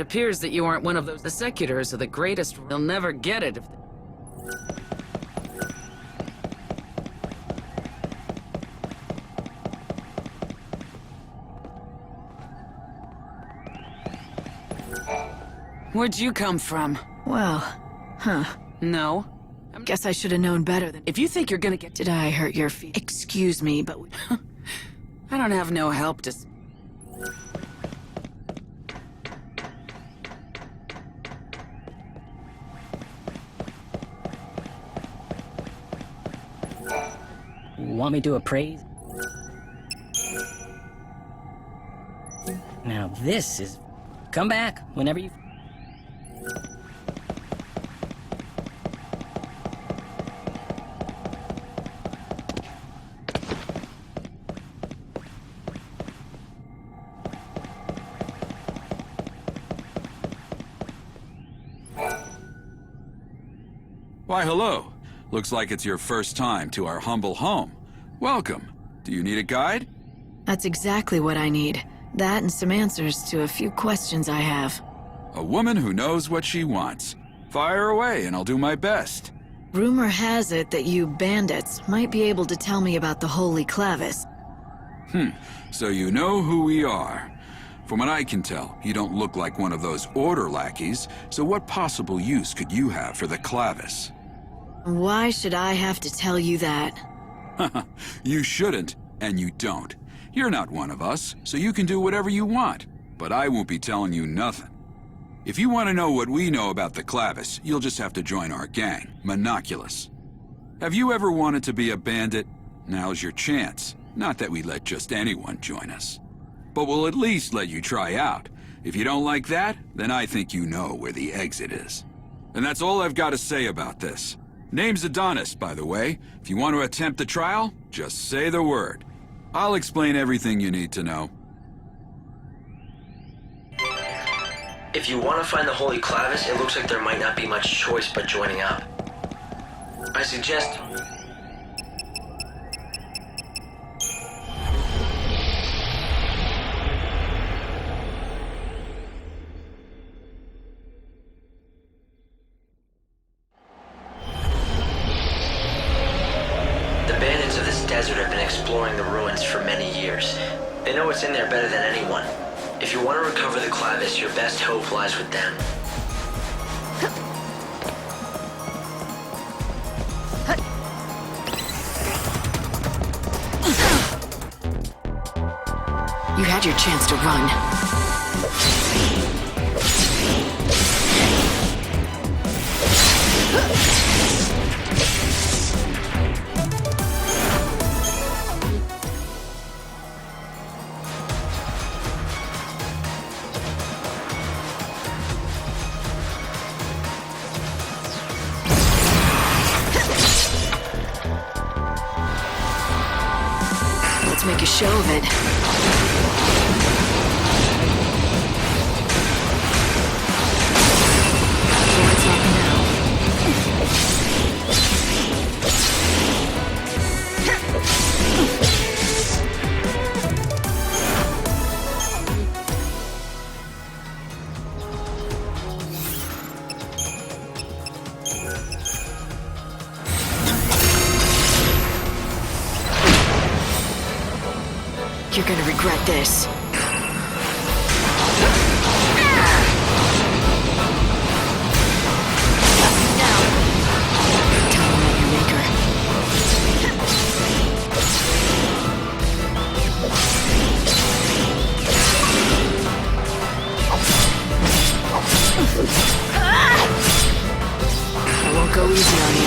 appears that you aren't one of those. The Secutors are the greatest. They'll never get it if... Where'd you come from? Well, huh. No. Guess I should have known better than... If you think you're gonna get... Did I hurt your feet? Excuse me, but... I don't have no help to... Want me to appraise? Now this is... Come back whenever you... Why, hello. Looks like it's your first time to our humble home. Welcome. Do you need a guide? That's exactly what I need. That and some answers to a few questions I have. A woman who knows what she wants. Fire away and I'll do my best. Rumor has it that you bandits might be able to tell me about the Holy Clavis. So you know who we are. From what I can tell, you don't look like one of those order lackeys, so what possible use could you have for the Clavis? Why should I have to tell you that? You shouldn't, and you don't. You're not one of us, so you can do whatever you want, but I won't be telling you nothing. If you want to know what we know about the Clavis, you'll just have to join our gang, Monoculus. Have you ever wanted to be a bandit? Now's your chance. Not that we let just anyone join us. But we'll at least let you try out. If you don't like that, then I think you know where the exit is. And that's all I've got to say about this. Name's Adonis, by the way. If you want to attempt the trial, just say the word. I'll explain everything you need to know. If you want to find the Holy Clavis, it looks like there might not be much choice but joining up. I suggest... The bandits of this desert have been exploring the ruins for many years. They know what's in there better than anyone. If you want to recover the Clavis, your best hope lies with them. You had your chance to run. Let's make a show of it. What's up now? You're gonna regret this. I won't go easy on you.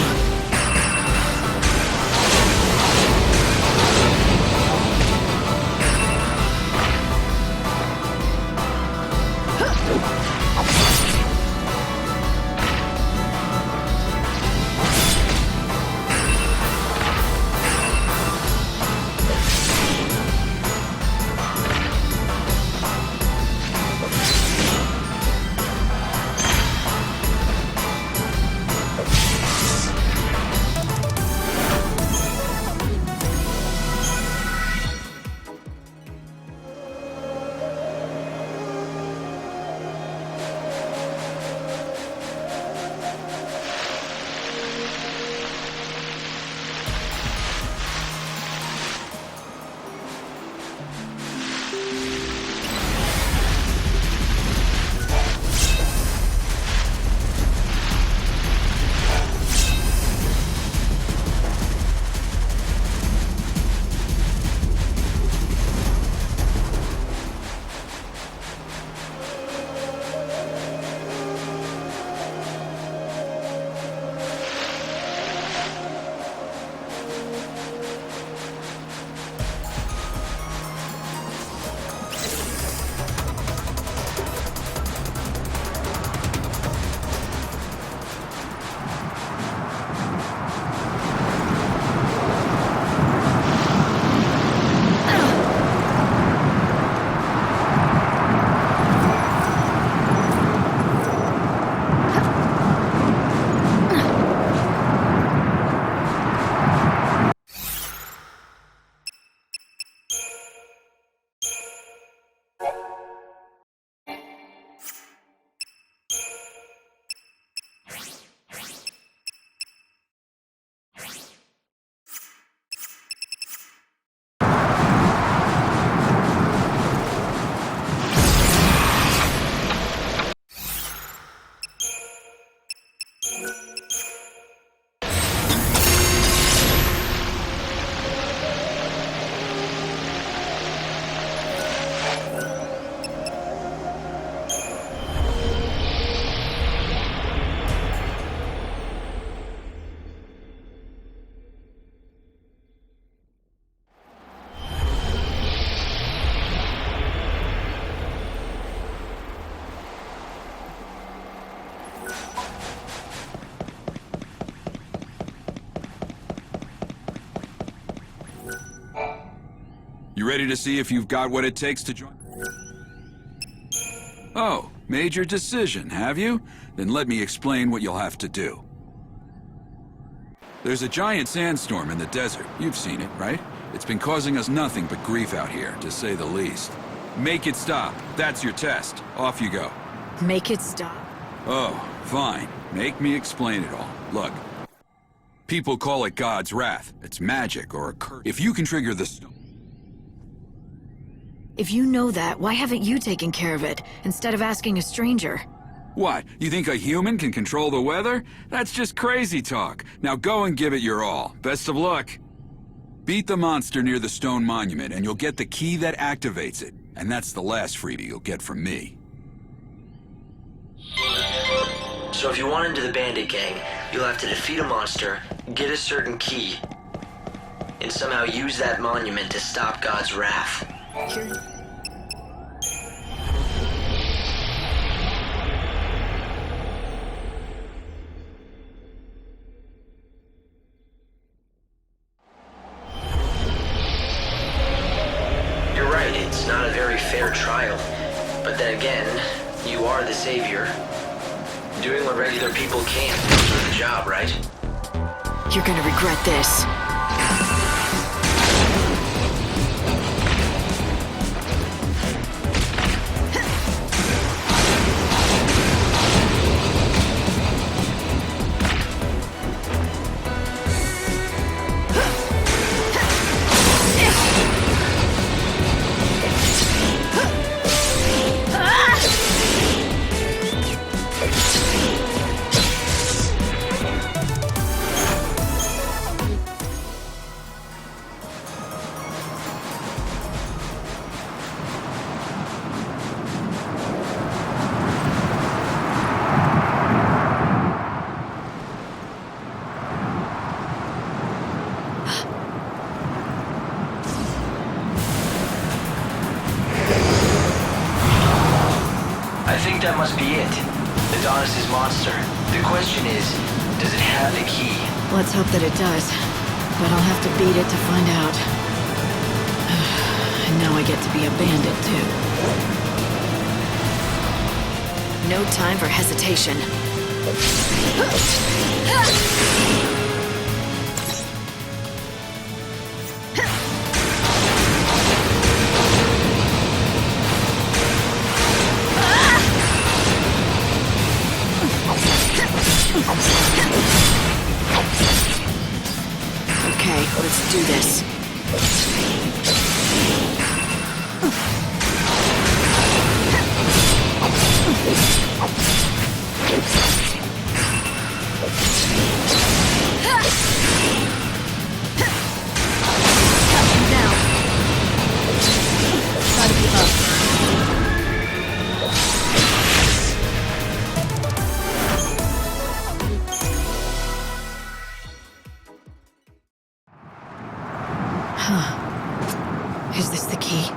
You ready to see if you've got what it takes to join? Oh, made your decision, have you? Then let me explain what you'll have to do. There's a giant sandstorm in the desert. You've seen it, right? It's been causing us nothing but grief out here, to say the least. Make it stop. That's your test. Off you go. Make it stop. Oh, fine. Make me explain it all. Look. People call it God's wrath. It's magic or a curse. If you can trigger the storm... If you know that, why haven't you taken care of it, instead of asking a stranger? What? You think a human can control the weather? That's just crazy talk. Now go and give it your all. Best of luck. Beat the monster near the stone monument, and you'll get the key that activates it. And that's the last freebie you'll get from me. So if you want into the bandit gang, you'll have to defeat a monster, get a certain key, and somehow use that monument to stop God's wrath. You're right, it's not a very fair trial. But then again, you are the savior. Doing what regular people can't is the job, right? You're gonna regret this. I think that must be it. Adonis's monster. The question is, does it have the key? Let's hope that it does. But I'll have to beat it to find out. And now I get to be a bandit, too. No time for hesitation. Okay, let's do this. Now. Gotta keep up. Is this the key?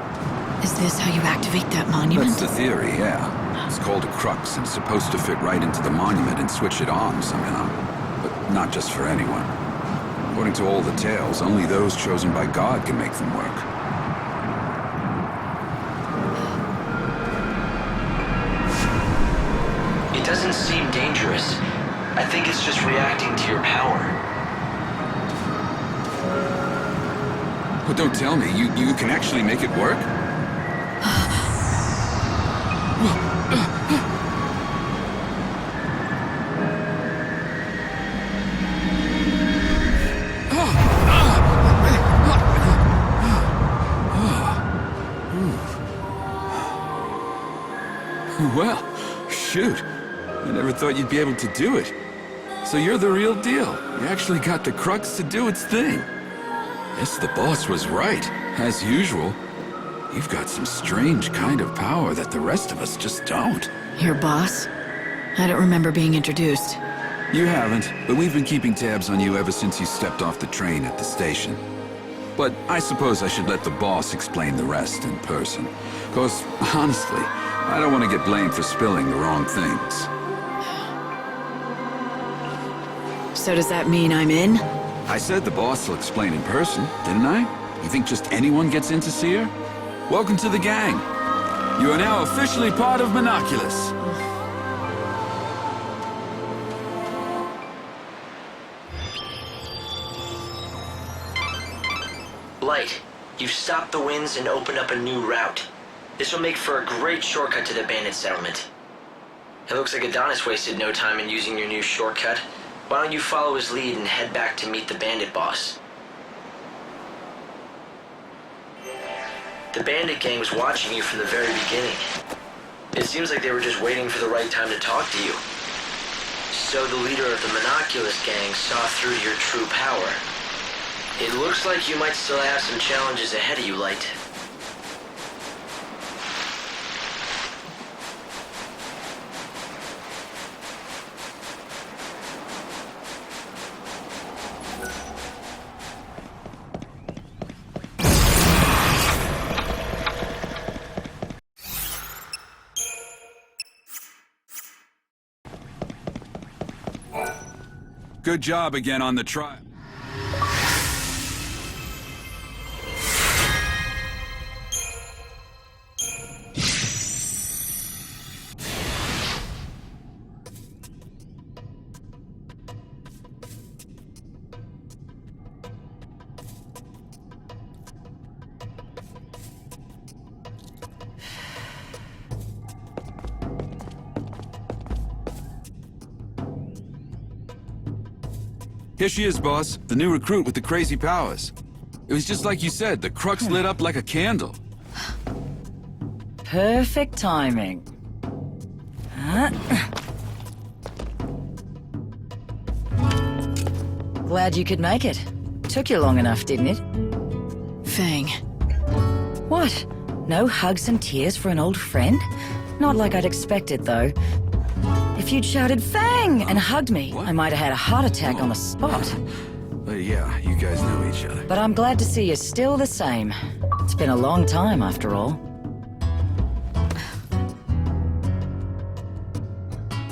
Is this how you activate that monument? That's the theory, yeah. It's called a crux, and it's supposed to fit right into the monument and switch it on somehow. But not just for anyone. According to all the tales, only those chosen by God can make them work. It doesn't seem dangerous. I think it's just reacting to your power. But don't tell me, you can actually make it work? Well, shoot. I never thought you'd be able to do it. So you're the real deal. You actually got the crux to do its thing. Guess the boss was right. As usual, you've got some strange kind of power that the rest of us just don't. Your boss? I don't remember being introduced. You haven't, but we've been keeping tabs on you ever since you stepped off the train at the station. But I suppose I should let the boss explain the rest in person. 'Cause, honestly, I don't want to get blamed for spilling the wrong things. So does that mean I'm in? I said the boss will explain in person, didn't I? You think just anyone gets in to see her? Welcome to the gang. You are now officially part of Monoculus. Light, you've stopped the winds and opened up a new route. This will make for a great shortcut to the bandit settlement. It looks like Adonis wasted no time in using your new shortcut. Why don't you follow his lead and head back to meet the bandit boss? The bandit gang was watching you from the very beginning. It seems like they were just waiting for the right time to talk to you. So the leader of the Monoculus gang saw through your true power. It looks like you might still have some challenges ahead of you, Light. Good job again on the trial. Here she is, boss. The new recruit with the crazy powers. It was just like you said, the crux lit up like a candle. Perfect timing. Huh? Glad you could make it. Took you long enough, didn't it? Fang. What? No hugs and tears for an old friend? Not like I'd expected, though. If you'd shouted "Fang!" and hugged me, What? I might have had a heart attack on the spot. Yeah, you guys know each other. But I'm glad to see you're still the same. It's been a long time, after all.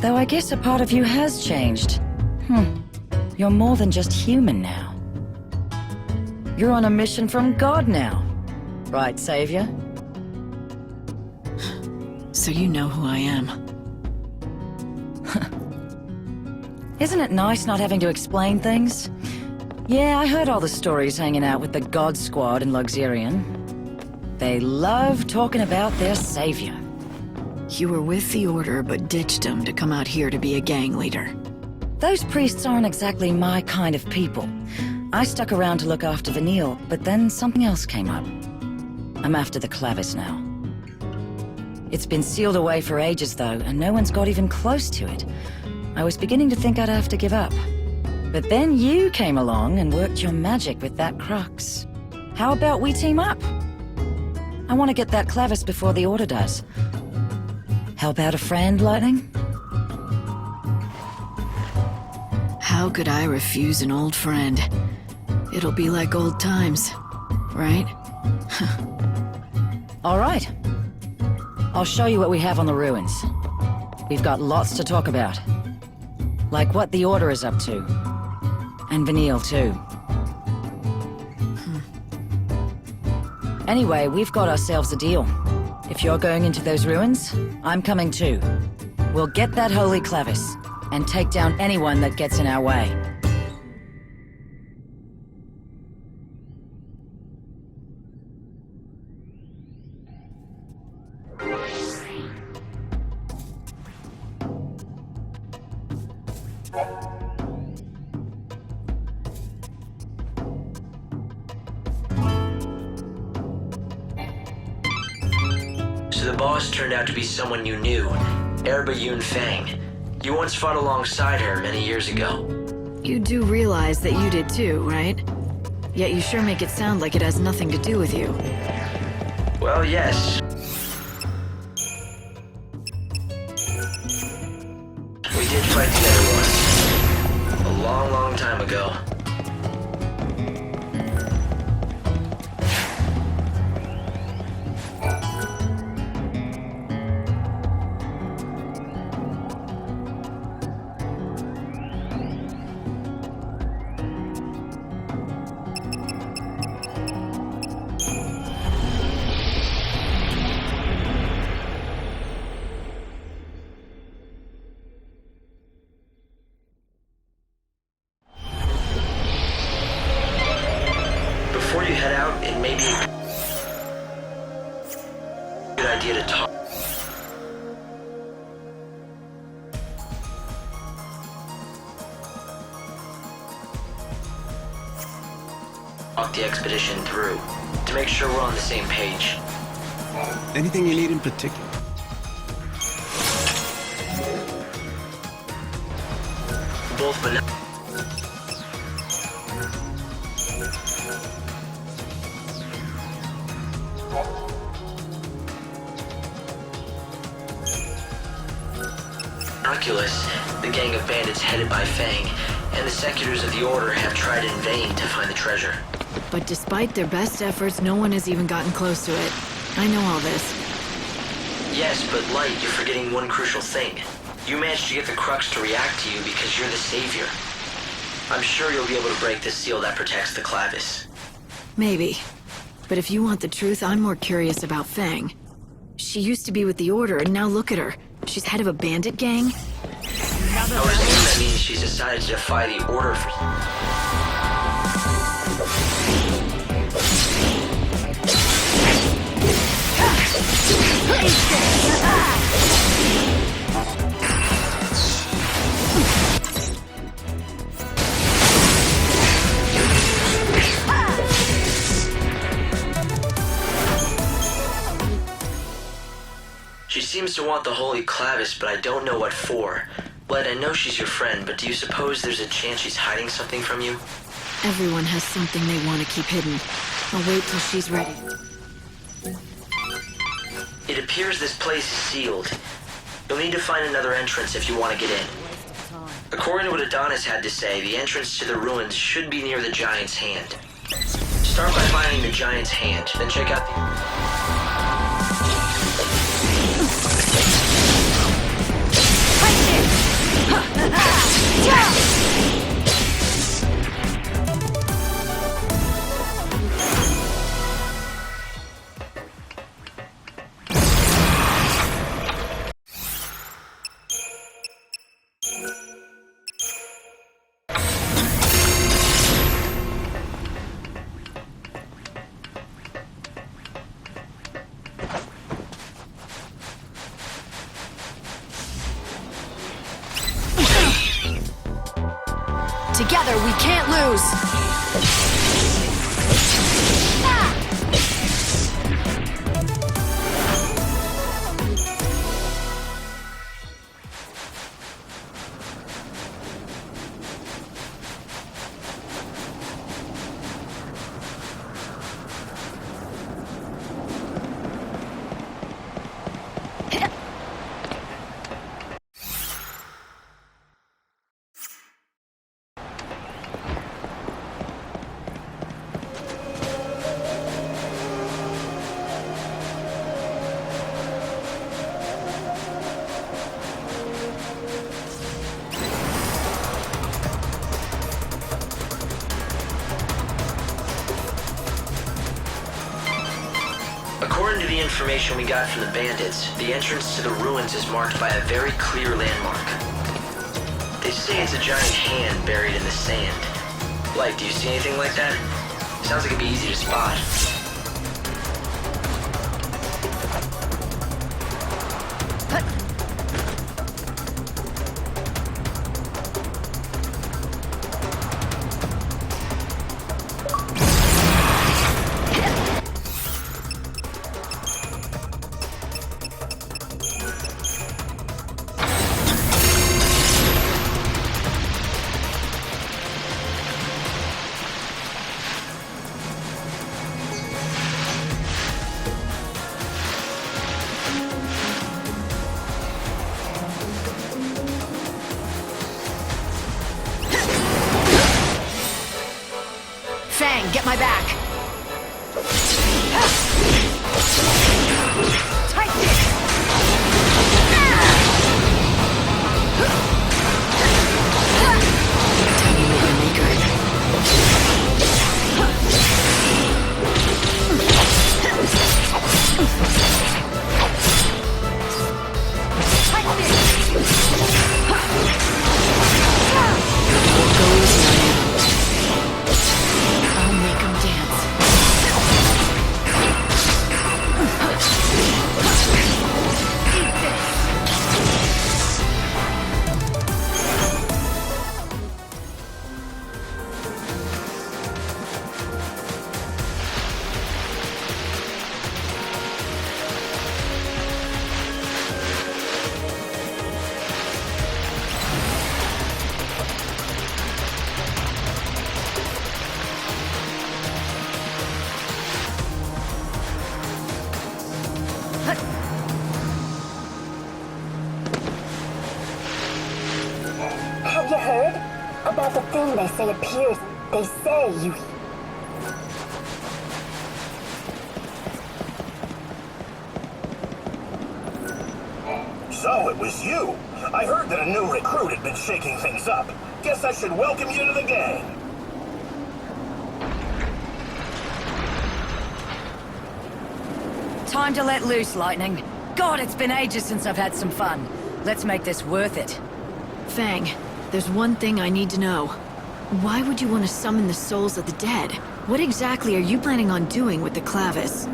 Though I guess a part of you has changed. You're more than just human now. You're on a mission from God now. Right, Savior? So you know who I am. Isn't it nice not having to explain things? Yeah, I heard all the stories hanging out with the God Squad in Luxurion. They love talking about their savior. You were with the Order, but ditched him to come out here to be a gang leader. Those priests aren't exactly my kind of people. I stuck around to look after Vanille, but then something else came up. I'm after the Clavis now. It's been sealed away for ages, though, and no one's got even close to it. I was beginning to think I'd have to give up. But then you came along and worked your magic with that crux. How about we team up? I want to get that Clavis before the Order does. Help out a friend, Lightning? How could I refuse an old friend? It'll be like old times, right? All right. I'll show you what we have on the ruins. We've got lots to talk about. Like what the Order is up to. And Vanille, too. Anyway, we've got ourselves a deal. If you're going into those ruins, I'm coming too. We'll get that holy Clavis, and take down anyone that gets in our way. So the boss turned out to be someone you knew, Erba Yun Fang. You once fought alongside her many years ago. You do realize that you did too, right? Yet you sure make it sound like it has nothing to do with you. Well, yes. We did fight together once. A long, long time ago. Before you head out, it may be a good idea to talk the expedition through to make sure we're on the same page. Anything you need in particular? Both Monoculus, the gang of bandits headed by Fang, and the Secutors of the Order have tried in vain to find the treasure. But despite their best efforts, no one has even gotten close to it. I know all this. Yes, but Light, you're forgetting one crucial thing. You managed to get the Crux to react to you because you're the Savior. I'm sure you'll be able to break the seal that protects the Clavis. Maybe. But if you want the truth, I'm more curious about Fang. She used to be with the Order, and now look at her. She's head of a bandit gang? I would assume that means she's decided to defy the Order for... She seems to want the Holy Clavis, but I don't know what for. Bled, I know she's your friend, but do you suppose there's a chance she's hiding something from you? Everyone has something they want to keep hidden. I'll wait till she's ready. It appears this place is sealed. You'll need to find another entrance if you want to get in. According to what Adonis had to say, the entrance to the ruins should be near the Giant's Hand. Start by finding the Giant's Hand, then check out the... Together, we can't lose! According to the information we got from the bandits, the entrance to the ruins is marked by a very clear landmark. They say it's a giant hand buried in the sand. Light, do you see anything like that? Sounds like it'd be easy to spot. Fang, get my back! Tight fit! Tiny little maker. Tight I'll make 'em dance. Eat this! Have you heard? About the thing they say appears. They say you... So it was you. I heard that a new recruit had been shaking things up. Guess I should welcome you to the gang. Time to let loose, Lightning. God, it's been ages since I've had some fun. Let's make this worth it. Fang, there's one thing I need to know. Why would you want to summon the souls of the dead? What exactly are you planning on doing with the Clavis?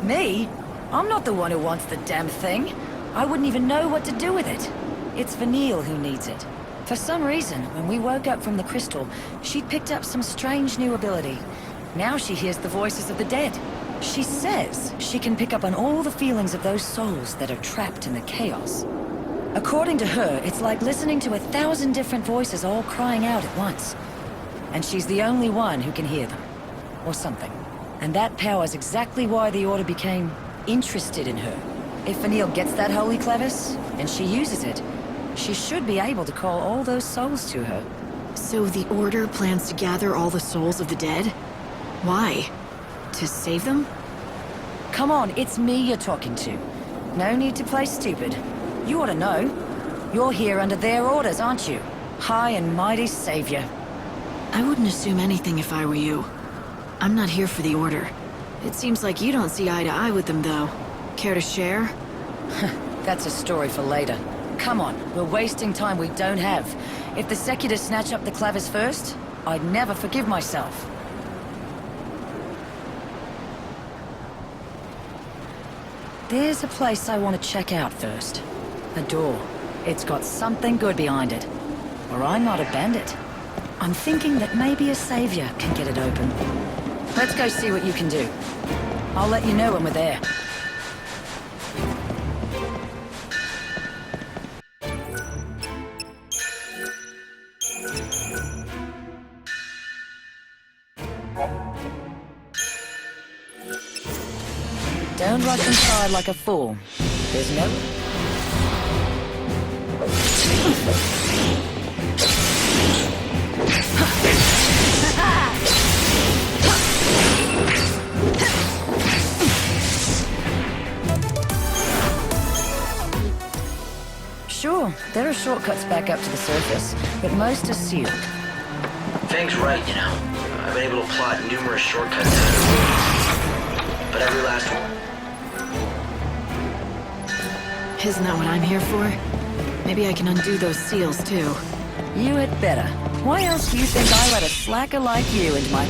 Me? I'm not the one who wants the damn thing. I wouldn't even know what to do with it. It's Vanille who needs it. For some reason, when we woke up from the crystal, she'd picked up some strange new ability. Now she hears the voices of the dead. She says she can pick up on all the feelings of those souls that are trapped in the chaos. According to her, it's like listening to 1,000 different voices all crying out at once. And she's the only one who can hear them. Or something. And that power's exactly why the Order became interested in her. If Vanille gets that holy Clavis, and she uses it, she should be able to call all those souls to her. So the Order plans to gather all the souls of the dead? Why? To save them? Come on, it's me you're talking to. No need to play stupid. You ought to know. You're here under their orders, aren't you? High and mighty savior. I wouldn't assume anything if I were you. I'm not here for the Order. It seems like you don't see eye to eye with them, though. Care to share? That's a story for later. Come on, we're wasting time we don't have. If the Secular snatch up the Clavis first, I'd never forgive myself. There's a place I want to check out first. A door. It's got something good behind it. Or I'm not a bandit. I'm thinking that maybe a savior can get it open. Let's go see what you can do. I'll let you know when we're there. Don't rush inside like a fool. There's no... Sure, there are shortcuts back up to the surface, but most are sealed. Fang's right, you know. I've been able to plot numerous shortcuts out of the ruins. But every last one... Isn't that what I'm here for? Maybe I can undo those seals, too. You had better. Why else do you think I let a slacker like you into my...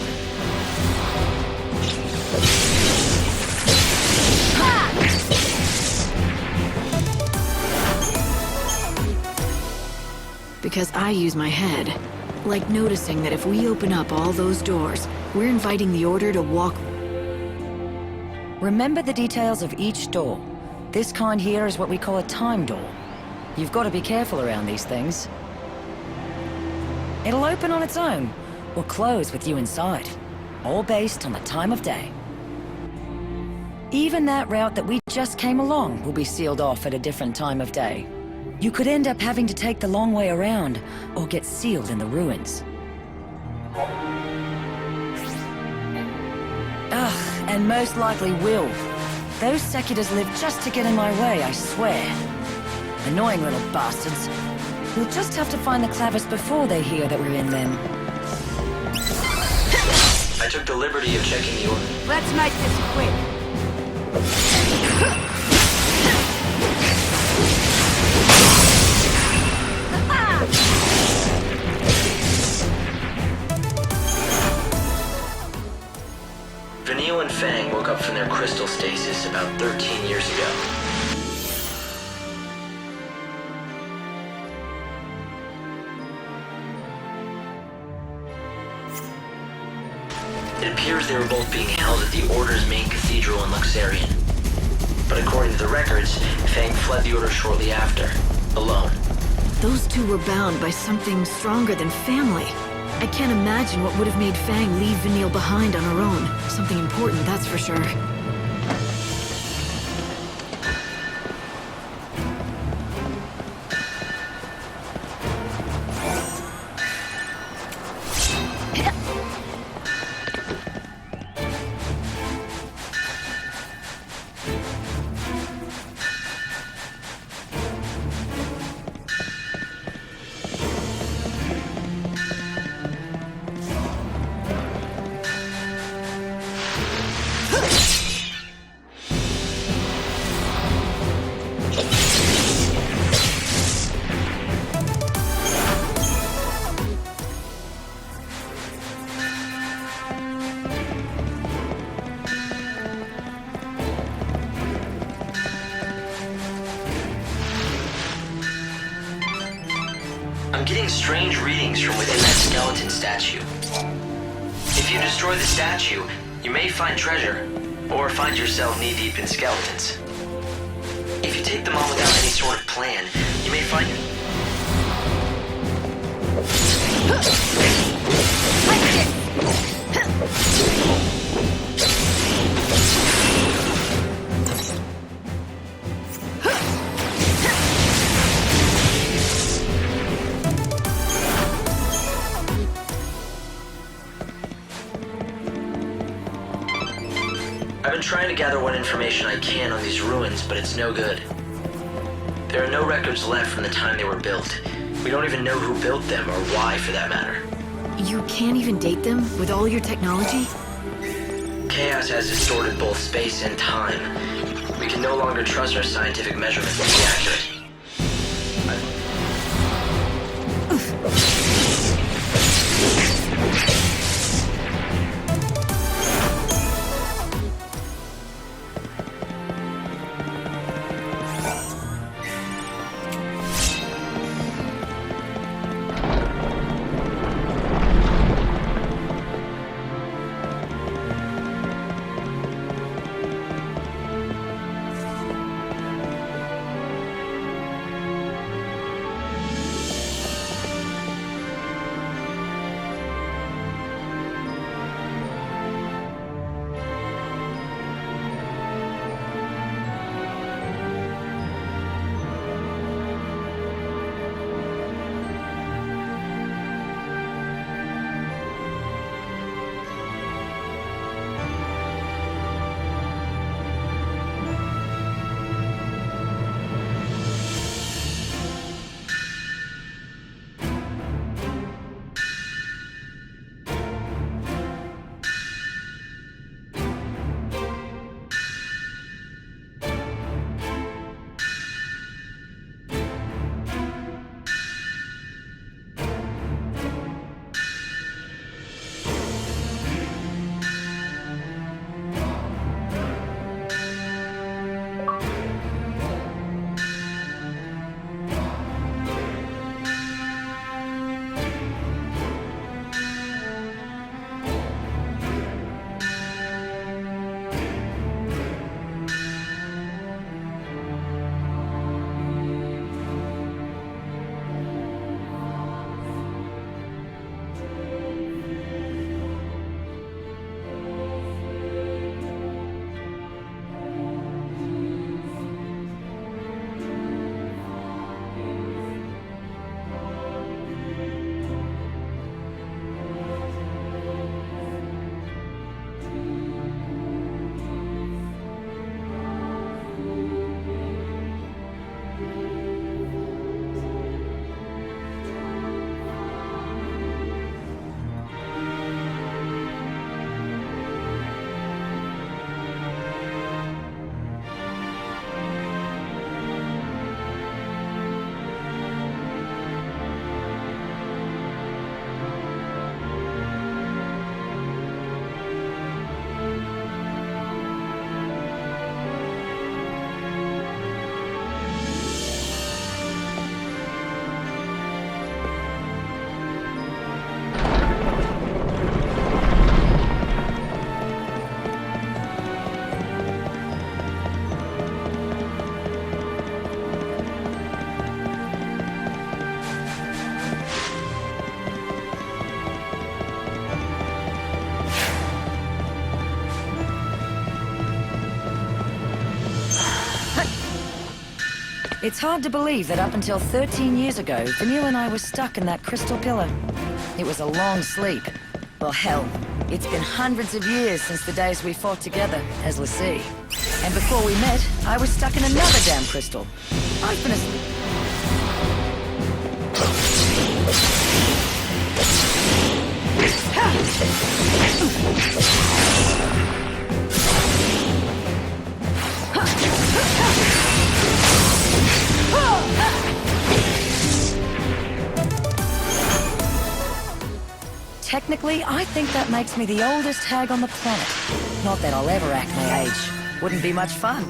Because I use my head. Like noticing that if we open up all those doors, we're inviting the Order to walk... Remember the details of each door. This kind here is what we call a time door. You've got to be careful around these things. It'll open on its own, or close with you inside. All based on the time of day. Even that route that we just came along will be sealed off at a different time of day. You could end up having to take the long way around, or get sealed in the ruins. Ugh, and most likely will. Those Secutors live just to get in my way, I swear. Annoying little bastards. We'll just have to find the Clavis before they hear that we're in then. I took the liberty of checking the order. Let's make this quick. Vanille and Fang woke up from their crystal stasis about 13 years ago. It appears they were both being held at the Order's main cathedral in Luxarian. But according to the records, Fang fled the Order shortly after, alone. Those two were bound by something stronger than family. I can't imagine what would have made Fang leave Vanille behind on her own. Something important, that's for sure. I'm getting strange readings from within that skeleton statue. If you destroy the statue, you may find treasure, or find yourself knee-deep in skeletons. If you take them on without any sort of plan, you may find... I've been trying to gather what information I can on these ruins, but it's no good. There are no records left from the time they were built. We don't even know who built them, or why, for that matter. You can't even date them with all your technology? Chaos has distorted both space and time. We can no longer trust our scientific measurements to be accurate. It's hard to believe that up until 13 years ago, Vanille and I were stuck in that crystal pillar. It was a long sleep. Well, hell, it's been hundreds of years since the days we fought together as l'Cie. And before we met, I was stuck in another damn crystal. I've been asleep. Technically, I think that makes me the oldest hag on the planet. Not that I'll ever act my age. Wouldn't be much fun.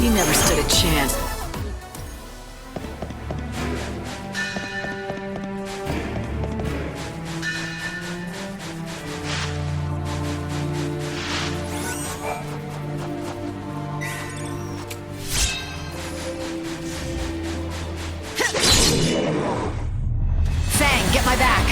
You never stood a chance. Fang, get my back!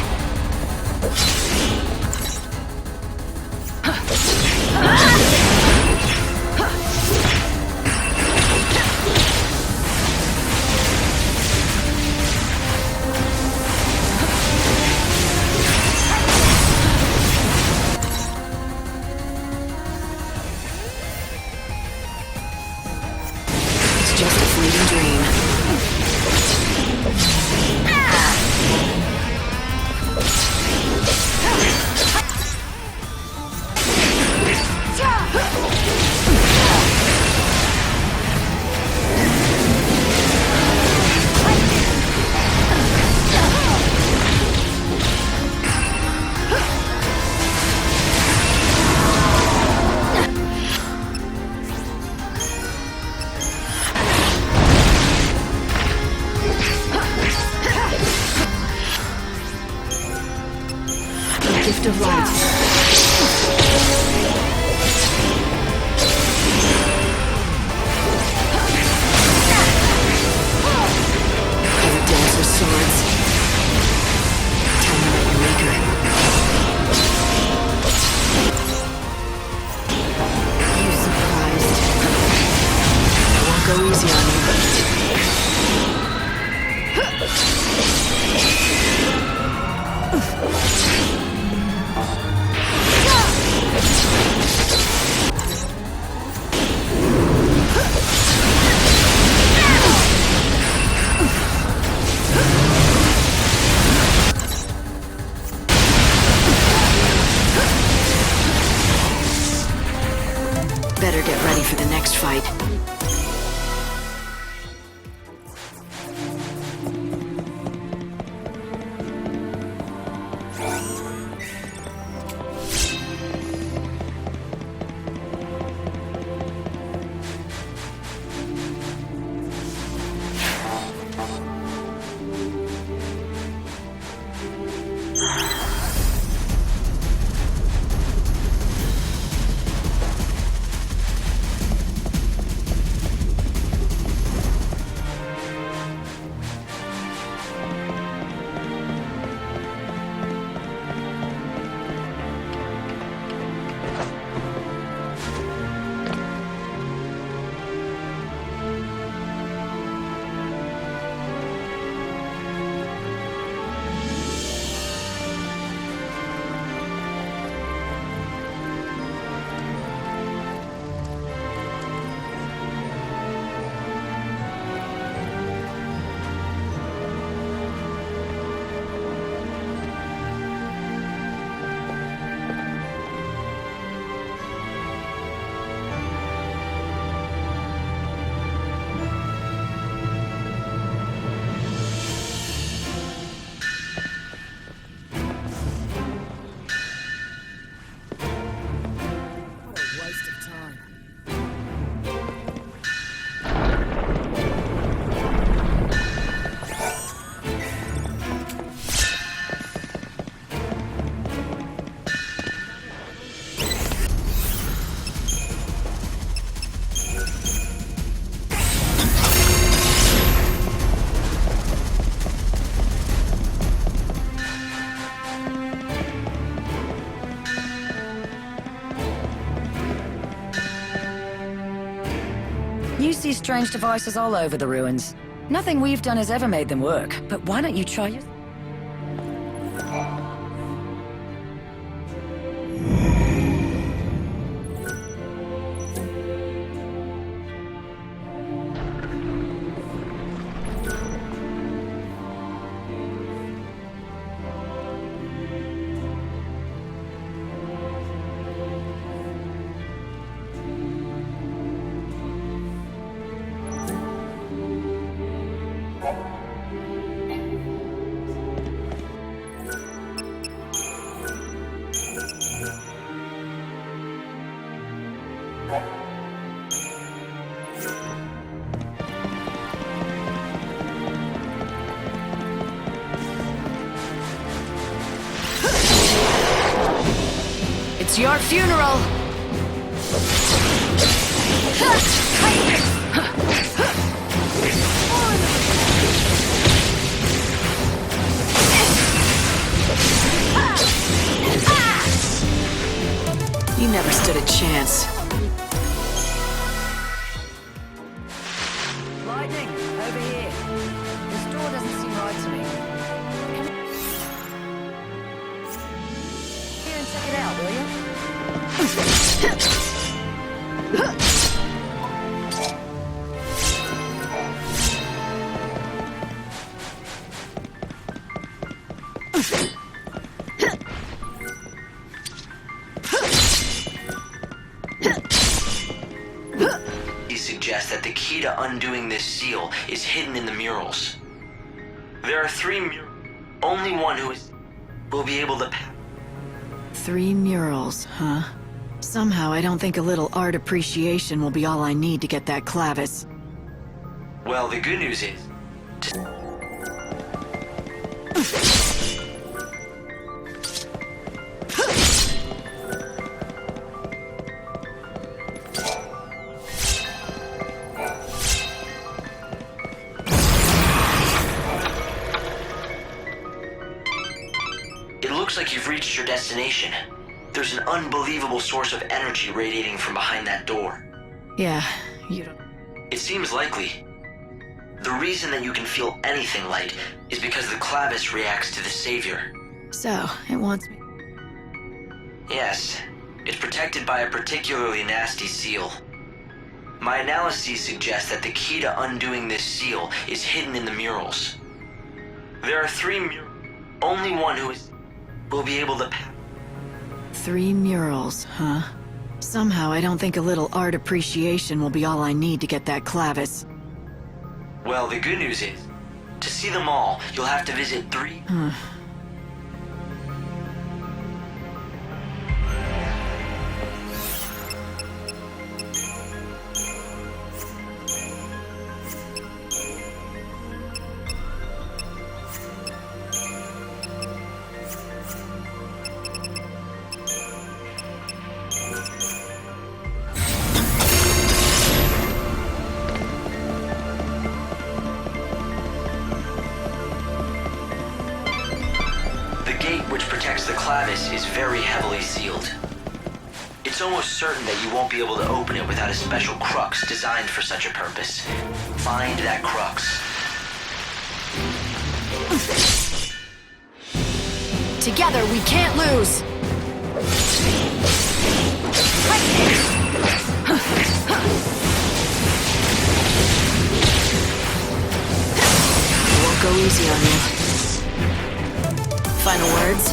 It's just a fleeting dream. Gift of light. Ever dance with swords? Tell me about your maker. You surprised? I won't go easy on you. Better get ready for the next fight. see strange devices all over the ruins. Nothing we've done has ever made them work, but why don't you try your... It's your funeral! You never stood a chance. Lightning, over here. This door doesn't seem right to me. Here and check it out, will you? He suggests that the key to undoing this seal is hidden in the murals. There are 3 murals. Only one will be able to pass. 3 murals, huh? Somehow I don't think a little art appreciation will be all I need to get that clavis. Well, the good news is... It looks like you've reached your destination. There's an unbelievable source of energy radiating from behind that door. Yeah, you don't... It seems likely. The reason that you can feel anything light is because the clavis reacts to the savior. So, it wants me... Yes, it's protected by a particularly nasty seal. My analyses suggest that the key to undoing this seal is hidden in the murals. There are 3 murals. Only one will be able to pass. 3 murals, huh? Somehow I don't think a little art appreciation will be all I need to get that clavis. Well, the good news is, to see them all, you'll have to visit 3... The clavis is very heavily sealed. It's almost certain that you won't be able to open it without a special crux designed for such a purpose. Find that crux. Together, we can't lose! It won't go easy on you. Final words?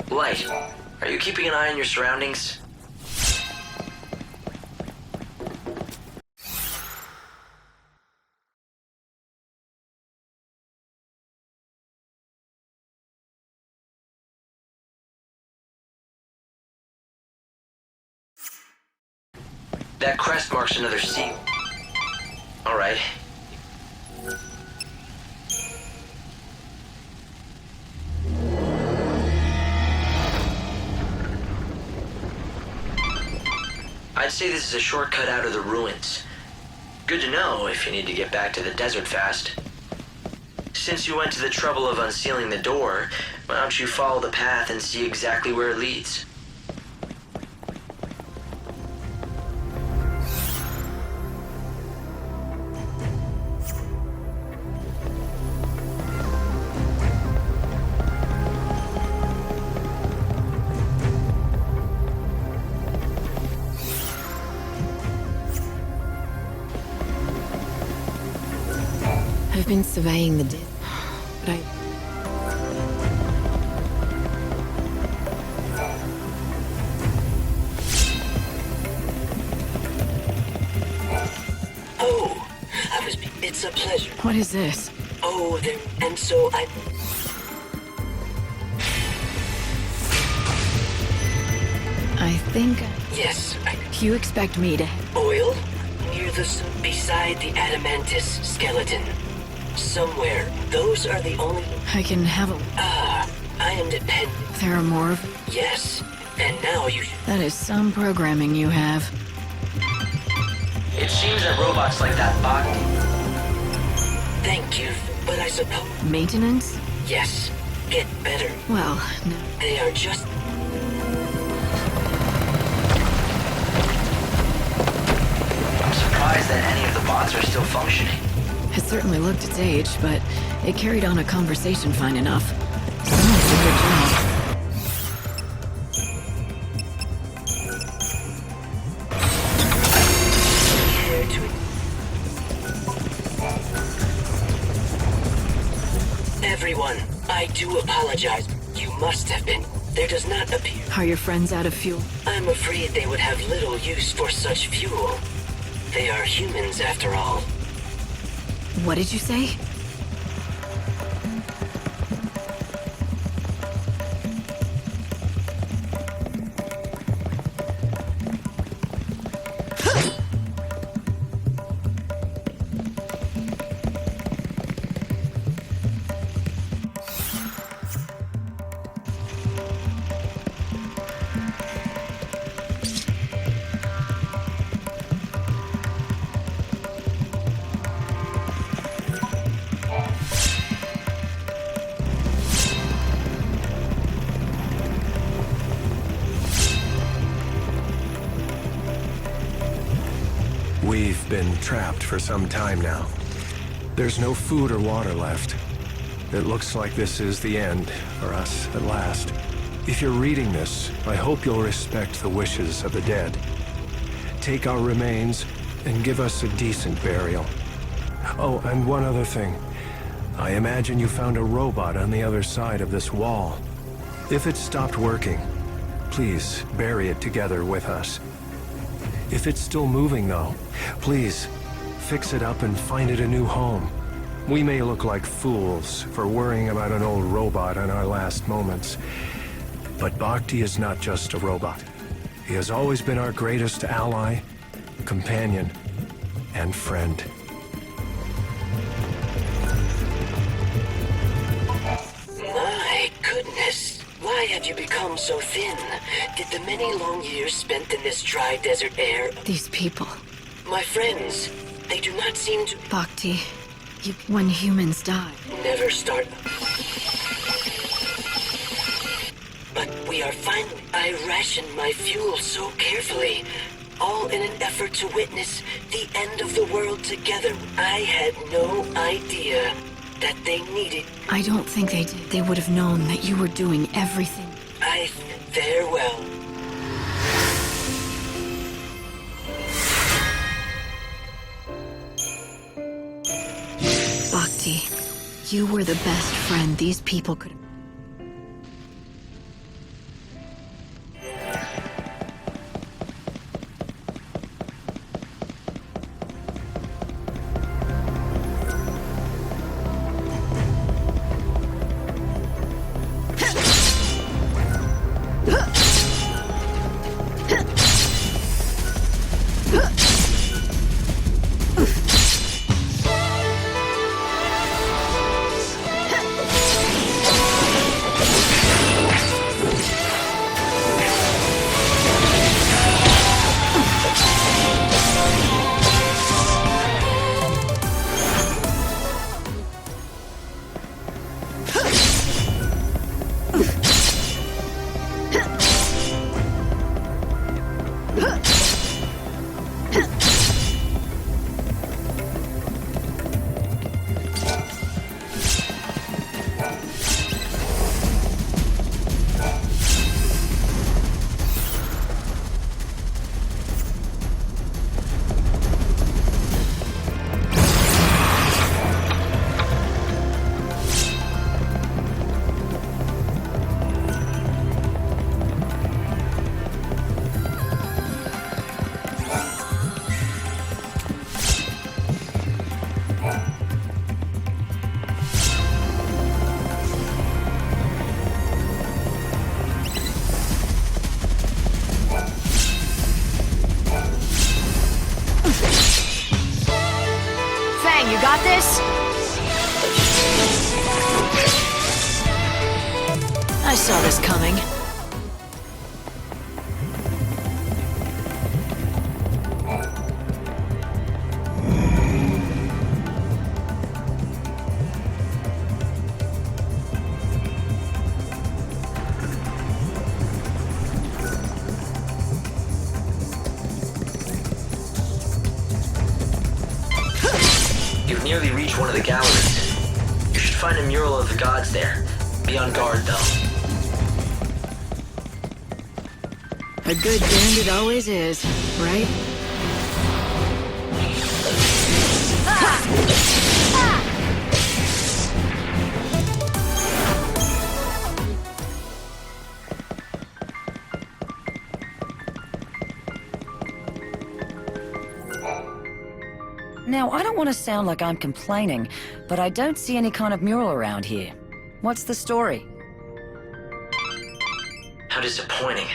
Light, are you keeping an eye on your surroundings? That crest marks another seal. All right. I'd say this is a shortcut out of the ruins. Good to know if you need to get back to the desert fast. Since you went to the trouble of unsealing the door, why don't you follow the path and see exactly where it leads? I've been surveying the dead, but Oh, it's a pleasure. What is this? Oh, and so I think... Yes, You expect me to... Oil? Near beside the adamantus skeleton. Somewhere. Those are the only... I can have a... I am dependent. There are more of... Yes, and now you... That is some programming you have. It seems that robots like that Bhakti... Thank you, but I suppose... Maintenance? Yes, get better. Well, no. They are just... I'm surprised that any of the bots are still functioning. It certainly looked its age, but it carried on a conversation fine enough. Someone did a good job. Everyone, I do apologize. You must have been. There does not appear... Are your friends out of fuel? I'm afraid they would have little use for such fuel. They are humans, after all. What did you say? We've been trapped for some time now. There's no food or water left. It looks like this is the end for us at last. If you're reading this, I hope you'll respect the wishes of the dead. Take our remains and give us a decent burial. Oh, and one other thing. I imagine you found a robot on the other side of this wall. If it stopped working, please bury it together with us. If it's still moving, though, please fix it up and find it a new home. We may look like fools for worrying about an old robot in our last moments, but Bhakti is not just a robot. He has always been our greatest ally, companion, and friend. My goodness. Why have you become so thin? Did the many long years spent in this dry desert air... These people. My friends, they do not seem to... Bhakti, when humans die... Never start... But we are finally... I rationed my fuel so carefully, all in an effort to witness the end of the world together. I had no idea that they needed... I don't think they did. They would have known that you were doing everything. Farewell. Bhakti, you were the best friend these people could have... got this? I saw this coming. You've nearly reached one of the galleries. You should find a mural of the gods there. Be on guard, though. A good bandit always is, right? Now, I don't want to sound like I'm complaining, but I don't see any kind of mural around here. What's the story? How disappointing.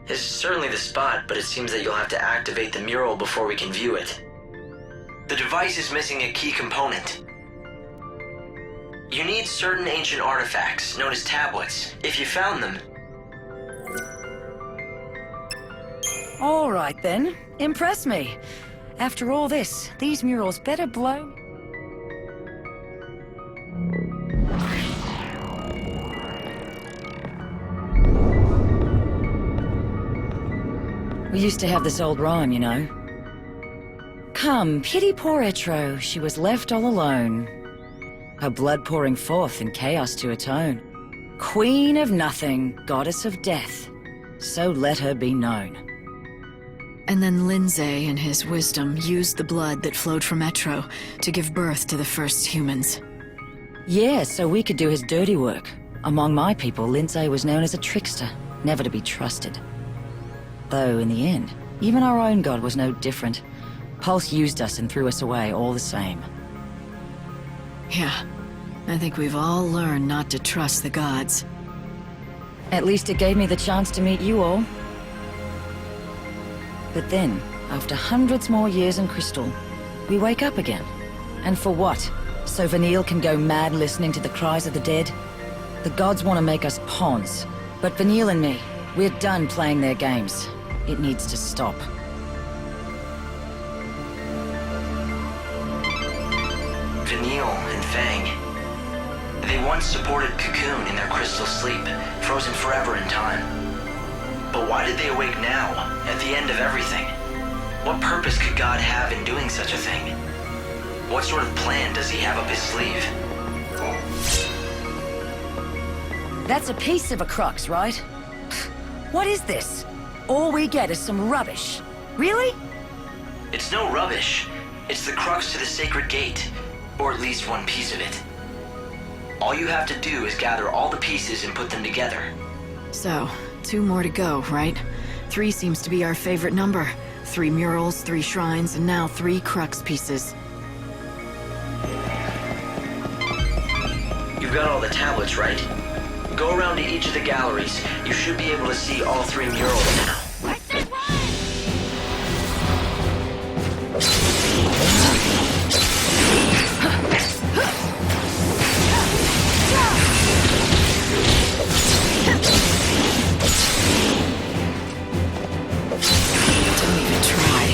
This is certainly the spot, but it seems that you'll have to activate the mural before we can view it. The device is missing a key component. You need certain ancient artifacts, known as tablets. If you found them... All right then, impress me. After all this, these murals better blow. We used to have this old rhyme, you know. Come, pity poor Etro, she was left all alone. Her blood pouring forth in chaos to atone. Queen of nothing, goddess of death, so let her be known. And then Lindsay, in his wisdom, used the blood that flowed from Etro to give birth to the first humans. Yeah, so we could do his dirty work. Among my people, Lindsay was known as a trickster, never to be trusted. Though, in the end, even our own god was no different. Pulse used us and threw us away all the same. Yeah, I think we've all learned not to trust the gods. At least it gave me the chance to meet you all. But then, after hundreds more years in Crystal, we wake up again. And for what? So Vanille can go mad listening to the cries of the dead? The gods want to make us pawns. But Vanille and me, we're done playing their games. It needs to stop. Vanille and Fang. They once supported Cocoon in their crystal sleep, frozen forever in time. But why did they awake now, at the end of everything? What purpose could God have in doing such a thing? What sort of plan does he have up his sleeve? That's a piece of a crux, right? What is this? All we get is some rubbish. Really? It's no rubbish. It's the crux to the sacred gate, or at least one piece of it. All you have to do is gather all the pieces and put them together. So, 2 more to go, right? 3 seems to be our favorite number. 3 murals, 3 shrines, and now 3 crux pieces. You've got all the tablets, right? Go around to each of the galleries. You should be able to see all 3 murals now. Don't even try.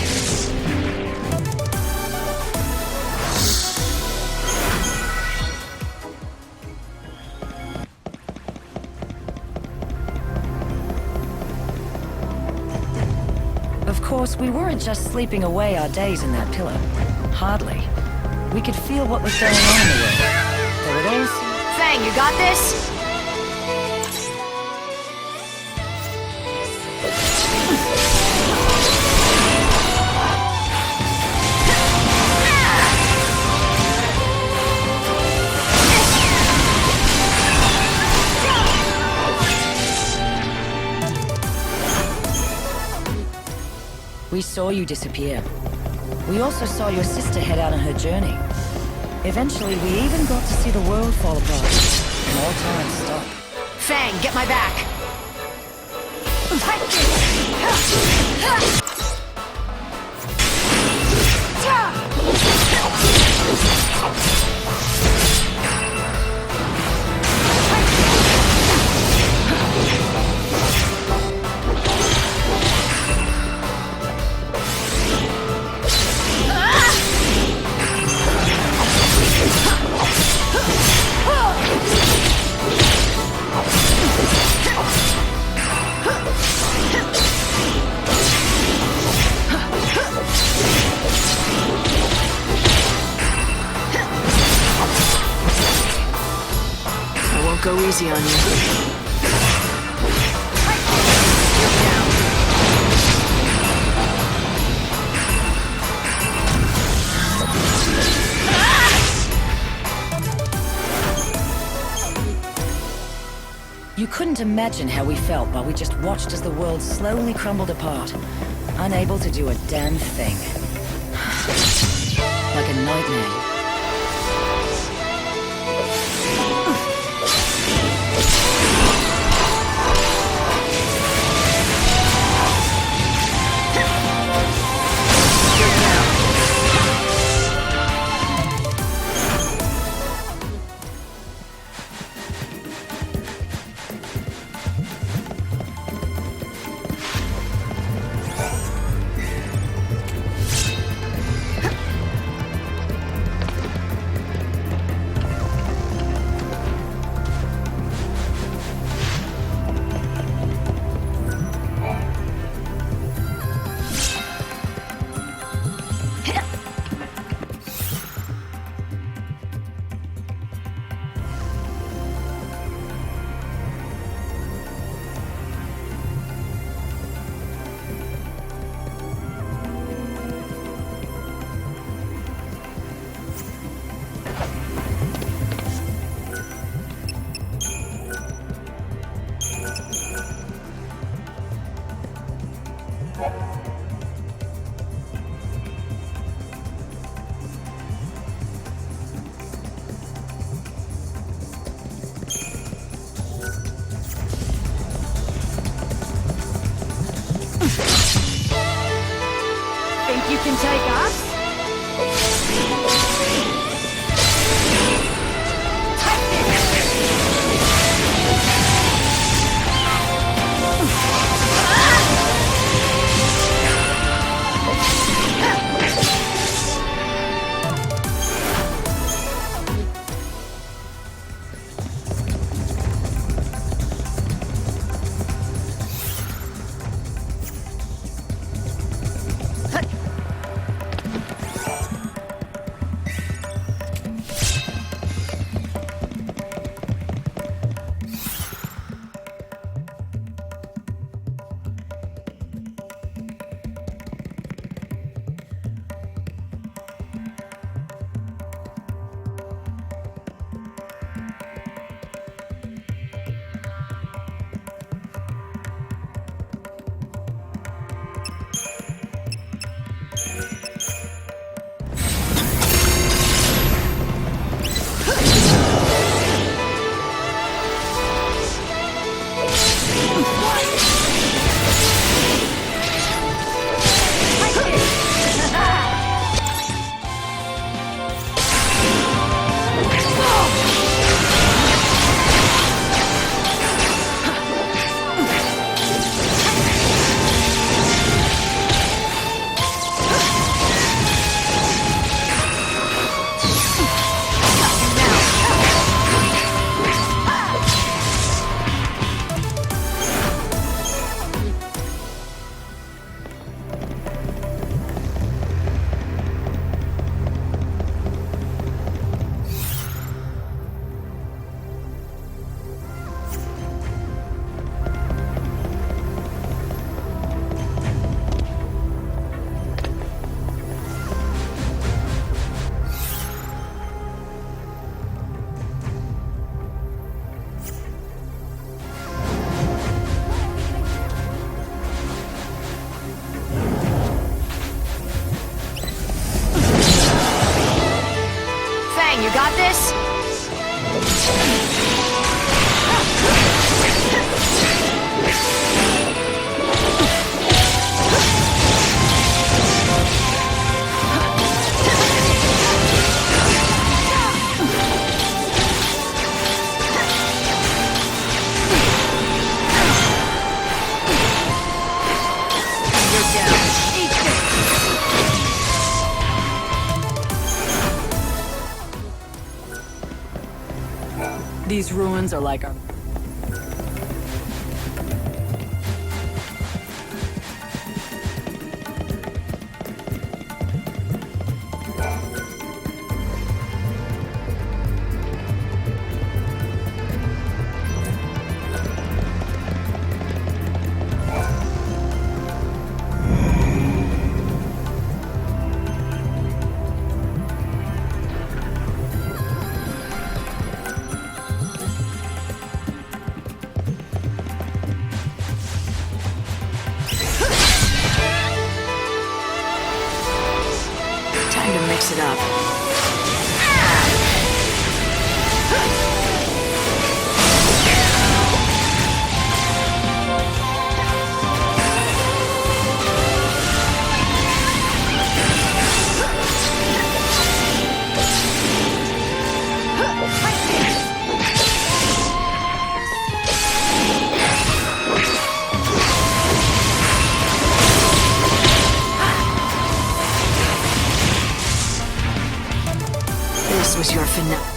Of course, we weren't just sleeping away our days in that pillow. Hardly. We could feel what was going on in the world. Though it all seemed... Fang, you got this? We saw you disappear. We also saw your sister head out on her journey. Eventually, we even got to see the world fall apart. And all time stop. Fang, get my back! go easy on you. You couldn't imagine how we felt while we just watched as the world slowly crumbled apart, unable to do a damn thing. Like a nightmare. Think you can take us? You got this? These ruins are like our... wraps it up. This was your finale.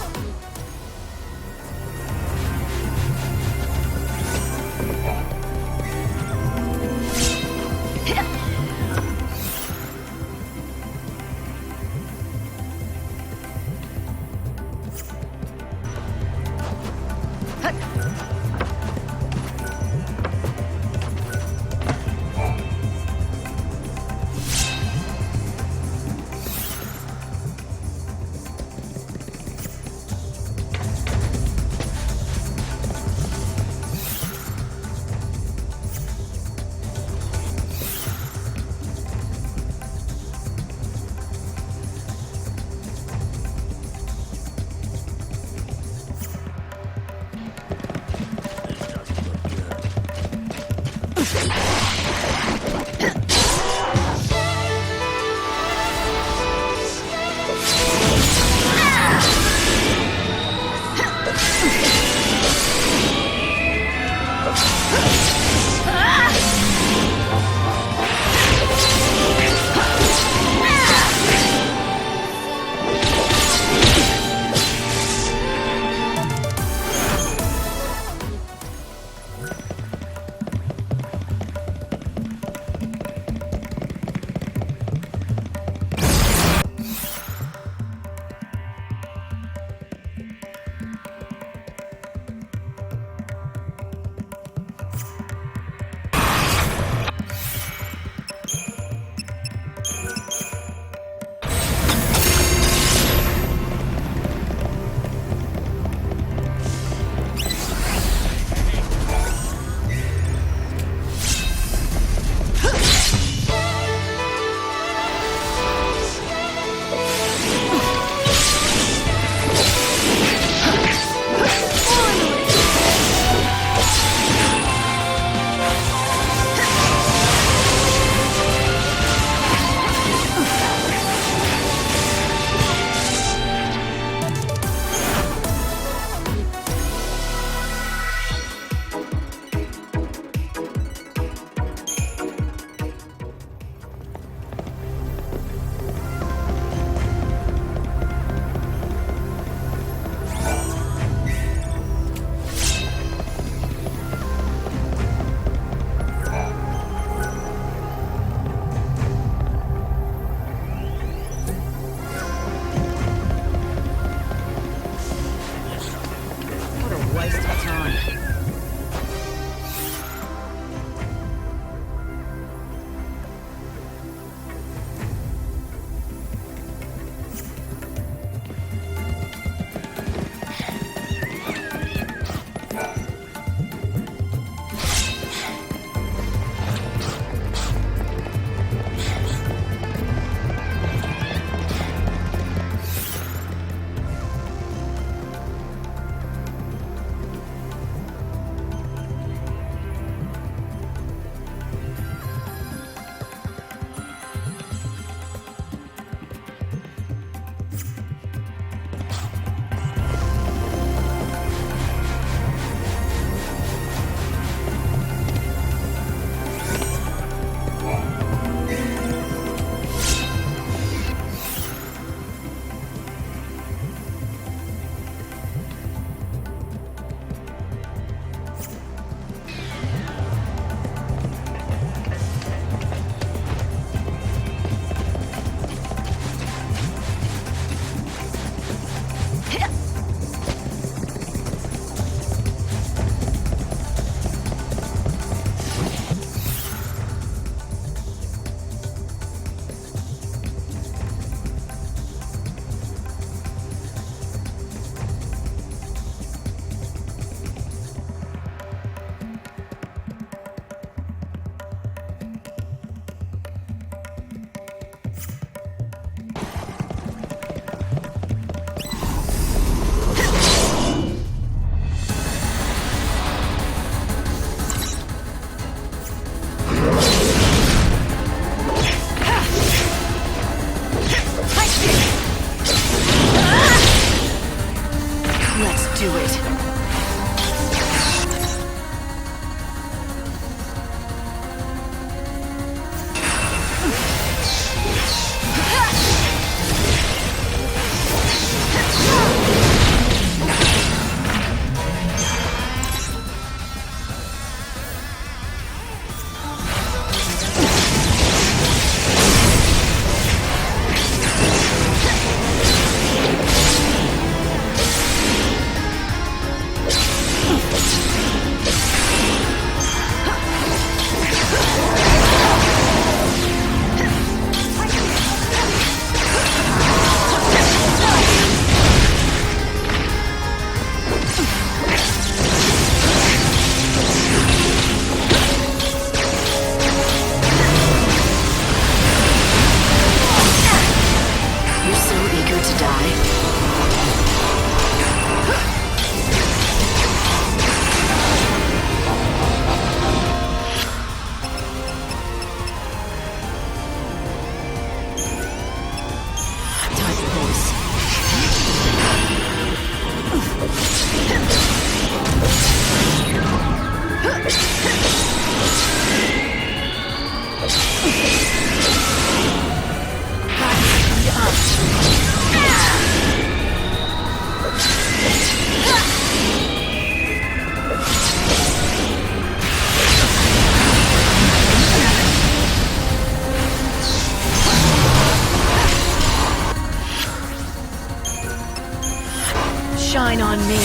shine on me.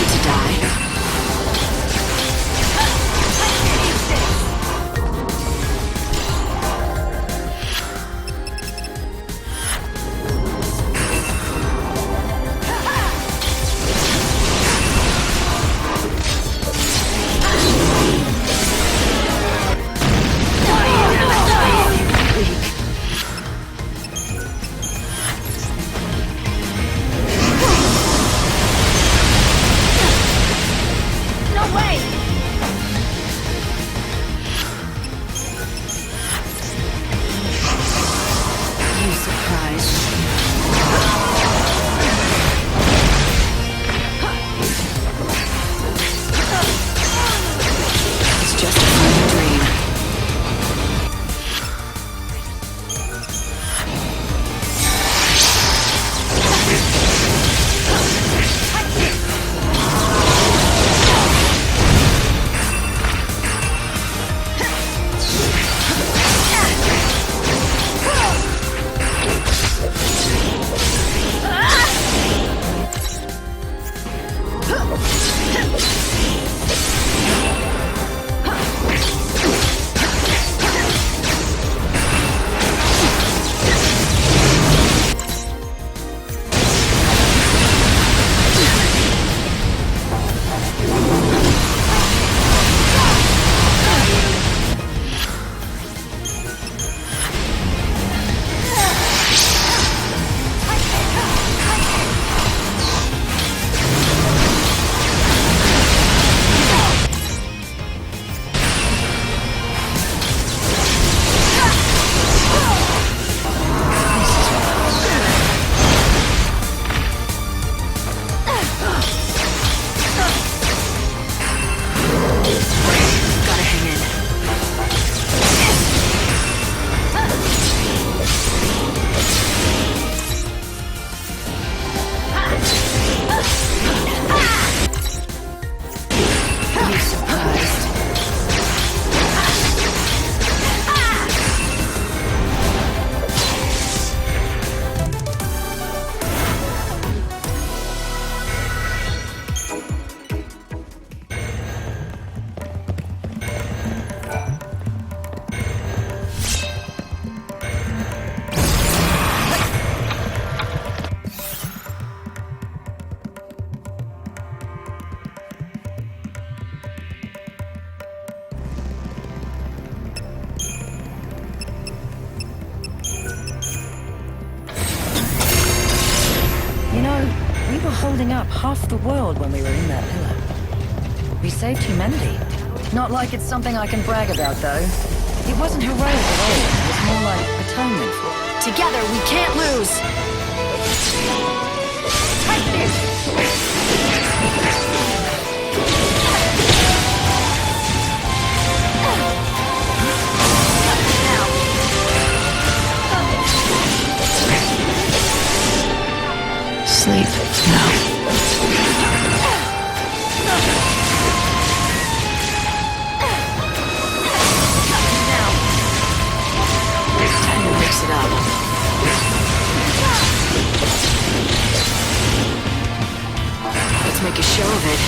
To die. holding up half the world when we were in that pillar. We saved humanity. Not like it's something I can brag about, though. It wasn't heroic at all. It was more like atonement for... Together, we can't lose! Take this! Sleep now. Time to mix it up. Let's make a show of it.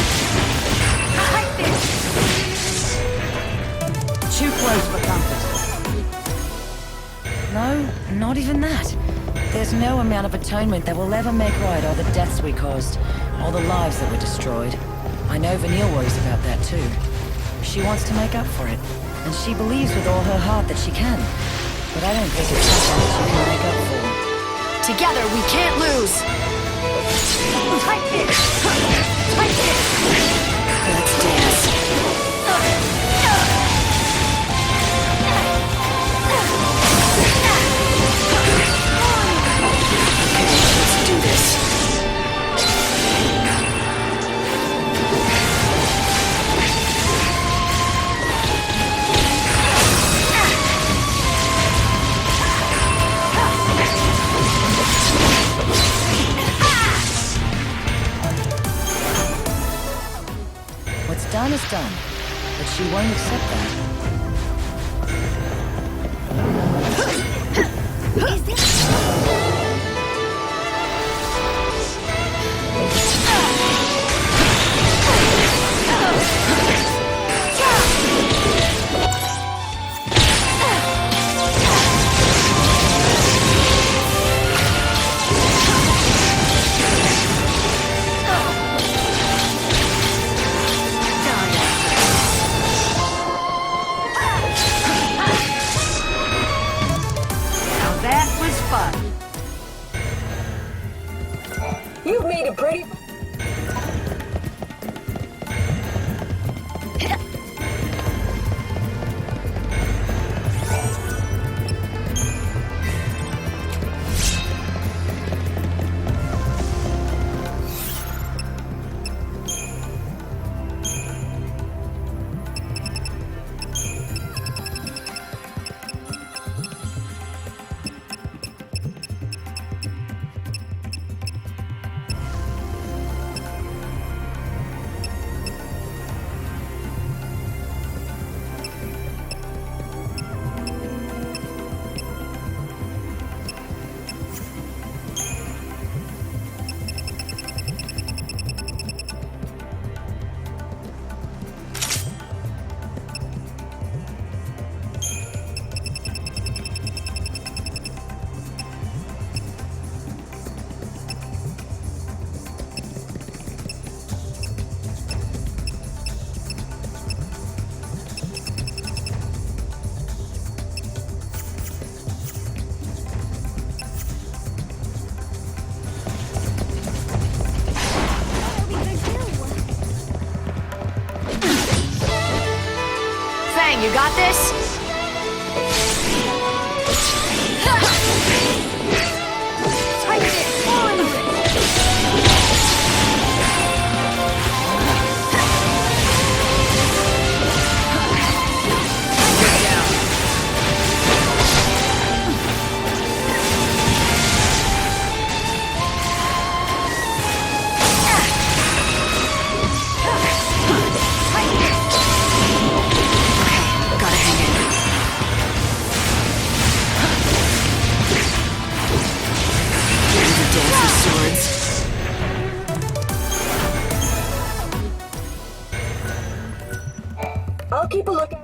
Too close for comfort. No, not even that. There's no amount of atonement that will ever make right all the deaths we caused, all the lives that were destroyed. I know Vanille worries about that too. She wants to make up for it, and she believes with all her heart that she can. But I don't think it's something that she can make up for. Together, we can't lose! Take this! Take this! Let's dance. Let's do this. it's done. But she won't accept that. You've made a pretty... You got this? Tighten it! Fall into it! Get down. I'll keep a lookout.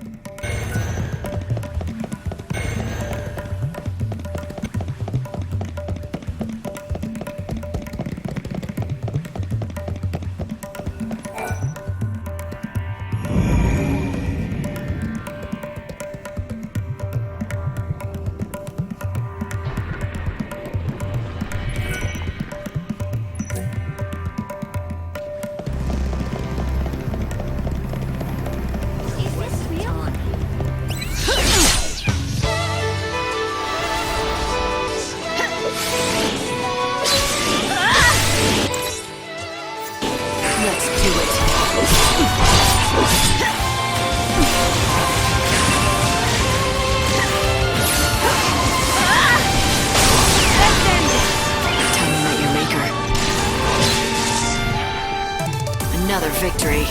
Another victory.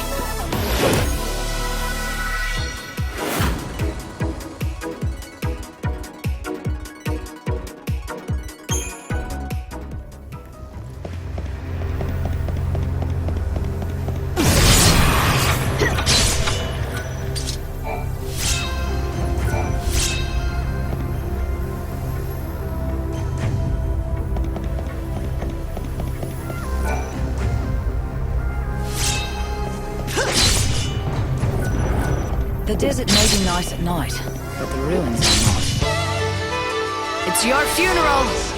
The desert may be nice at night, but the ruins are not. It's your funeral!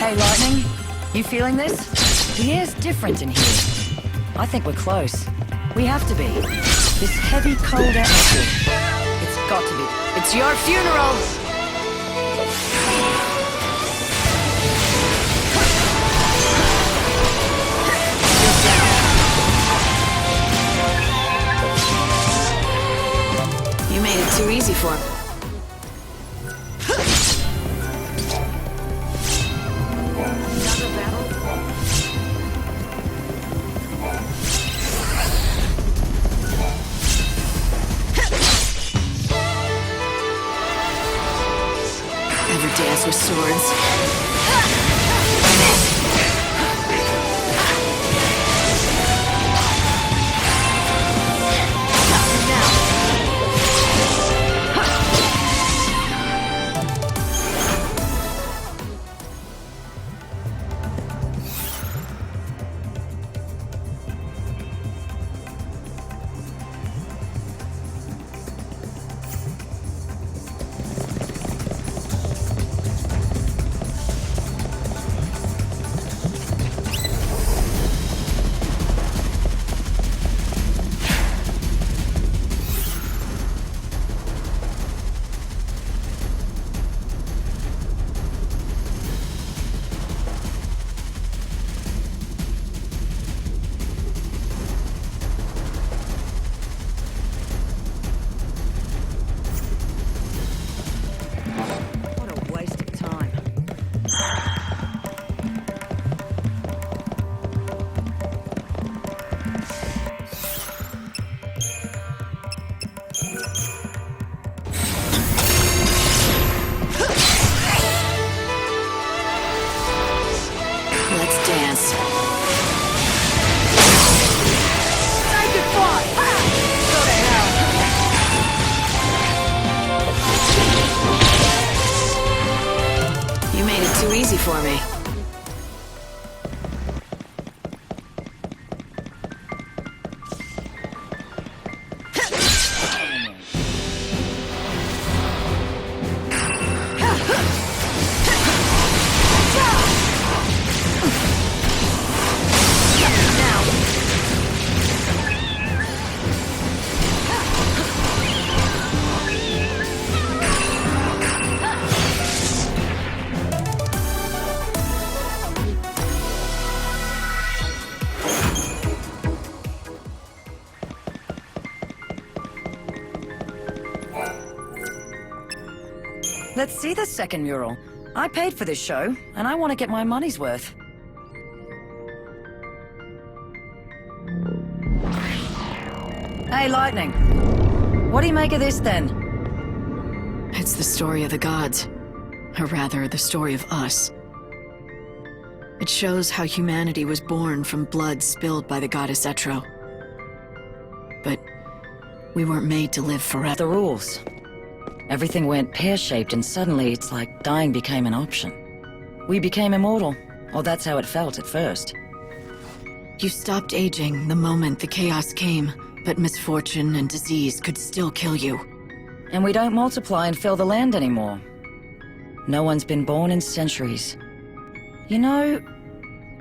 Hey, Lightning. You feeling this? The air's different in here. I think we're close. We have to be. This heavy, cold atmosphere. It's got to be. It's your funeral! You made it too easy for me. Ever dance with swords? Too easy for me. Let's see the second mural. I paid for this show, and I want to get my money's worth. Hey, Lightning. What do you make of this, then? It's the story of the gods. Or rather, the story of us. It shows how humanity was born from blood spilled by the goddess XIII. But we weren't made to live forever. The rules. Everything went pear-shaped, and suddenly it's like dying became an option. We became immortal, or that's how it felt at first. You stopped aging the moment the chaos came, but misfortune and disease could still kill you. And we don't multiply and fill the land anymore. No one's been born in centuries. You know,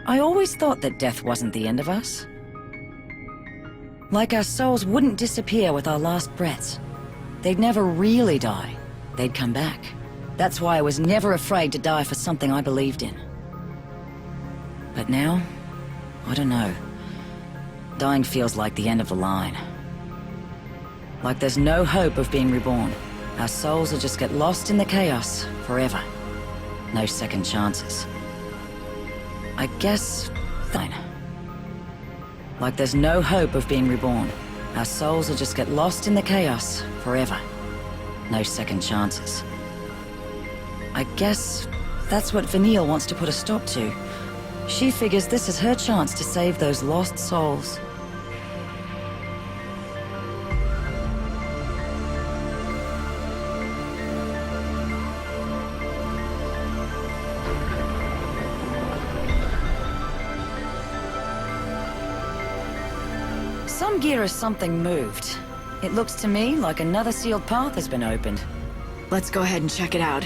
I always thought that death wasn't the end of us. Like our souls wouldn't disappear with our last breaths. They'd never really die. They'd come back. That's why I was never afraid to die for something I believed in. But now, I don't know. Dying feels like the end of the line. Like there's no hope of being reborn. Our souls will just get lost in the chaos forever. No second chances. I guess... fine. Like there's no hope of being reborn. Our souls will just get lost in the chaos forever. No second chances. I guess that's what Vanille wants to put a stop to. She figures this is her chance to save those lost souls. Some gear or something moved. It looks to me like another sealed path has been opened. Let's go ahead and check it out.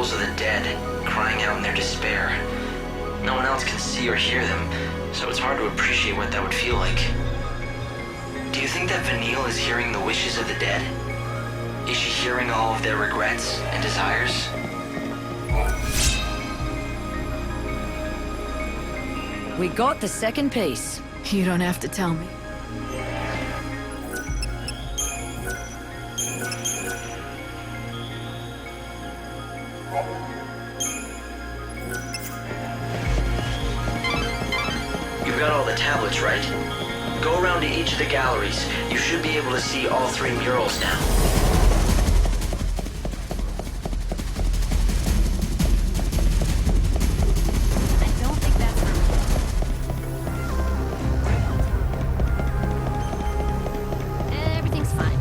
souls of the dead, crying out in their despair. No one else can see or hear them, so it's hard to appreciate what that would feel like. Do you think that Vanille is hearing the wishes of the dead? Is she hearing all of their regrets and desires? We got the second piece. You don't have to tell me. You've got all the tablets, right? Go around to each of the galleries. You should be able to see all 3 murals now. Everything's fine.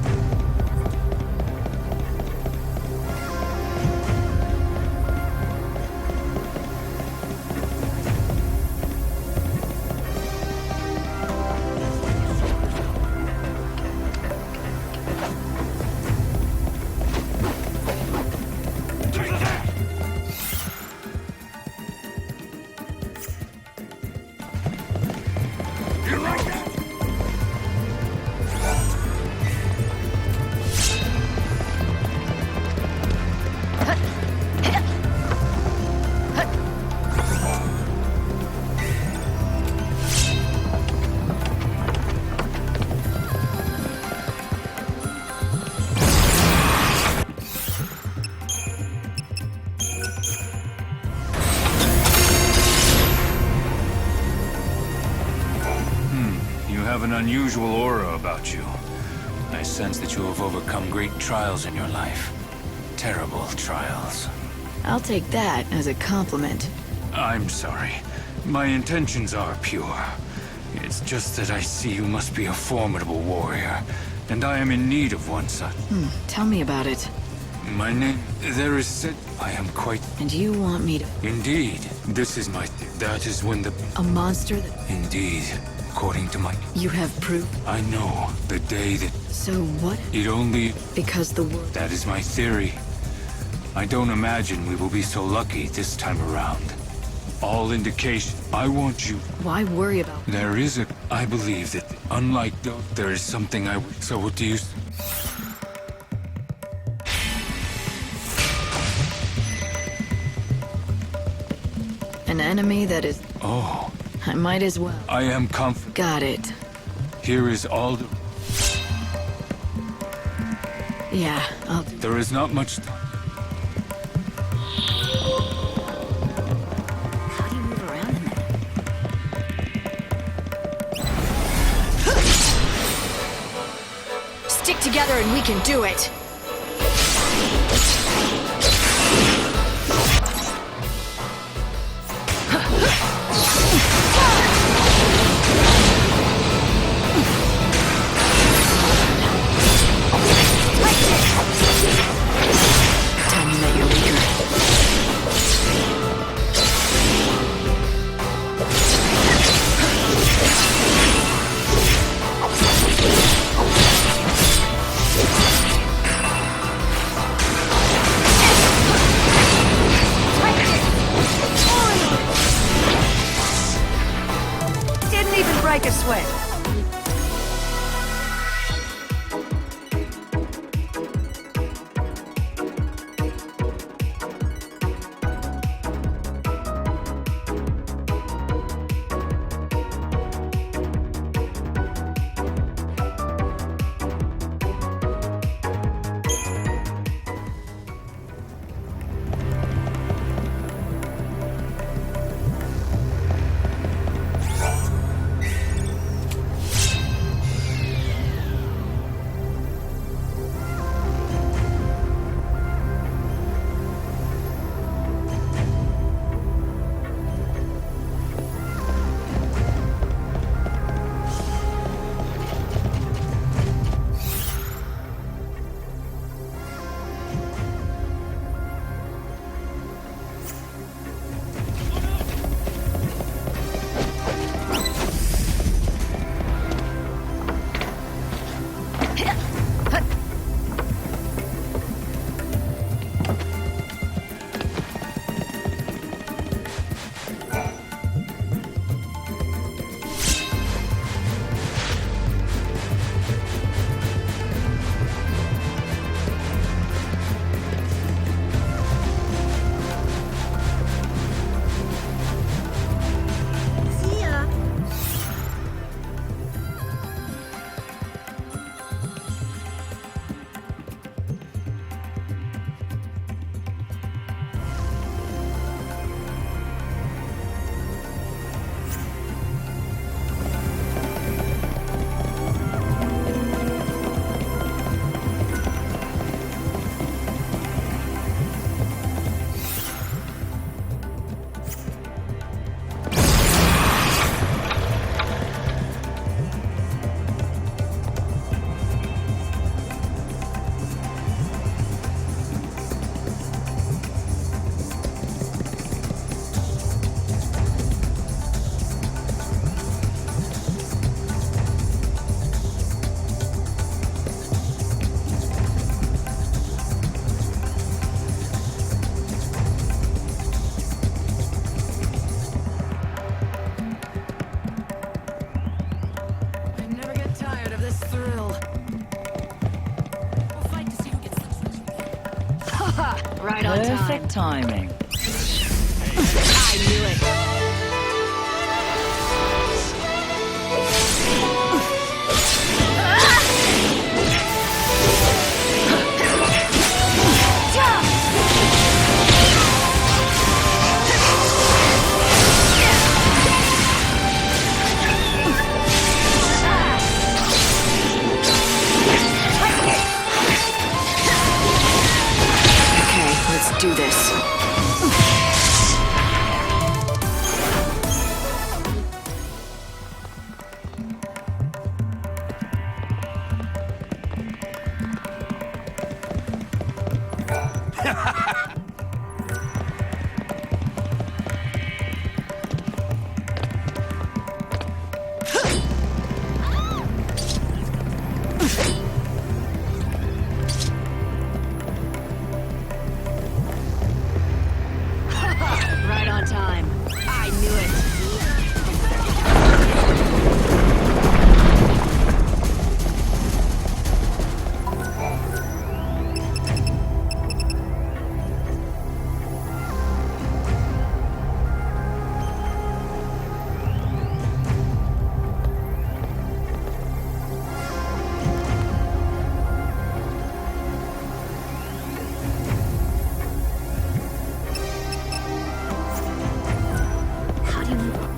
You have an unusual aura about you. I sense that you have overcome great trials in your life. Terrible trials. I'll take that as a compliment. I'm sorry. My intentions are pure. It's just that I see you must be a formidable warrior, and I am in need of one such. Tell me about it. My name... There is said... I am quite... And you want me to... Indeed. This is my... That is when the... A monster that... Indeed. According to my... You have proof? I know. The day that... So what? It only... Because the world... That is my theory. I don't imagine we will be so lucky this time around. All indication. I want you... Why worry about... There is a... I believe that, unlike those, there is something I... So what do you... An enemy that is... Oh. I might as well. I am confident. Got it. Here is all the... Yeah, I'll do... There is not much time. How do you move around in that? Stick together and we can do it! Tell me that you're weaker. Didn't even break a sweat. Right on time. Perfect timing. I knew it. Let's do this. Right on time. I knew it. How do you move?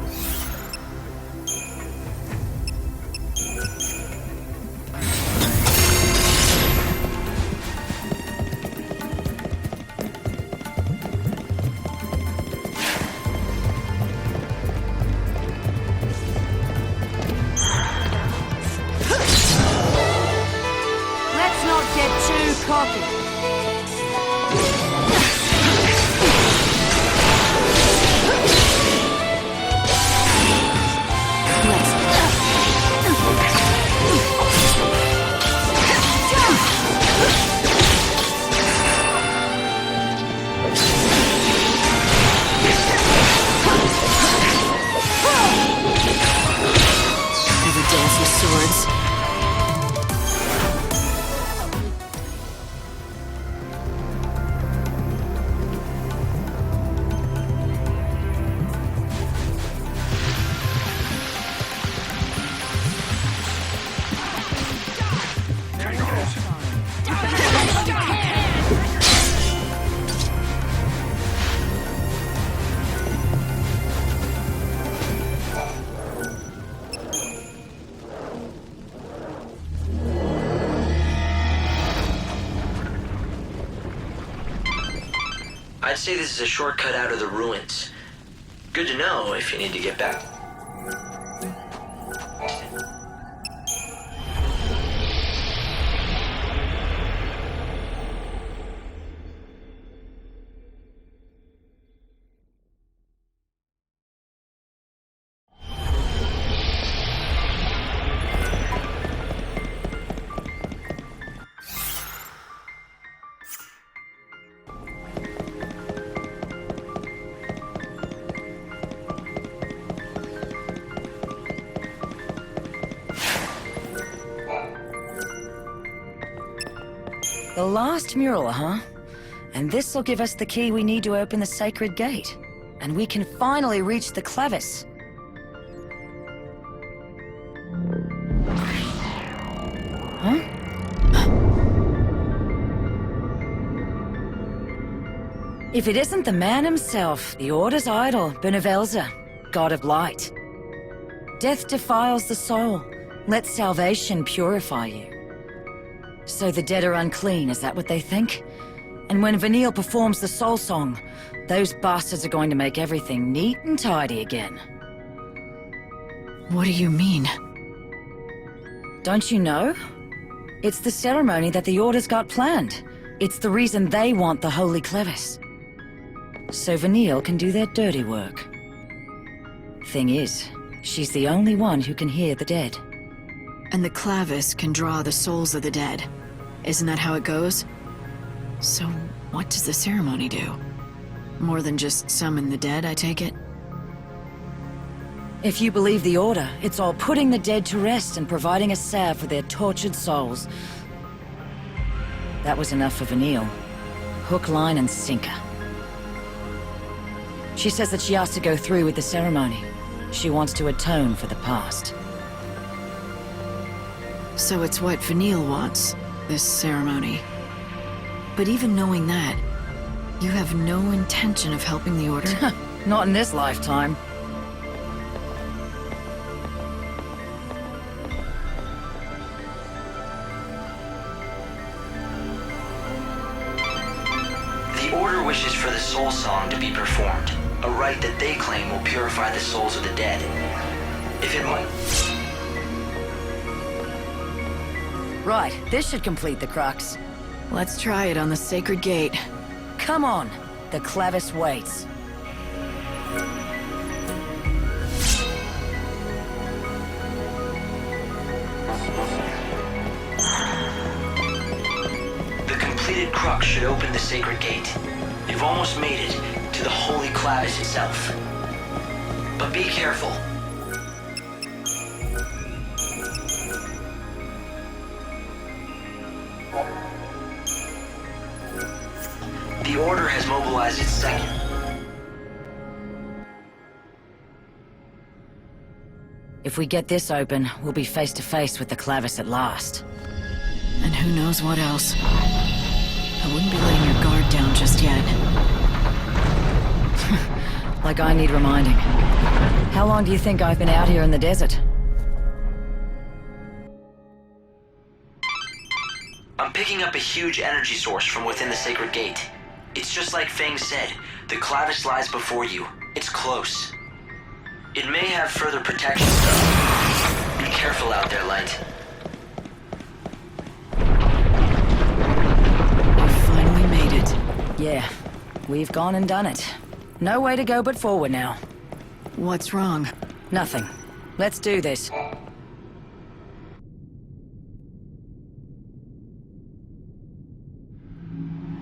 Let's not get too cocky. Ever dance with swords? I'd say this is a shortcut out of the ruins. Good to know if you need to get back. The last mural, huh? And this'll give us the key we need to open the sacred gate. And we can finally reach the Clevis. Huh? If it isn't the man himself, the Order's idol, Benevelza, god of light. Death defiles the soul. Let salvation purify you. So the dead are unclean, is that what they think? And when Vanille performs the soul song, those bastards are going to make everything neat and tidy again. What do you mean? Don't you know? It's the ceremony that the Order's got planned. It's the reason they want the Holy Clevis. So Vanille can do their dirty work. Thing is, she's the only one who can hear the dead. And the Clavis can draw the souls of the dead. Isn't that how it goes? So, what does the ceremony do? More than just summon the dead, I take it? If you believe the Order, it's all putting the dead to rest and providing a salve for their tortured souls. That was enough for Vanille. Hook, line, and sinker. She says that she has to go through with the ceremony. She wants to atone for the past. So it's what Vanille wants, this ceremony. But even knowing that, you have no intention of helping the Order? Not in this lifetime. The Order wishes for the Soul Song to be performed, a rite that they claim will purify the souls of the dead. If it might... Right, this should complete the crux. Let's try it on the sacred gate. Come on, the Clavis waits. The completed crux should open the sacred gate. You've almost made it to the Holy Clavis itself. But be careful. The Order has mobilized its second. If we get this open, we'll be face to face with the Clavis at last. And who knows what else. I wouldn't be letting your guard down just yet. Like I need reminding. How long do you think I've been out here in the desert? I'm picking up a huge energy source from within the sacred gate. It's just like Fang said, the Clavis lies before you. It's close. It may have further protections, though. Be careful out there, Light. We finally made it. Yeah, we've gone and done it. No way to go but forward now. What's wrong? Nothing. Let's do this.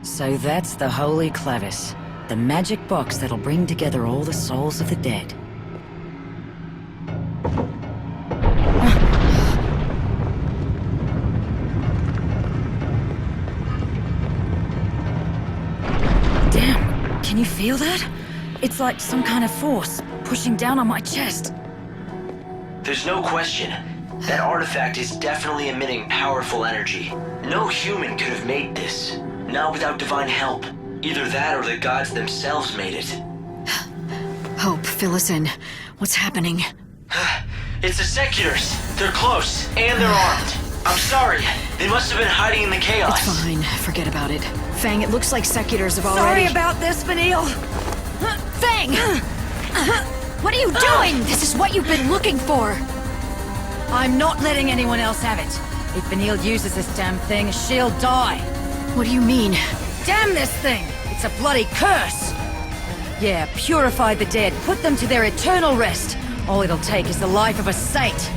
So that's the Holy Clavis. The magic box that'll bring together all the souls of the dead. Damn, can you feel that? It's like some kind of force pushing down on my chest. There's no question. That artifact is definitely emitting powerful energy. No human could have made this. Not without divine help. Either that or the gods themselves made it. Hope, fill us in. What's happening? It's the Seculars. They're close, and they're armed. I'm sorry. They must have been hiding in the chaos. It's fine. Forget about it. Fang, it looks like Seculars have already... Sorry about this, Vanille. Fang! What are you doing? This is what you've been looking for. I'm not letting anyone else have it. If Vanille uses this damn thing, she'll die. What do you mean? Damn this thing! It's a bloody curse! Yeah, purify the dead, put them to their eternal rest. All it'll take is the life of a saint.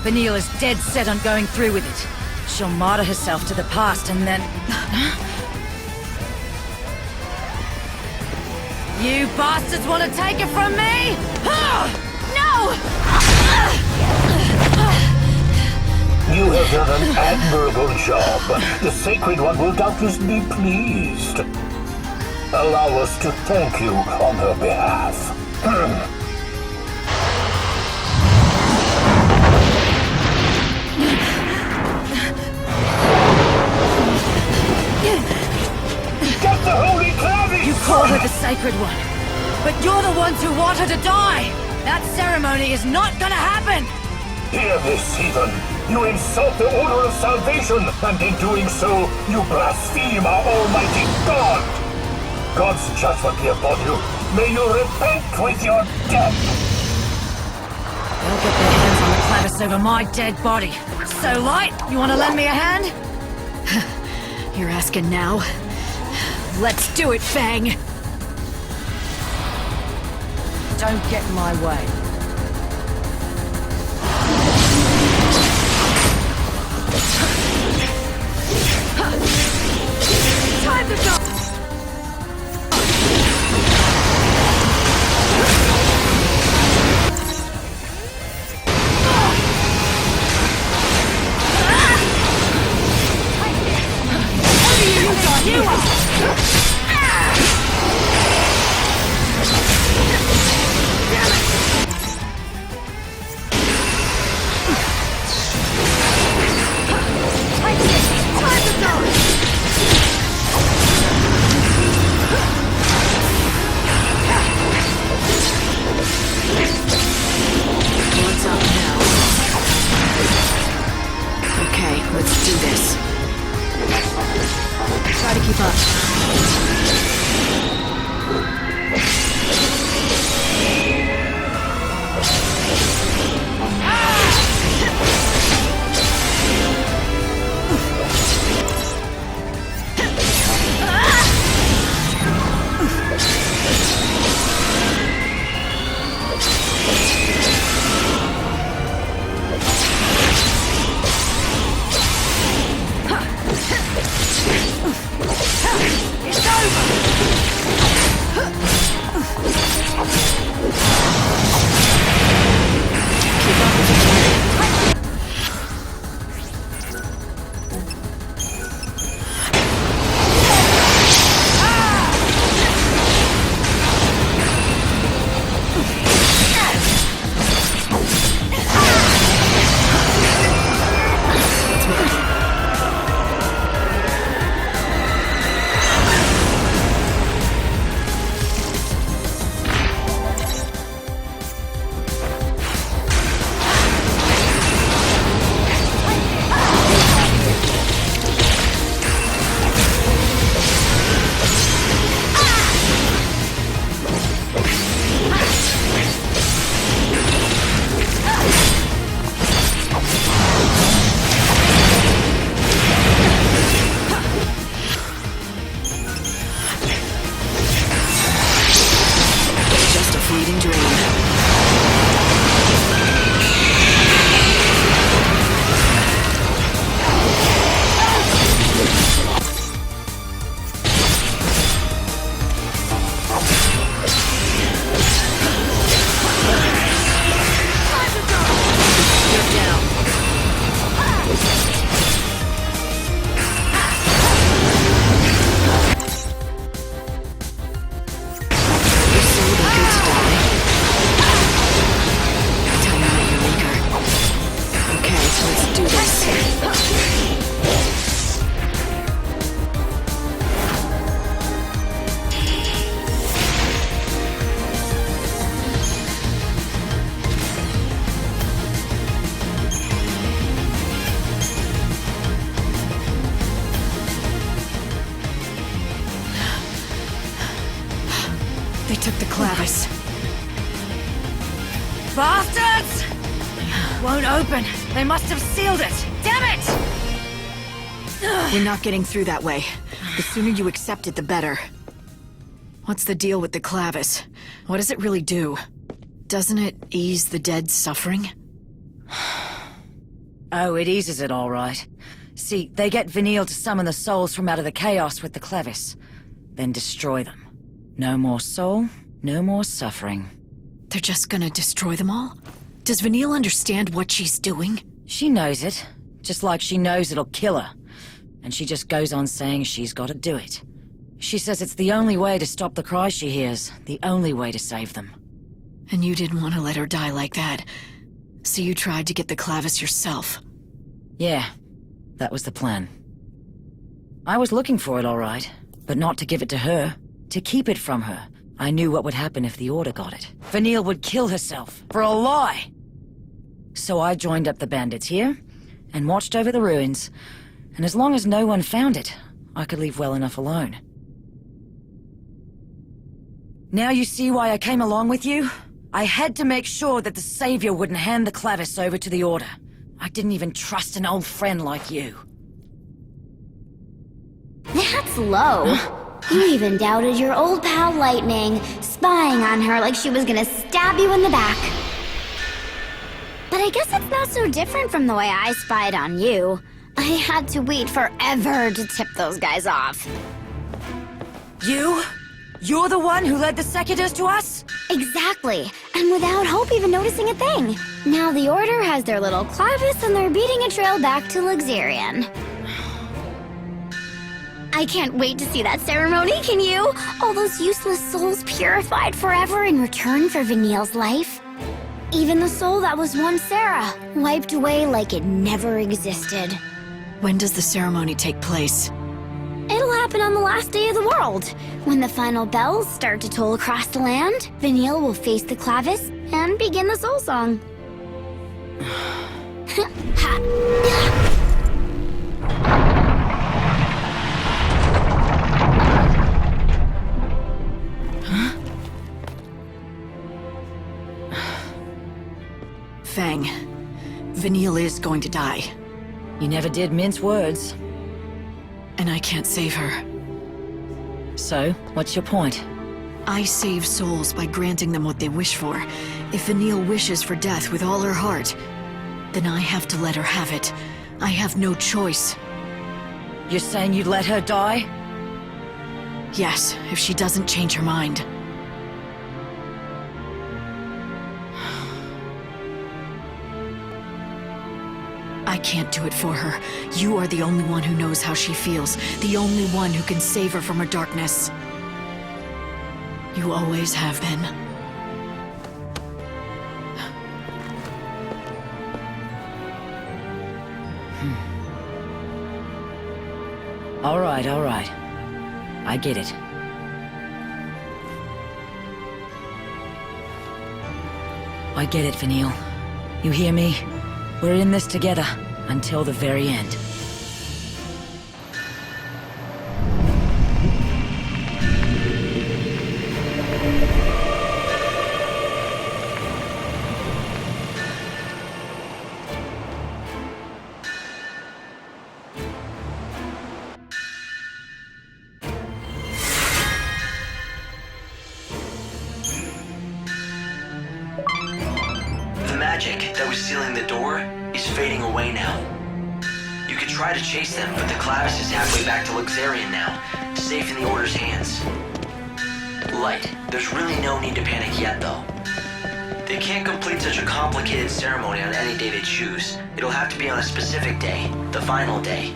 Vanille is dead set on going through with it. She'll martyr herself to the past and then... You bastards want to take it from me? No! You have done an admirable job. The Sacred One will doubtless be pleased. Allow us to thank you on her behalf. Get the Holy Clavis! You call her the Sacred One, but you're the ones who want her to die! That ceremony is not gonna happen! Hear this, heathen! You insult the Order of Salvation, and in doing so, you blaspheme our Almighty God! God's judgment be upon you. May you repent with your death! They'll get their hands on the Clavis over my dead body. So, Light, you want to lend me a hand? You're asking now? Let's do it, Fang! Don't get in my way. Time to go! You took the clavis. Bastards! Won't open. They must have sealed it. Damn it! We're not getting through that way. The sooner you accept it, the better. What's the deal with the clavis? What does it really do? Doesn't it ease the dead's suffering? Oh, it eases it all right. See, they get Vanille to summon the souls from out of the chaos with the clavis. Then destroy them. No more soul, no more suffering. They're just gonna destroy them all? Does Vanille understand what she's doing? She knows it, just like she knows it'll kill her. And she just goes on saying she's gotta do it. She says it's the only way to stop the cries she hears, the only way to save them. And you didn't want to let her die like that. So you tried to get the clavis yourself. Yeah, that was the plan. I was looking for it all right, but not to give it to her. To keep it from her. I knew what would happen if the Order got it. Vanille would kill herself, for a lie! So I joined up the bandits here, and watched over the ruins, and as long as no one found it, I could leave well enough alone. Now you see why I came along with you? I had to make sure that the Savior wouldn't hand the clavis over to the Order. I didn't even trust an old friend like you. That's low. You even doubted your old pal Lightning, spying on her like she was gonna stab you in the back. But I guess it's not so different from the way I spied on you. I had to wait forever to tip those guys off. You? You're the one who led the Secutors to us? Exactly, and without Hope even noticing a thing. Now the Order has their little clavis and they're beating a trail back to XIII. I can't wait to see that ceremony, can you? All those useless souls purified forever in return for Vanille's life. Even the soul that was once Sarah, wiped away like it never existed. When does the ceremony take place? It'll happen on the last day of the world. When the final bells start to toll across the land, Vanille will face the clavis and begin the soul song. Fang, Vanille is going to die. You never did mince words. And I can't save her. So, what's your point? I save souls by granting them what they wish for. If Vanille wishes for death with all her heart, then I have to let her have it. I have no choice. You're saying you'd let her die? Yes, if she doesn't change her mind. I can't do it for her. You are the only one who knows how she feels. The only one who can save her from her darkness. You always have been. All right. I get it. I get it, Vanille. You hear me? We're in this together, until the very end. The magic that was sealing the door is fading away now. You could try to chase them, but the clavis is halfway back to XIII now, safe in the Order's hands. Light, there's really no need to panic yet, though. They can't complete such a complicated ceremony on any day they choose. It'll have to be on a specific day, the final day.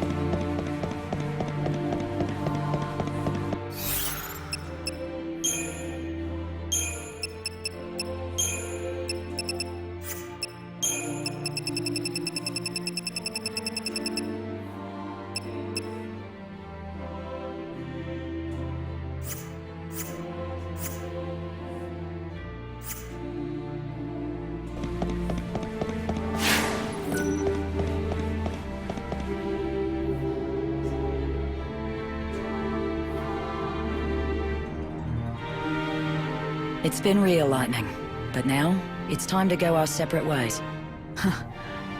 It's been real, Lightning. But now, it's time to go our separate ways.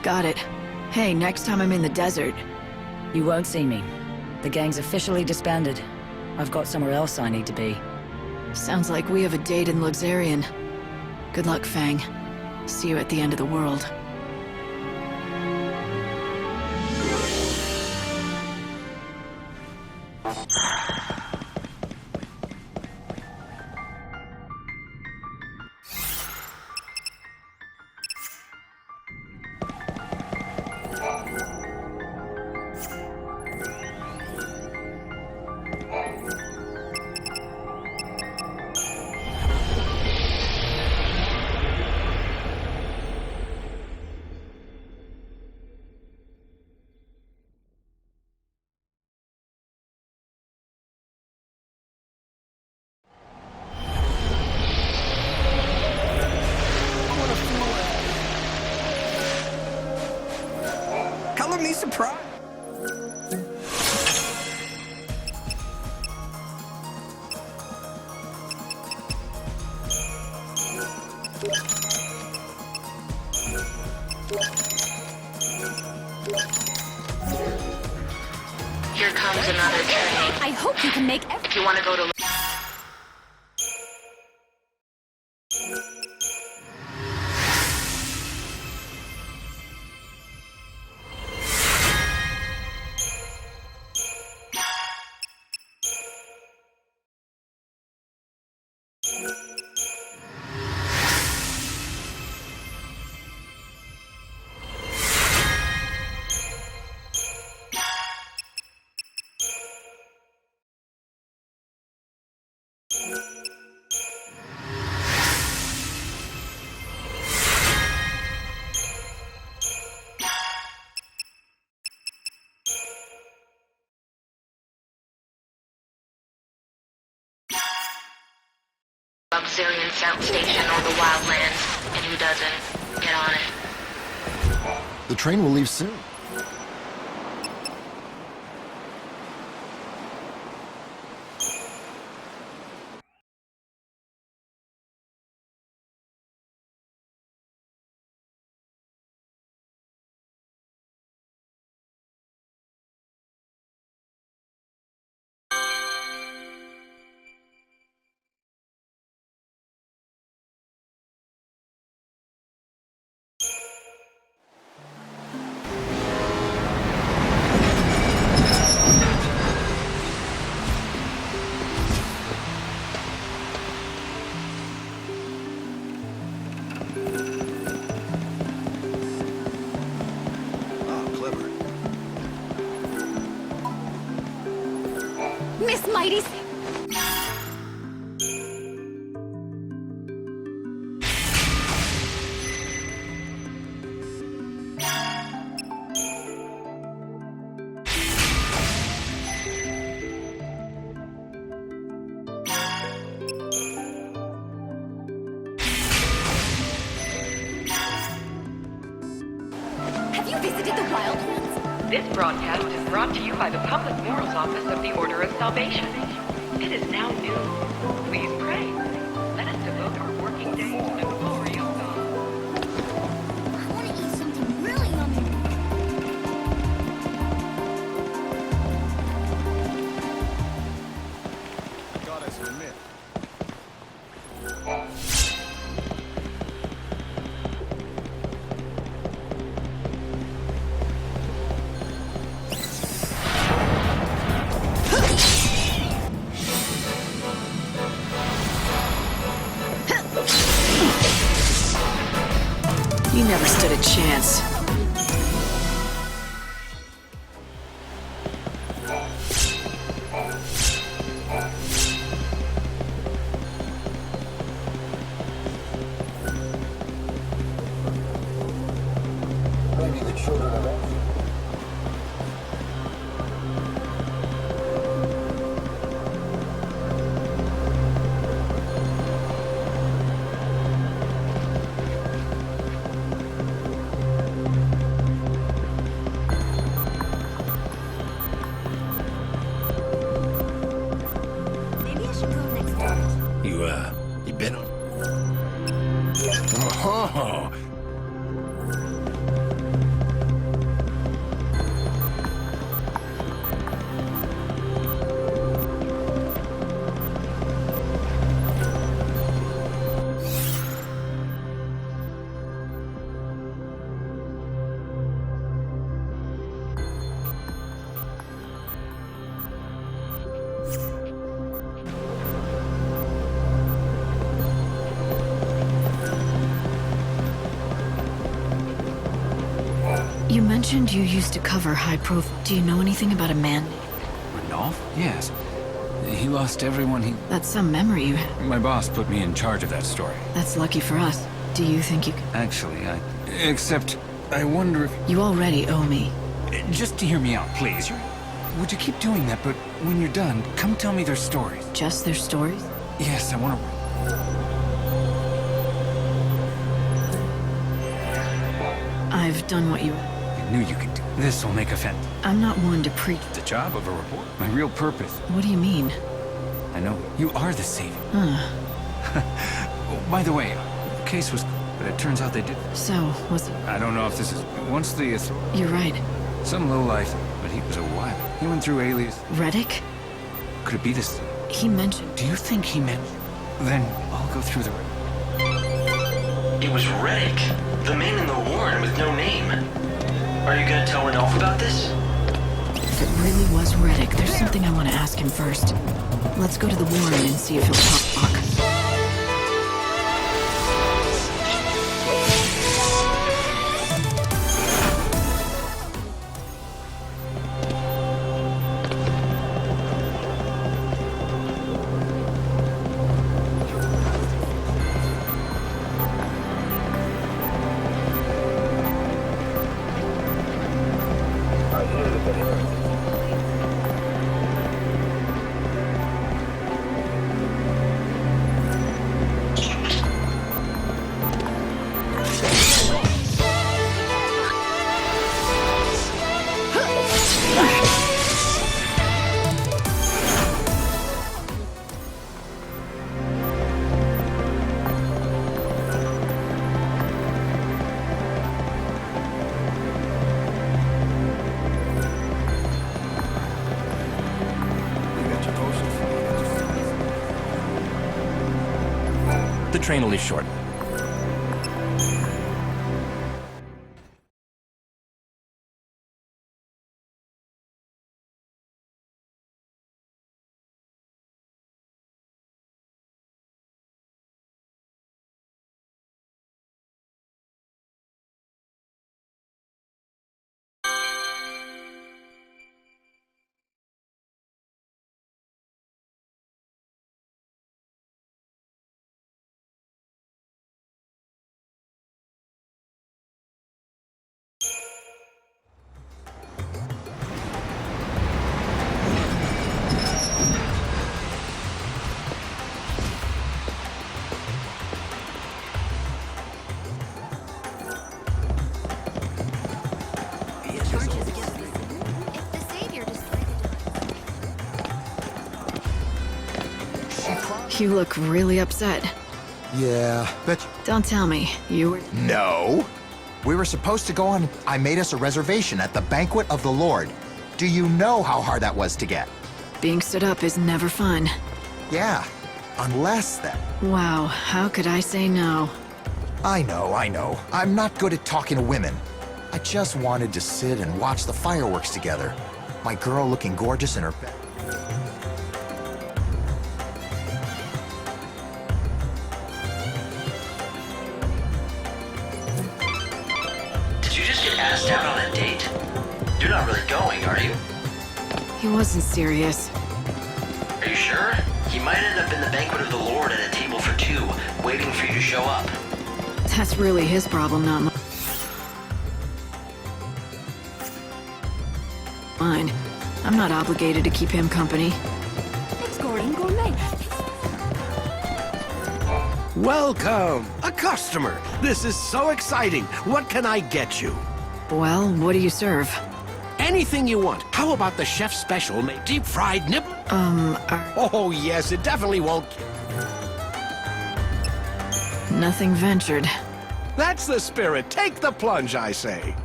Got it. Hey, next time I'm in the desert... You won't see me. The gang's officially disbanded. I've got somewhere else I need to be. Sounds like we have a date in Luxarian. Good luck, Fang. See you at the end of the world. Color me surprised. Here comes another train. I hope you can make If you want to go to... Luxarian South Station or the Wildlands, and who doesn't, get on it. The train will leave soon. Miss Mighty... Have you visited the Wildlands? This broadcast is brought to you by the Public Morals Office of the Order of Salvation. It is now noon. Please pray. Let us devote our working days to the glory of God. I want to eat something really yummy. Goddess admit. You never stood a chance. Maybe the children of Earth. Maybe I should go next door. You been on? You mentioned you used to cover high profile. Do you know anything about a man? Randolph? Yes. He lost everyone he... That's some memory you have. My boss put me in charge of that story. That's lucky for us. Do you think you can? Actually, Except, I wonder if... You already owe me. Just to hear me out, please. Would you keep doing that, but when you're done, come tell me their stories. Just their stories? Yes, I want to... I've done what you... I knew you could do. This will make a fent. I'm not one to preach. The job of a reporter. My real purpose. What do you mean? I know. You are the savior. Oh, by the way, the case was... But it turns out they did. So, was... I don't know if this is... Once the... You're right. Some lowlife, but he was a wild. He went through alias. Reddick? Could it be this? He mentioned... Do you think he meant... Then I'll go through the... It was Reddick, the man in the warren with no name. Are you gonna tell Randolph about this? If it really was Reddick, there's something I want to ask him first. Let's go to the warren and see if he'll talk. The train will leave shortly. You look really upset. Yeah, bet you... Don't tell me. You were... No. We were supposed to go on... I made us a reservation at the Banquet of the Lord. Do you know how hard that was to get? Being stood up is never fun. Yeah. Unless then... Wow, how could I say no? I know. I'm not good at talking to women. I just wanted to sit and watch the fireworks together. My girl looking gorgeous in her bed. Asked out on a date? You're not really going, are you? He wasn't serious. Are you sure? He might end up in the Banquet of the Lord at a table for two, waiting for you to show up. That's really his problem, not mine. I'm not obligated to keep him company. It's Gordon Gourmet. Welcome! A customer! This is so exciting! What can I get you? Well, what do you serve? Anything you want. How about the chef's special made deep-fried nibble? Oh, yes, it definitely won't... Nothing ventured. That's the spirit. Take the plunge, I say.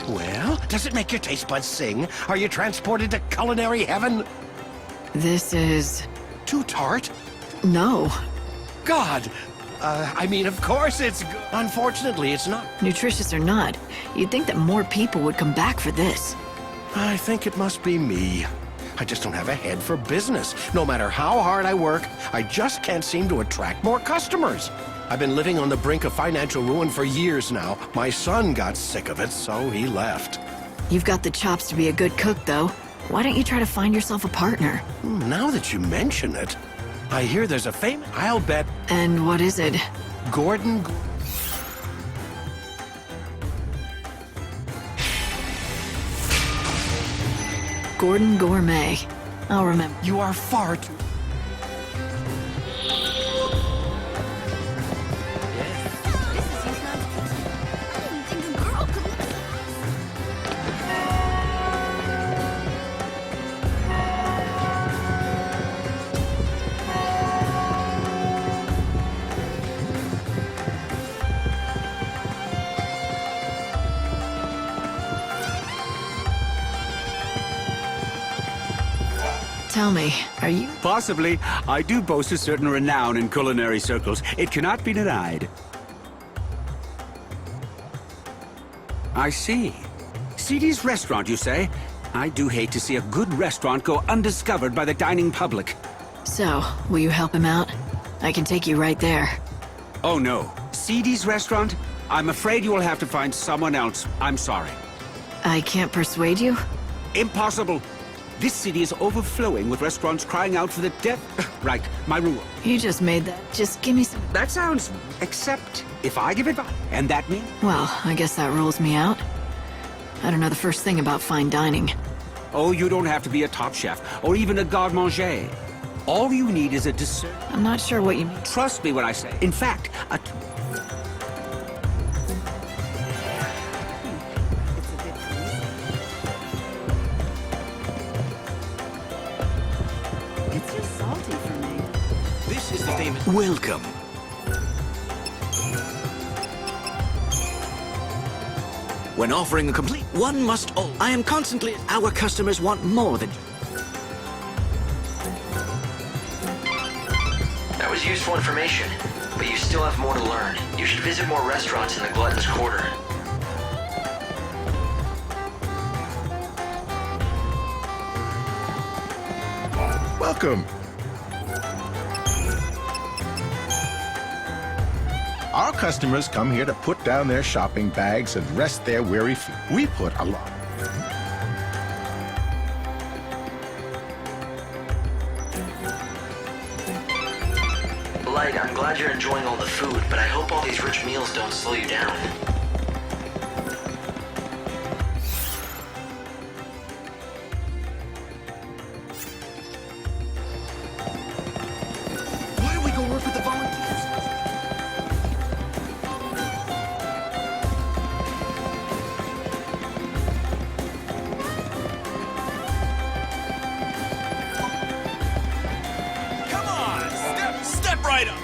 Well, does it make your taste buds sing? Are you transported to culinary heaven? This is... Too tart? No. God! I mean, of course it's good. Unfortunately, it's not. Nutritious or not, you'd think that more people would come back for this. I think it must be me. I just don't have a head for business. No matter how hard I work, I just can't seem to attract more customers. I've been living on the brink of financial ruin for years now. My son got sick of it, so he left. You've got the chops to be a good cook, though. Why don't you try to find yourself a partner? Now that you mention it, I hear there's a famous... I'll bet... And what is it? Gordon... Gordon Gourmet. I'll remember. You are far too... Tell me, are you... Possibly. I do boast a certain renown in culinary circles. It cannot be denied. I see. CD's restaurant, you say? I do hate to see a good restaurant go undiscovered by the dining public. So, will you help him out? I can take you right there. Oh no. CD's restaurant? I'm afraid you will have to find someone else. I'm sorry. I can't persuade you? Impossible. This city is overflowing with restaurants crying out for the death... Right, my rule. You just made that. Just give me some... That sounds... Except if I give advice. And that means... Well, I guess that rules me out. I don't know the first thing about fine dining. Oh, you don't have to be a top chef, or even a garde-manger. All you need is a dessert. I'm not sure what you mean. Trust me when I say. In fact, a... It's too salty for me. This is the famous... Welcome. When offering a complete, one must all. I am constantly. Our customers want more than. That was useful information, but you still have more to learn. You should visit more restaurants in the Glutton's Quarter. Welcome. Our customers come here to put down their shopping bags and rest their weary feet. We put a lot. Light, I'm glad you're enjoying all the food, but I hope all these rich meals don't slow you down. Why don't we go work with the volunteers? Step right up!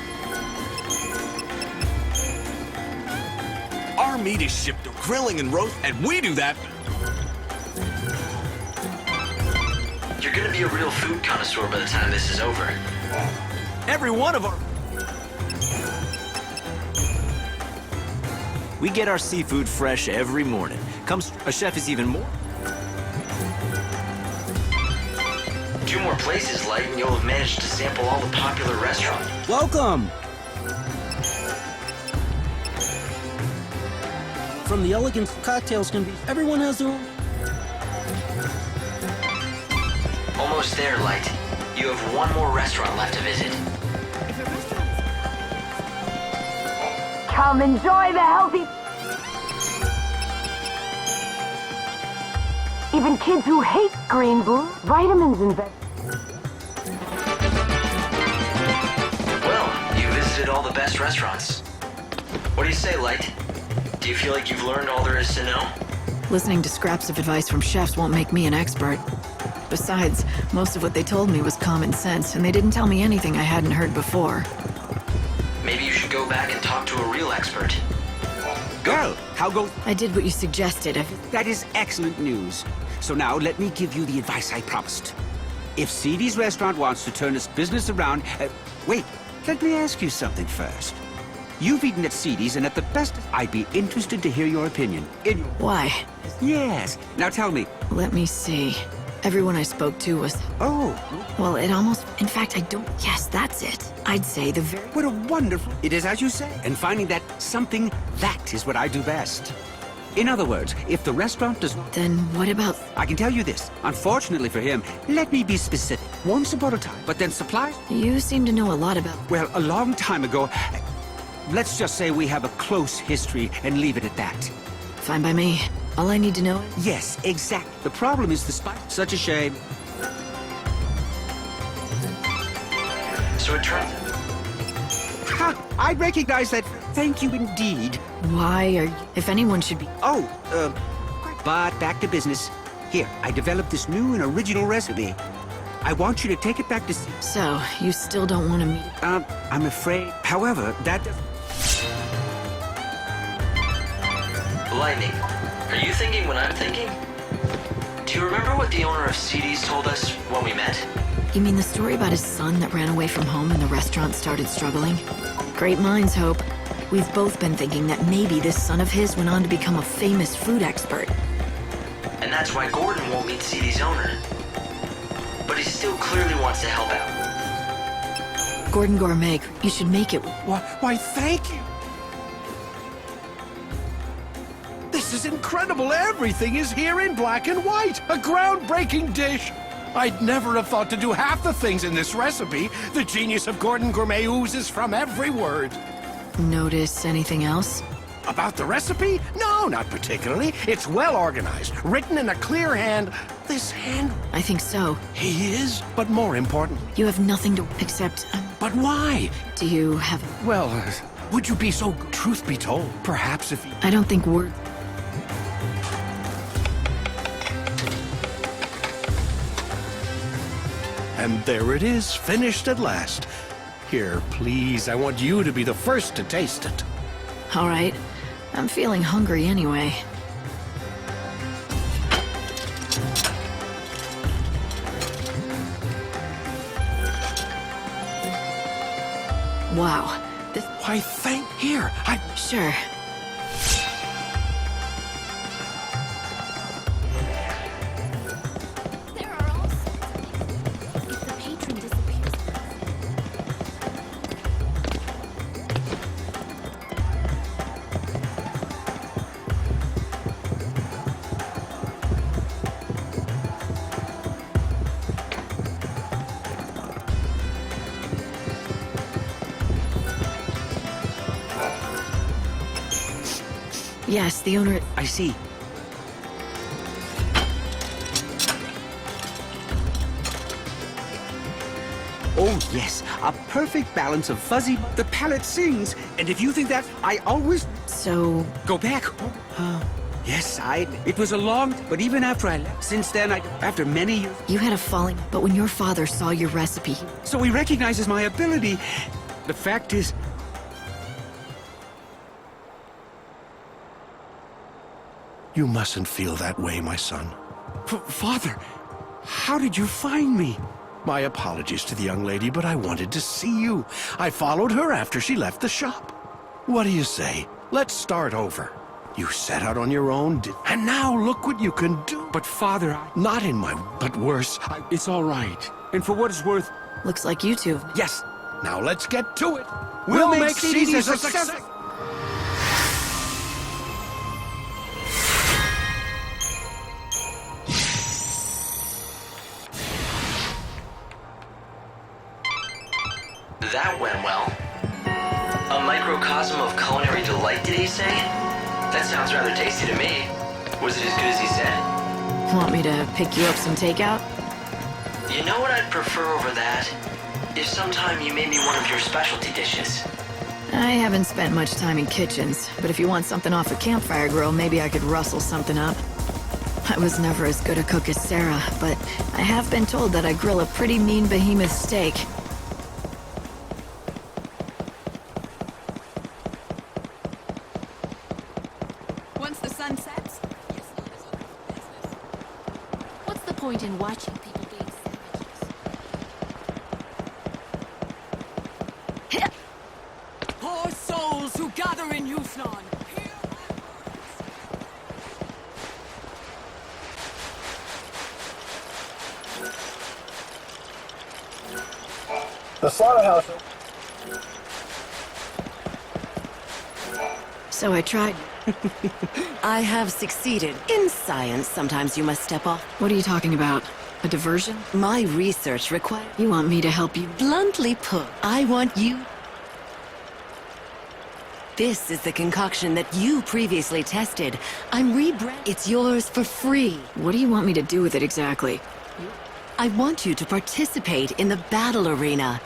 Our meat is shipped to grilling and roast, and we do that. You're gonna be a real food connoisseur by the time this is over. Every one of our... We get our seafood fresh every morning. A chef is even more. 2 more places, Light, and you'll have managed to sample all the popular restaurants. Welcome! From the elegant cocktails can be... Everyone has their own... Almost there, Light. You have 1 more restaurant left to visit. Come enjoy the healthy... Even kids who hate green blue, vitamins and vegetables. Well, you visited all the best restaurants. What do you say, Light? Do you feel like you've learned all there is to know? Listening to scraps of advice from chefs won't make me an expert. Besides, most of what they told me was common sense, and they didn't tell me anything I hadn't heard before. Maybe you should go back and talk to a real expert. Girl, how goes... I did what you suggested. That is excellent news. So now, let me give you the advice I promised. If CD's restaurant wants to turn its business around... wait, let me ask you something first. You've eaten at CD's and at the best... I'd be interested to hear your opinion. Why? Yes. Now tell me. Let me see. Everyone I spoke to was... Oh. Well, it almost... In fact, I don't... Yes, that's it. I'd say the very... What a wonderful... It is as you say. And finding that something, that is what I do best. In other words, if the restaurant does not... Then what about... I can tell you this. Unfortunately for him, let me be specific. Once upon a time, but then supplies... You seem to know a lot about... Well, a long time ago... Let's just say we have a close history and leave it at that. Fine by me. All I need to know... Yes, exactly. The problem is the spice. Such a shame. So it turns... Ha! I recognize that. Thank you indeed. Why are you... If anyone should be... Oh, but back to business. Here, I developed this new and original recipe. I want you to take it back to... So, you still don't want to meet... I'm afraid... However, that... Lightning, are you thinking what I'm thinking? Do you remember what the owner of CD's told us when we met? You mean the story about his son that ran away from home and the restaurant started struggling? Great minds, Hope. We've both been thinking that maybe this son of his went on to become a famous food expert. And that's why Gordon won't meet CD's owner. But he still clearly wants to help out. Gordon Gourmet, you should make it... Why, thank you. This is incredible. Everything is here in black and white. A groundbreaking dish. I'd never have thought to do half the things in this recipe. The genius of Gordon Gourmet oozes from every word. Notice anything else? About the recipe? No, not particularly. It's well organized, written in a clear hand. This hand... I think so. He is, but more important... You have nothing to... except... But why? Do you have... Well, would you be so... Truth be told, perhaps if... I don't think we're... And there it is, finished at last. Here, please, I want you to be the first to taste it. All right. I'm feeling hungry anyway. Wow. This... Why, thank... Here, Sure. Yes, the owner... I see. Oh, yes. A perfect balance of fuzzy... The palate sings. And if you think that, I always... So... Go back. Yes, It was a long... But even after I left... Since then, after many years... You had a falling... But when your father saw your recipe... So he recognizes my ability. The fact is... You mustn't feel that way, my son. Father, how did you find me? My apologies to the young lady, but I wanted to see you. I followed her after she left the shop. What do you say? Let's start over. You set out on your own, and now look what you can do. But Father, Not in my... but worse. It's all right. And for what it's worth... Looks like you two. Yes. Now let's get to it. We'll make CDs a success. That went well. A microcosm of culinary delight, did he say? That sounds rather tasty to me. Was it as good as he said? Want me to pick you up some takeout? You know what I'd prefer over that? If sometime you made me one of your specialty dishes. I haven't spent much time in kitchens, but if you want something off a campfire grill, maybe I could rustle something up. I was never as good a cook as Sarah, but I have been told that I grill a pretty mean behemoth steak. Once the sun sets, what's the point in watching people being savages? Poor souls who gather in Yufnon. The slaughterhouse. So I tried. I have succeeded. In science, sometimes you must step off. What are you talking about? A diversion? My research requires... You want me to help you? Bluntly put, I want you... This is the concoction that you previously tested. I'm rebrand. It's yours for free. What do you want me to do with it exactly? I want you to participate in the battle arena.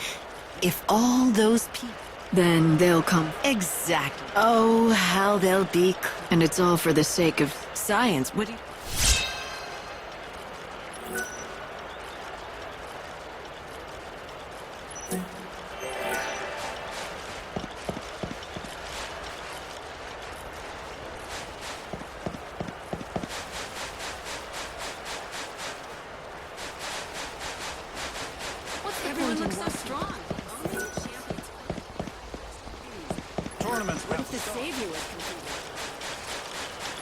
If all those people... Then they'll come. Exactly. Oh, how they'll be... And it's all for the sake of... Science. What do you... Everyone looks so strong. Tournaments. What if the savior was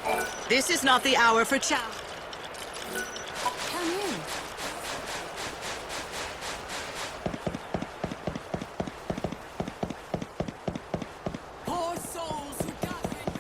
completed? This is not the hour for chow. Come in. Poor souls who gather in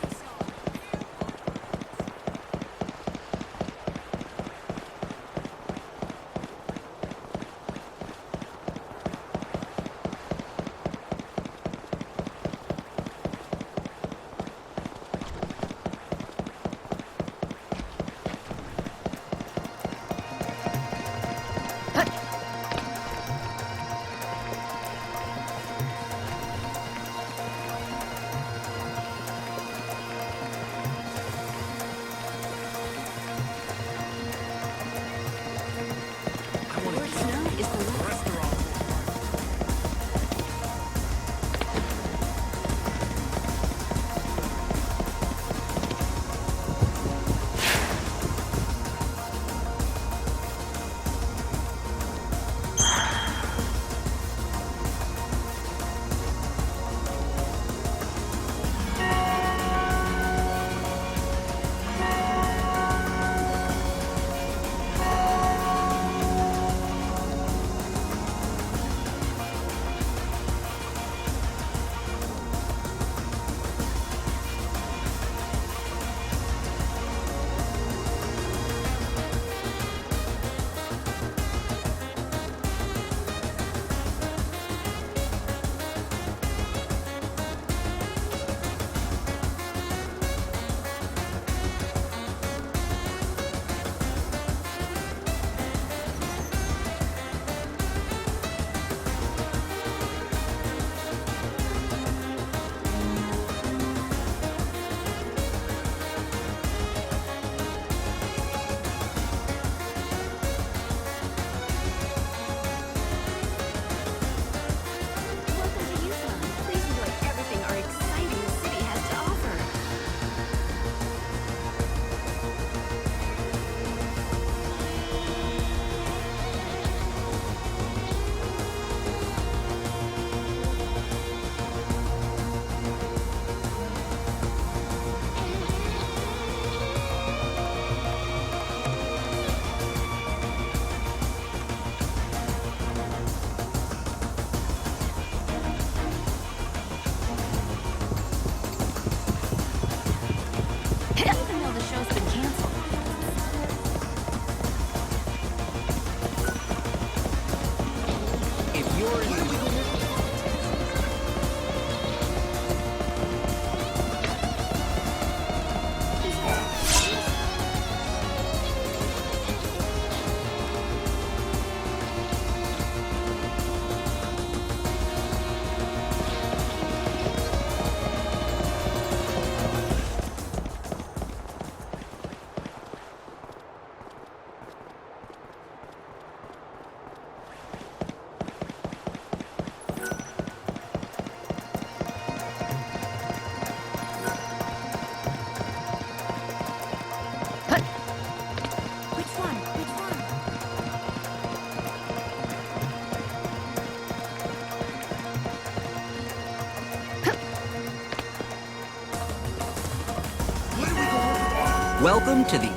Welcome to the...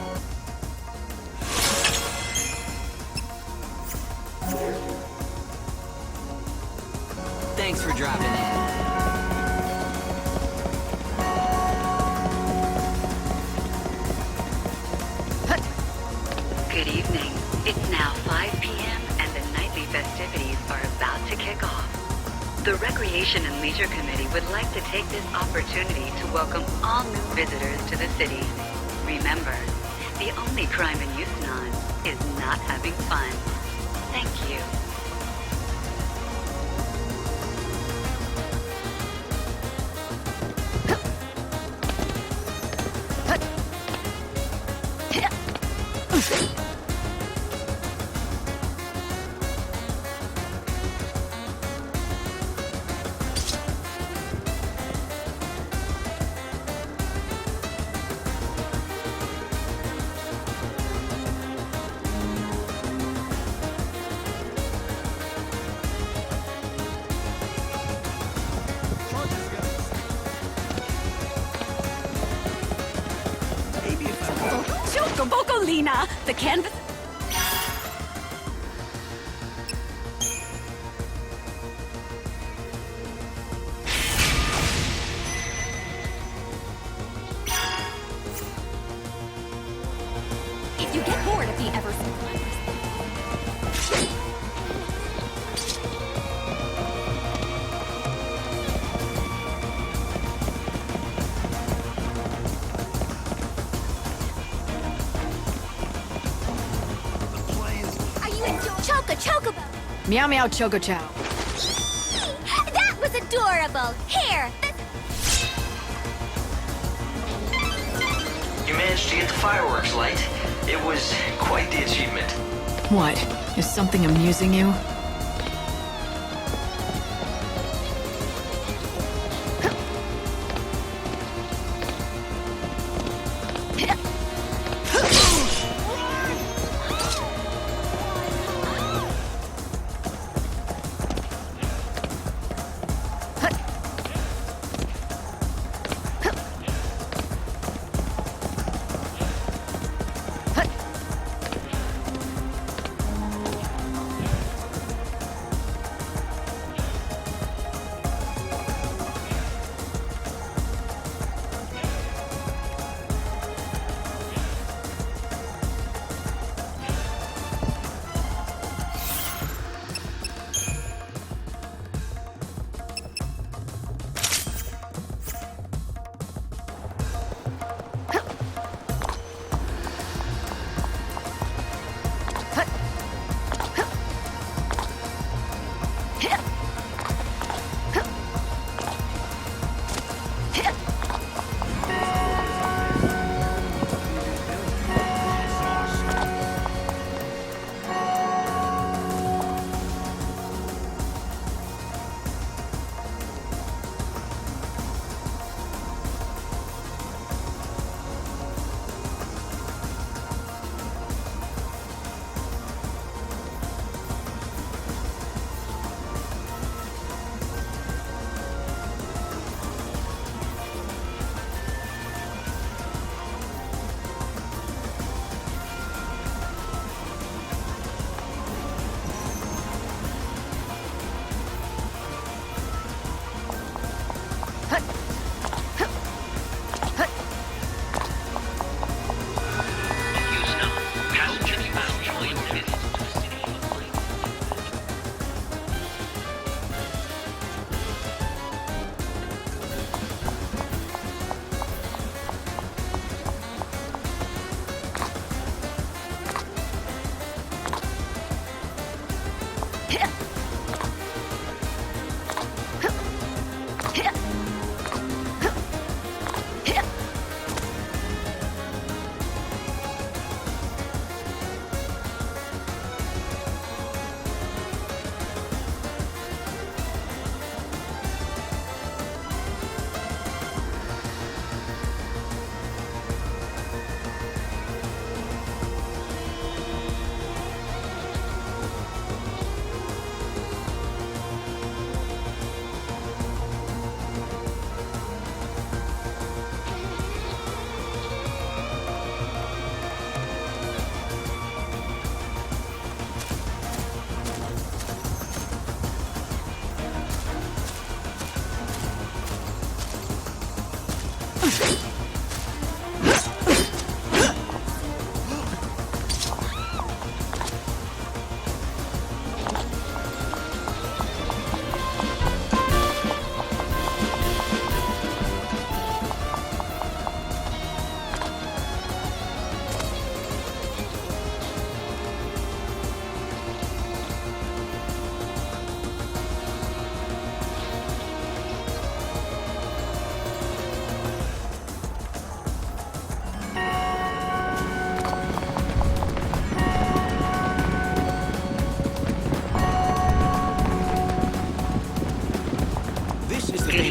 The Recreation and Leisure Committee would like to take this opportunity to welcome all new visitors to the city. Remember, the only crime in Houston is not having fun. Thank you. Chocobocolina! The canvas... If you get bored of the ever Chocobo! Meow meow choco chow. That was adorable! Here! You managed to get the fireworks light. It was quite the achievement. What? Is something amusing you?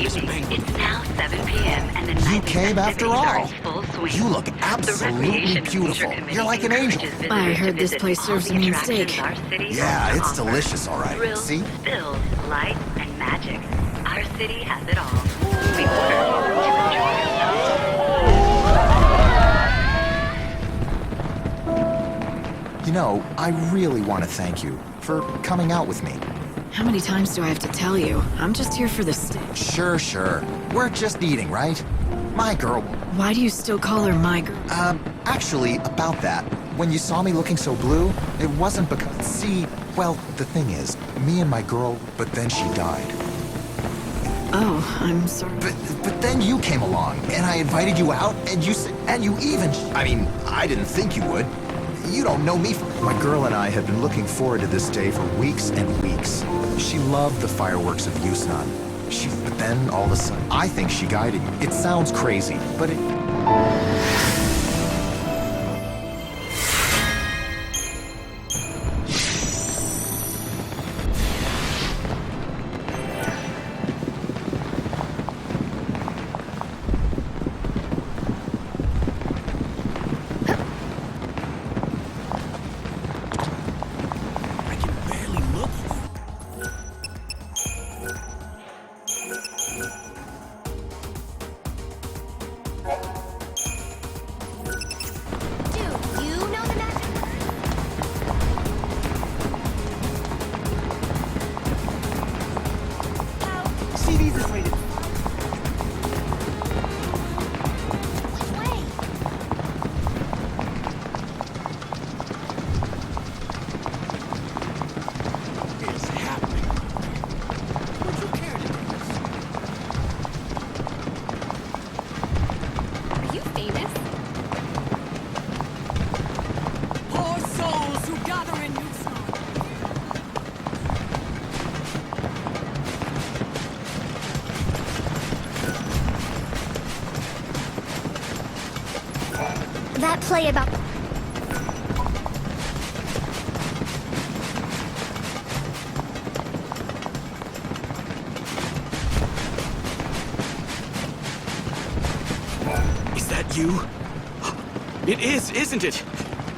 gorgeous penguin. It's now 7 p.m. and the You nightly came after festivities are all. in full swing. You look The absolutely Recreation beautiful. Leisure Committee You're like an angel. encourages visitors I heard to this visit place all serves the mean attractions steak. our city Yeah, has to it's offer. delicious, all right. Thrills, See? thrills, light, and magic. Our city has it all. We order to enjoy yourself. You know, I really want to thank you for coming out with me. How many times do I have to tell you? I'm just here for the steak. Sure. We're just eating, right? My girl. Why do you still call her my girl? Actually, about that. When you saw me looking so blue, it wasn't because... See, well, the thing is, me and my girl, but then she died. Oh, I'm sorry. But then you came along, and I invited you out, and you said... And you even... I mean, I didn't think you would. You don't know me. My girl and I had been looking forward to this day for weeks and weeks. She loved the fireworks of Yusnan. But then, all of a sudden, I think she guided you. It sounds crazy, but it... That play about... Is that you? It is, isn't it?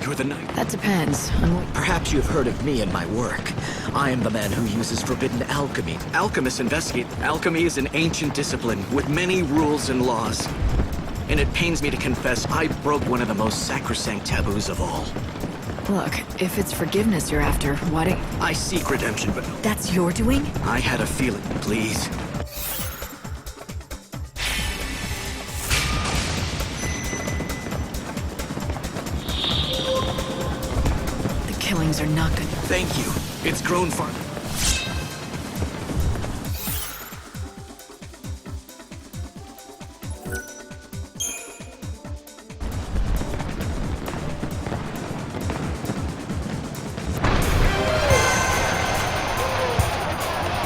You're the knight. That depends on what... Perhaps you have heard of me and my work. I am the man who uses forbidden alchemy. Alchemists investigate. Alchemy is an ancient discipline with many rules and laws. And it pains me to confess, I broke one of the most sacrosanct taboos of all. Look, if it's forgiveness you're after, why don't... I seek redemption, but... That's your doing? I had a feeling. Please. The killings are not good. Thank you. It's grown far...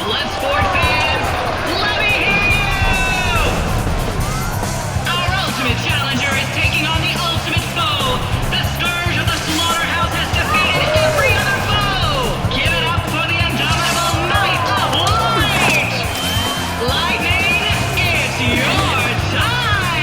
Bloodsport fans, let me hear you! Our ultimate challenger is taking on the ultimate foe. The scourge of the slaughterhouse has defeated every other foe. Give it up for the indomitable Knight of Light! Lightning, it's your time!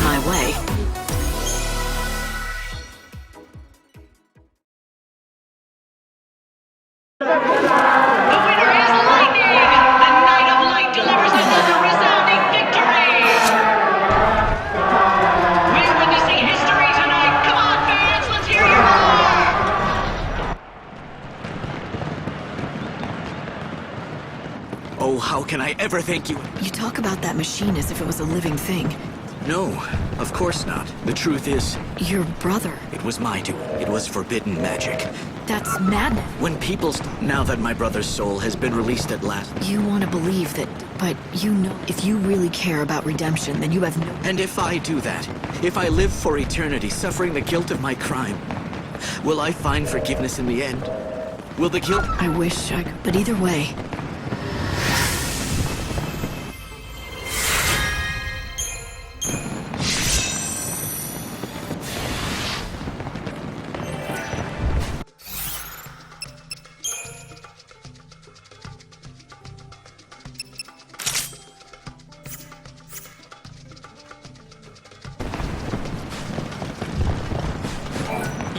my way. Oh, how can I ever thank you? You talk about that machine as if it was a living thing. No, of course not. The truth is... Your brother. It was my doing. It was forbidden magic. That's madness. When people... Now that my brother's soul has been released at last... You want to believe that, but you know, if you really care about redemption, then you have no... And if I do that, if I live for eternity suffering the guilt of my crime, will I find forgiveness in the end? Will the guilt... I wish I could, but either way...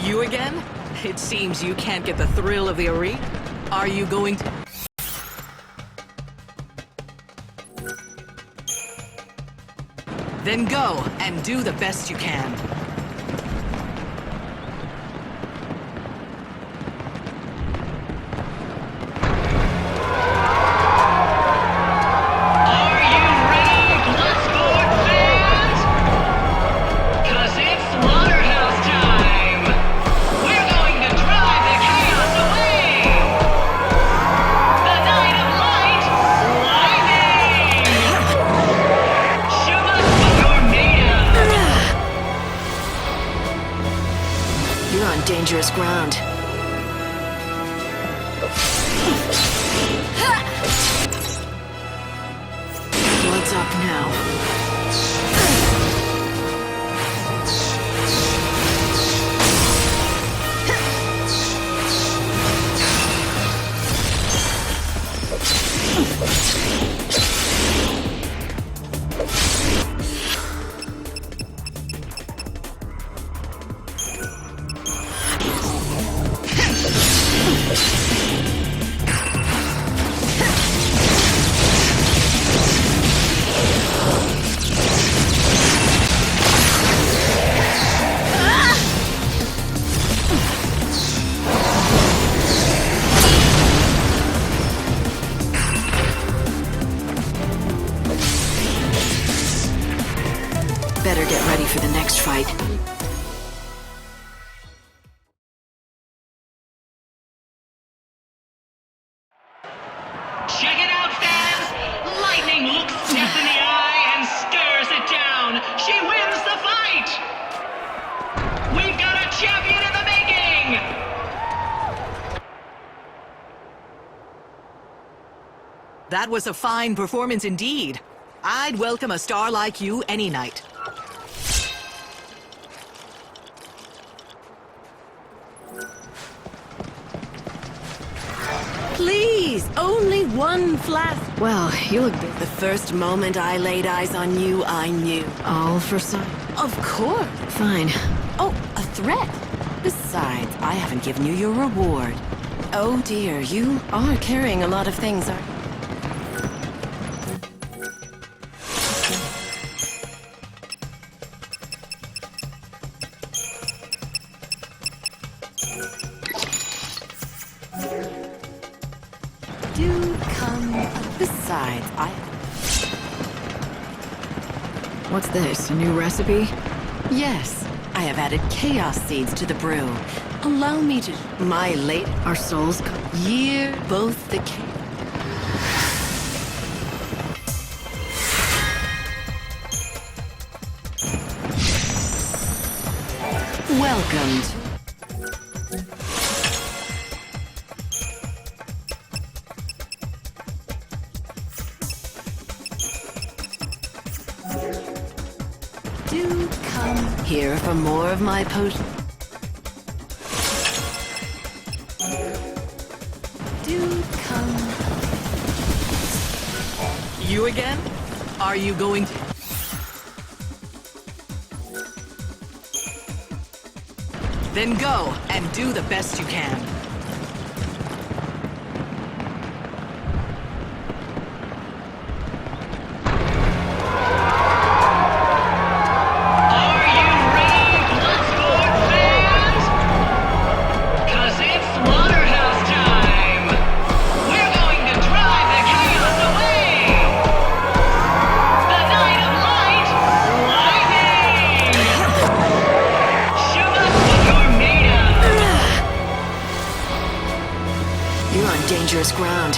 You again? It seems you can't get the thrill of the arena. Are you going to... Then go and do the best you can. Dangerous ground. Blood's up now. Better get ready for the next fight. Check it out, fans! Lightning looks death in the eye and stares it down. She wins the fight! We've got a champion in the making! That was a fine performance indeed. I'd welcome a star like you any night. Please, only one flask. Well, you look big. The first moment I laid eyes on you, I knew. All for some. Of course. Fine. Oh, a threat. Besides, I haven't given you your reward. Oh dear, you are carrying a lot of things, aren't you? Do come. Besides, What's this, a new recipe? Yes, I have added chaos seeds to the brew. Allow me to... My late... Our souls year both the chaos... Welcome to... Do come here for more of my potion. Do come. You again? Are you going to... Then go and do the best you can. Dangerous ground.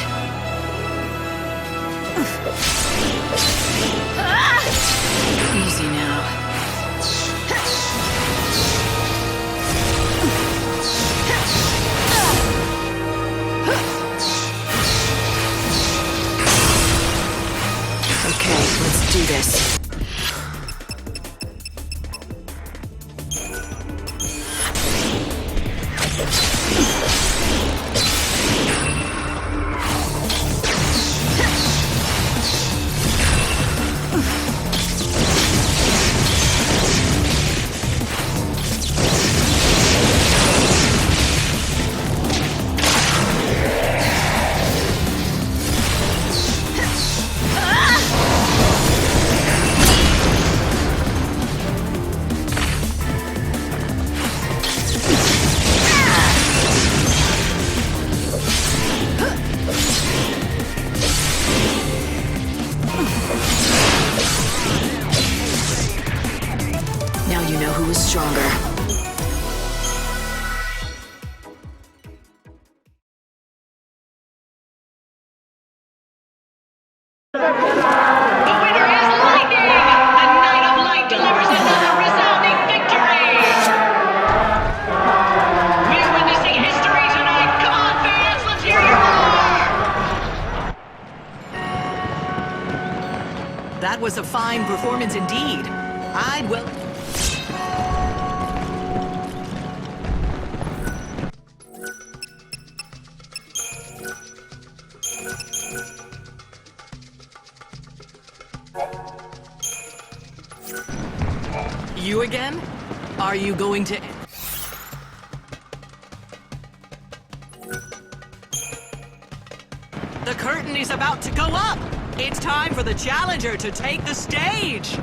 Easy now. Okay, let's do this. Now you know who is stronger. That was a fine performance indeed. I'd well... You again? Are you going to... The curtain is about to go up! It's time for the challenger to take the stage!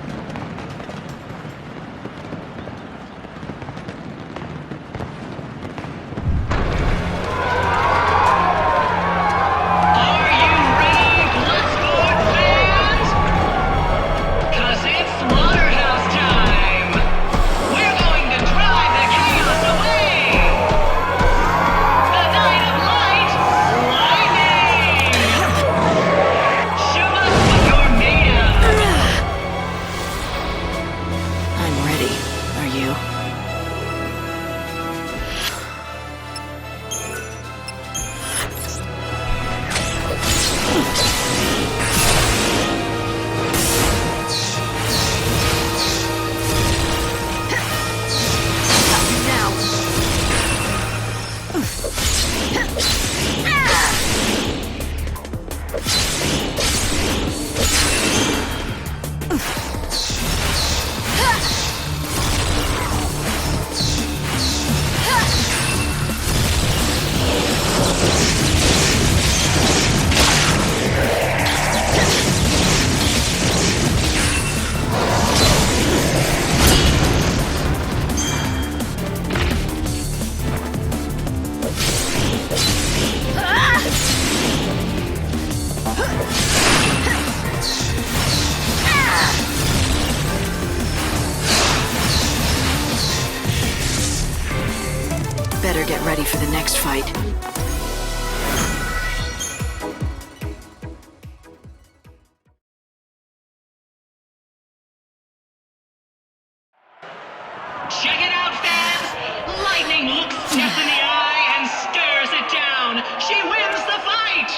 Better get ready for the next fight. Check it out, fans! Lightning looks death in the eye and stares it down. She wins the fight!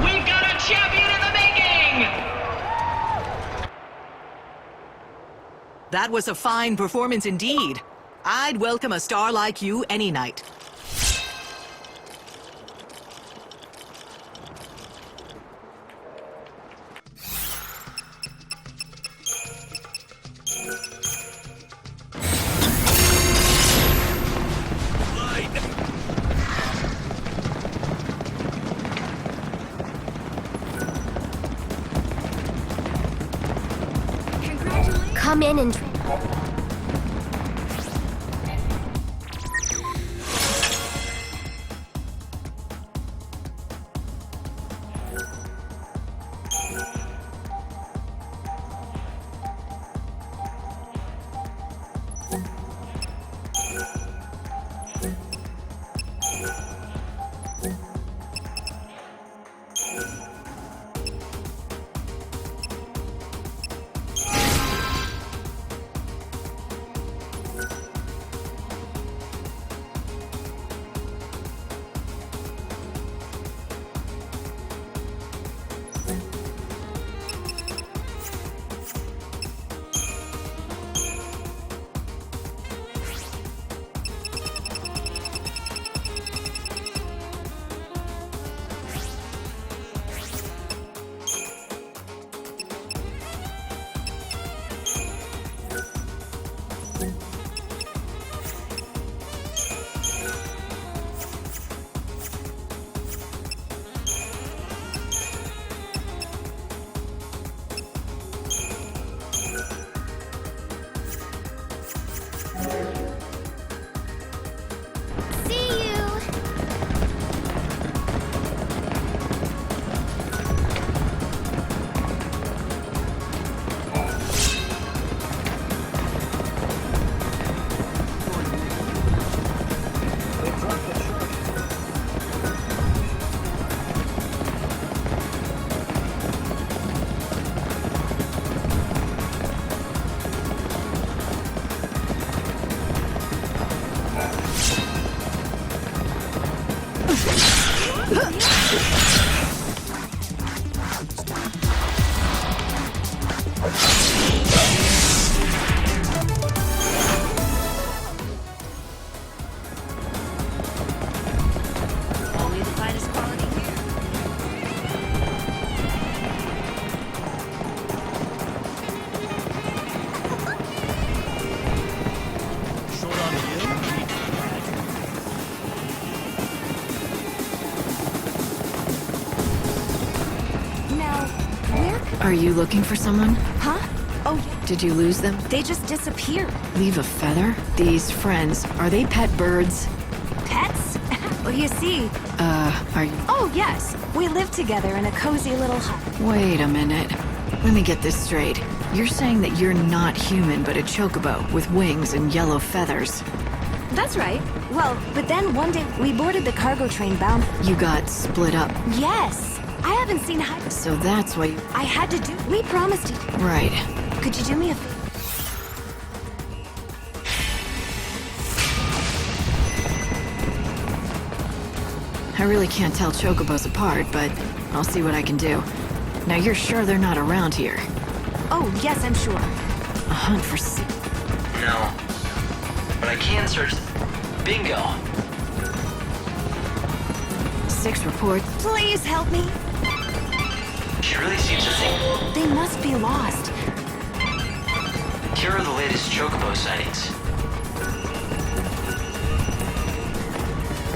We've got a champion in the making! That was a fine performance indeed. I'd welcome a star like you any night. come in and... Are you looking for someone? Huh? Oh, yeah. Did you lose them? They just disappeared. Leave a feather? These friends, are they pet birds? Pets? Well, you see... are you... Oh, yes. We live together in a cozy little hut. Wait a minute. Let me get this straight. You're saying that you're not human, but a chocobo with wings and yellow feathers. That's right. Well, but then one day we boarded the cargo train bound... You got split up. Yes. I haven't seen Hyde. So that's why... I had to do... We promised you. Right. Could you do me a... I really can't tell chocobos apart, but I'll see what I can do. Now you're sure they're not around here? Oh, yes, I'm sure. A hunt for... No. But I can search... Bingo! 6 reports. Please help me. She really seems to think... They must be lost. Here are the latest chocobo sightings.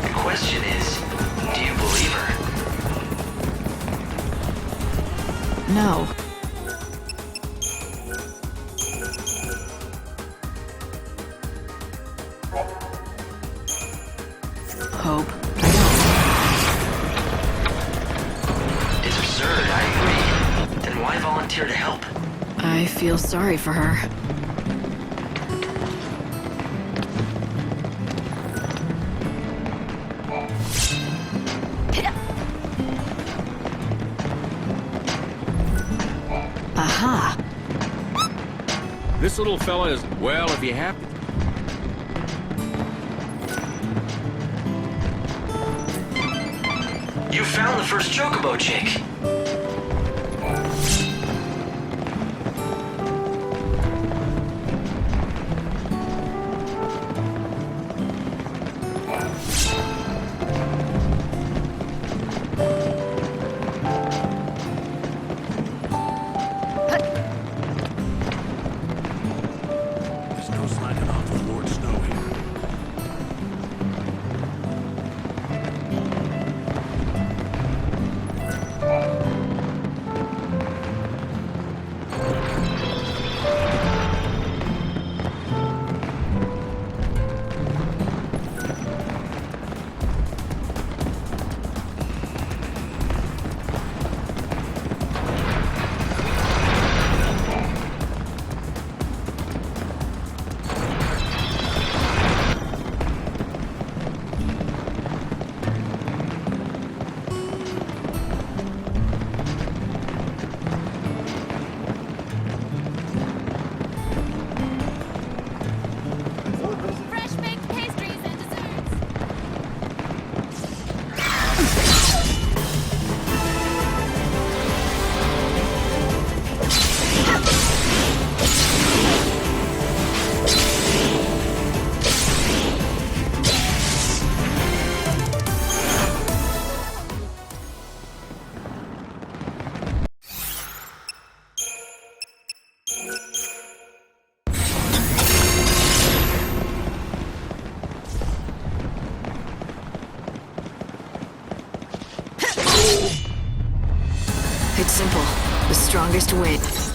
The question is, do you believe her? No. Hope. It's absurd, I agree. Then why volunteer to help? I feel sorry for her. Aha! This little fella is, well, if you happen... You found the first chocobo chick! There's no slacking off with Lord Snow here. strongest wins.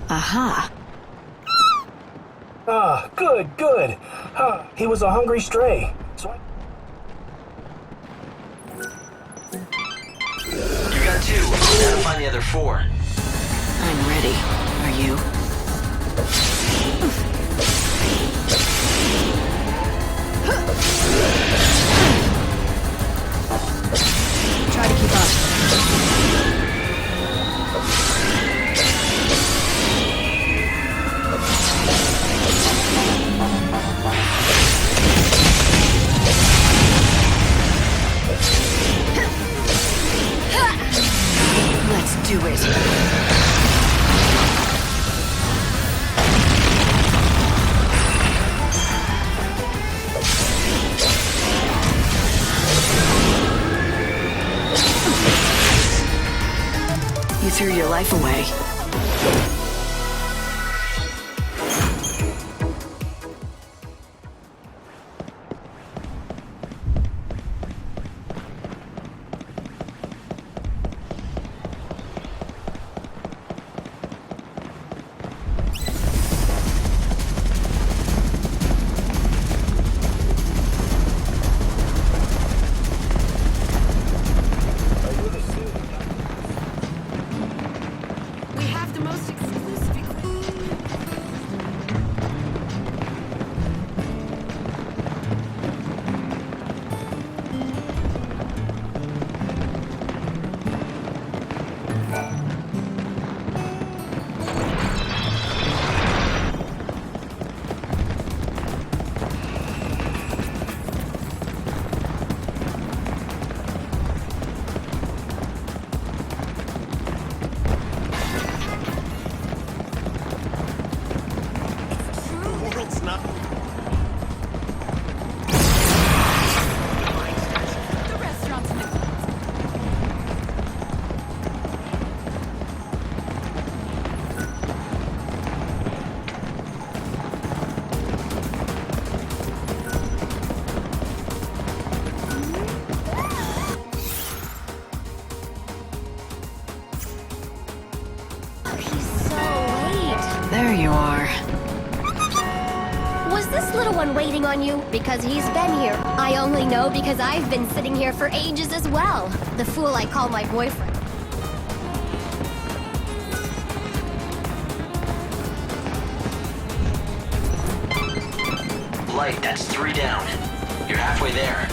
Aha. Ah, good, good. He was a hungry stray. So You got 2. Now to find the other 4. I'm ready. Are you? Try to keep up. Let's do it. You threw your life away. There you are. Was this little one waiting on you? Because he's been here. I only know because I've been sitting here for ages as well. The fool I call my boyfriend. Light, that's 3 down. You're halfway there.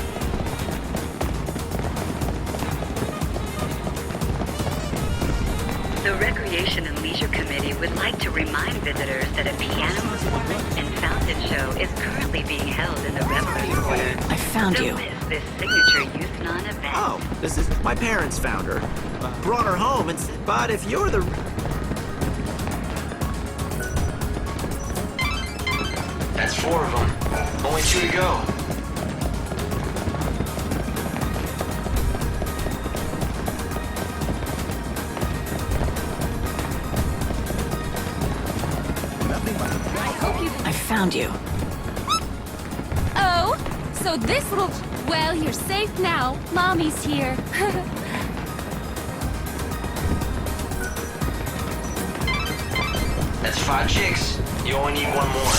The Recreation and Leisure Committee would like to remind visitors that a piano performance and fountain show is currently being held in the Revelers Quarter. I found you. Don't miss this signature Youth Non event. Oh, this is my parents found her. Brought her home and said, but if you're the... That's 4 of them. Only 2 to go. I found you. Oh, so this little... Well, you're safe now. Mommy's here. That's 5 chicks. You only need 1 more.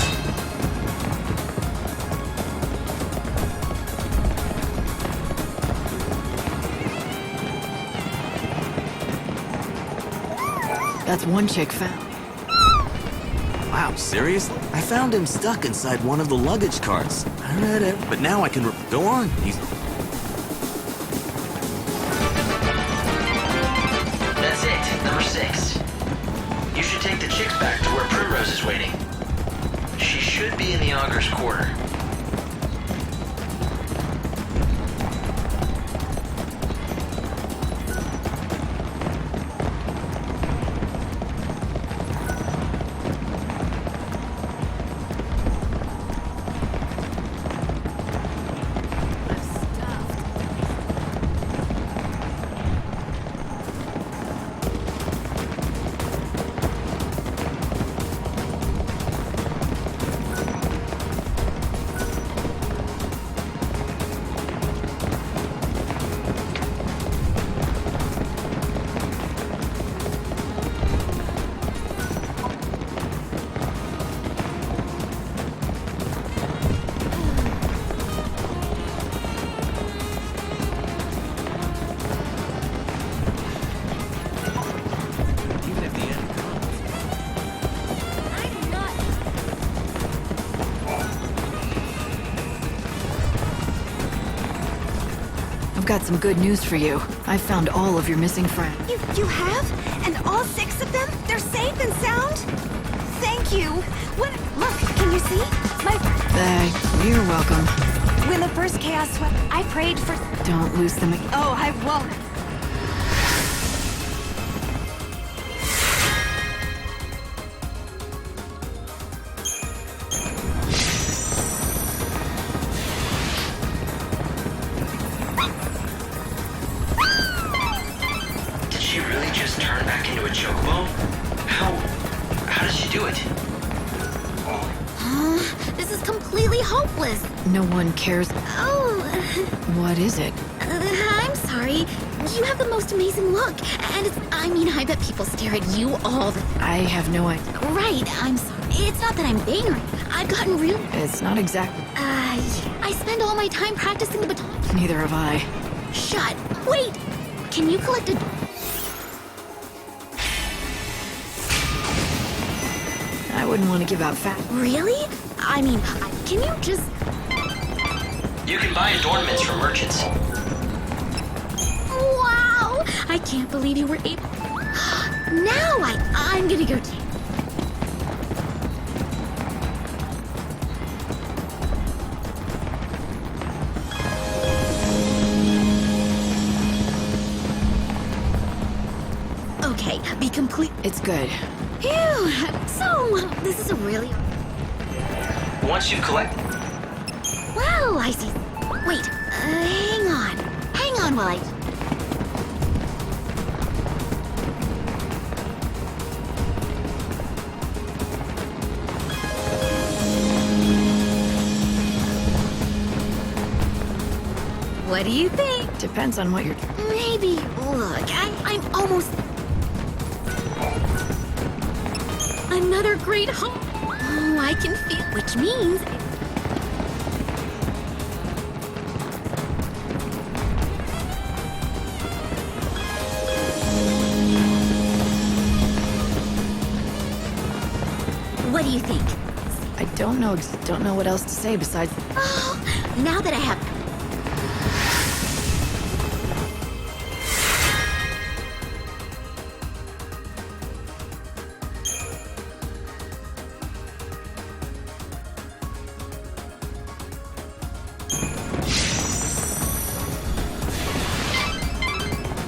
That's 1 chick found. Wow, seriously? I found him stuck inside one of the luggage carts. I read it, but now I can go on. He's... That's it, number 6. You should take the chicks back to where Primrose is waiting. She should be in the Augur's quarter. I've got some good news for you. I found all of your missing friends. You have? And all 6 of them? They're safe and sound? Thank you. Look, can you see? You're welcome. When the first chaos swept, I prayed for... Don't lose them again. Oh, I won't. Did she really just turn back into a chocobo? How did she do it? This is completely hopeless. No one cares. Oh. What is it? I'm sorry. You have the most amazing look. And I bet people stare at you all the... I have no idea. Right, I'm sorry. It's not that I'm angry. I've gotten real... It's not exactly... I spend all my time practicing the baton. Neither have I. Shut. Wait. Can you collect a... I wouldn't want to give out fat. Really? Can you just... You can buy adornments from merchants. Wow! I can't believe you were able... Now I'm gonna go too. Okay, be complete... It's good. Phew! So, this is a really... Once you collect... Well, I see. Wait, hang on. Hang on while I... What do you think? Depends on what you're... Maybe. Look, I'm almost... Another great hope. Oh, I can feel... Which means... What do you think? I don't know what else to say besides... Oh, now that I have...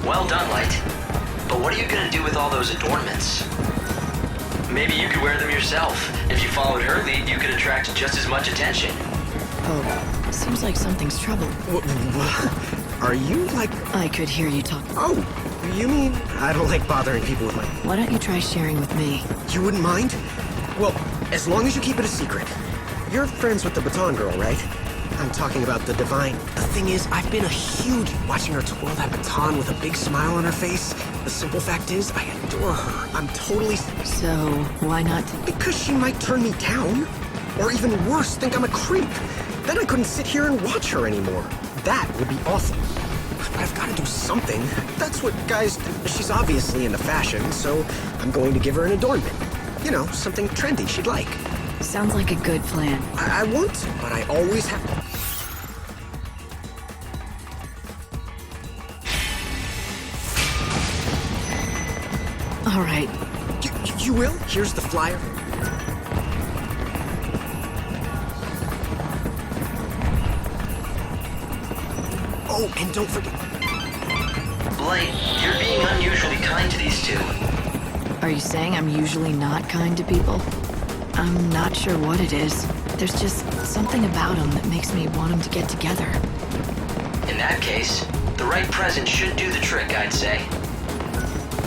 Well done, Light. But what are you gonna do with all those adornments? Maybe you could wear them yourself. If you followed her lead, you could attract just as much attention. Oh, seems like something's trouble. Are you like... I could hear you talk. Oh, you mean I don't like bothering people with my... Why don't you try sharing with me? You wouldn't mind? Well, as long as you keep it a secret. You're friends with the Baton Girl, right? I'm talking about the Divine. The thing is, I've been a huge... Watching her twirl that baton with a big smile on her face. The simple fact is, I adore her. I'm totally... So, why not? Because she might turn me down. Or even worse, think I'm a creep. Then I couldn't sit here and watch her anymore. That would be awful. But I've got to do something. That's what guys do. She's obviously into fashion, so I'm going to give her an adornment. You know, something trendy she'd like. Sounds like a good plan. I want to, but I always have to. All right. You will? Here's the flyer. Oh, and don't forget. Blight, you're being unusually kind to these two. Are you saying I'm usually not kind to people? I'm not sure what it is. There's just something about them that makes me want them to get together. In that case, the right present should do the trick, I'd say.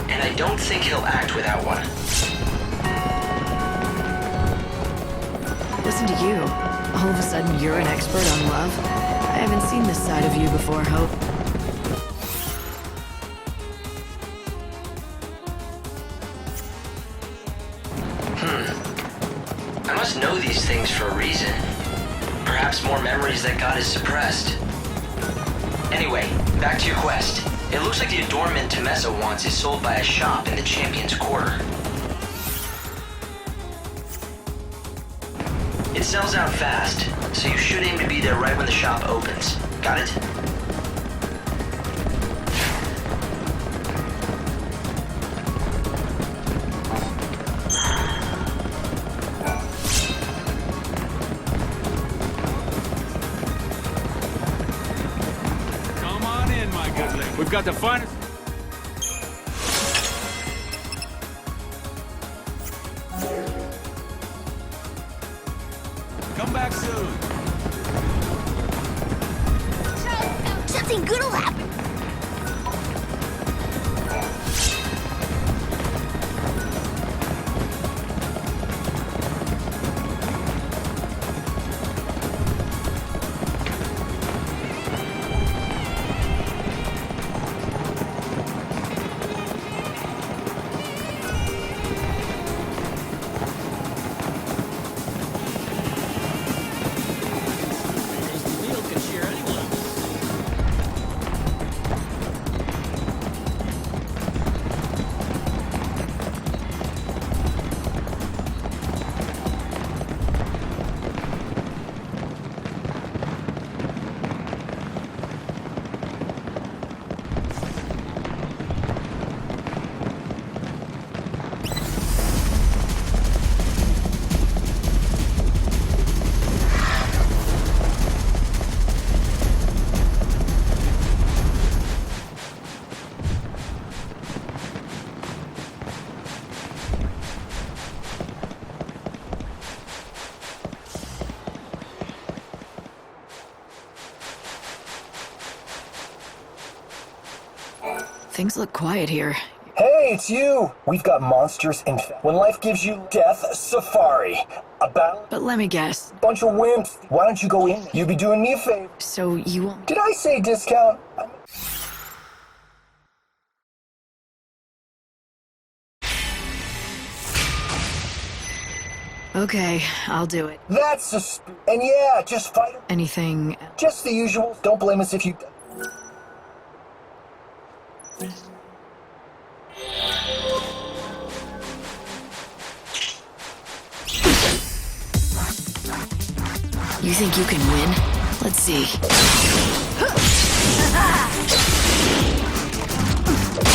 And I don't think he'll act without one. Listen to you. All of a sudden, you're an expert on love? I haven't seen this side of you before, Hope. I must know these things for a reason. Perhaps more memories that God has suppressed. Anyway, back to your quest. It looks like the adornment Temessa wants is sold by a shop in the Champion's Quarter. It sells out fast, so you should aim to be there right when the shop opens. Got it? Come on in, my good lady. We've got the finest... Come back soon. Something good will happen. Things look quiet here. Hey, it's you! We've got monsters and when life gives you death, safari. A battle? But let me guess. Bunch of wimps. Why don't you go in? You'd be doing me a favor. So you won't... Did I say discount? Okay, I'll do it. That's and yeah, just fight him. Anything... Just the usual. Don't blame us if you... You think you can win? Let's see.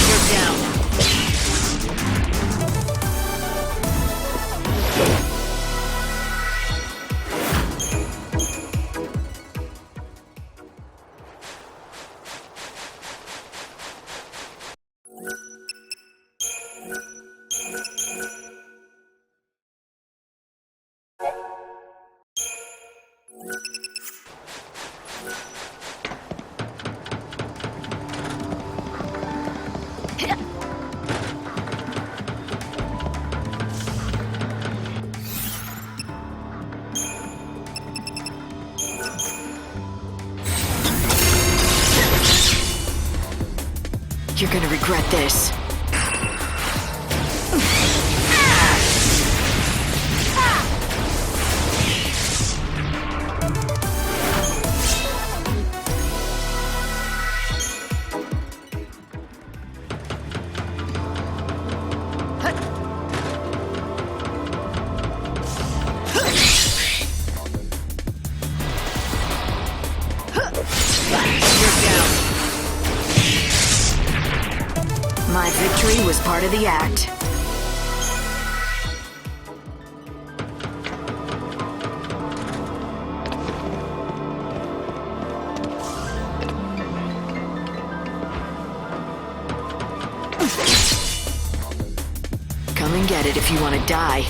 You're down. You're gonna regret this. My victory was part of the act. Come and get it if you want to die.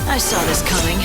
I saw this coming.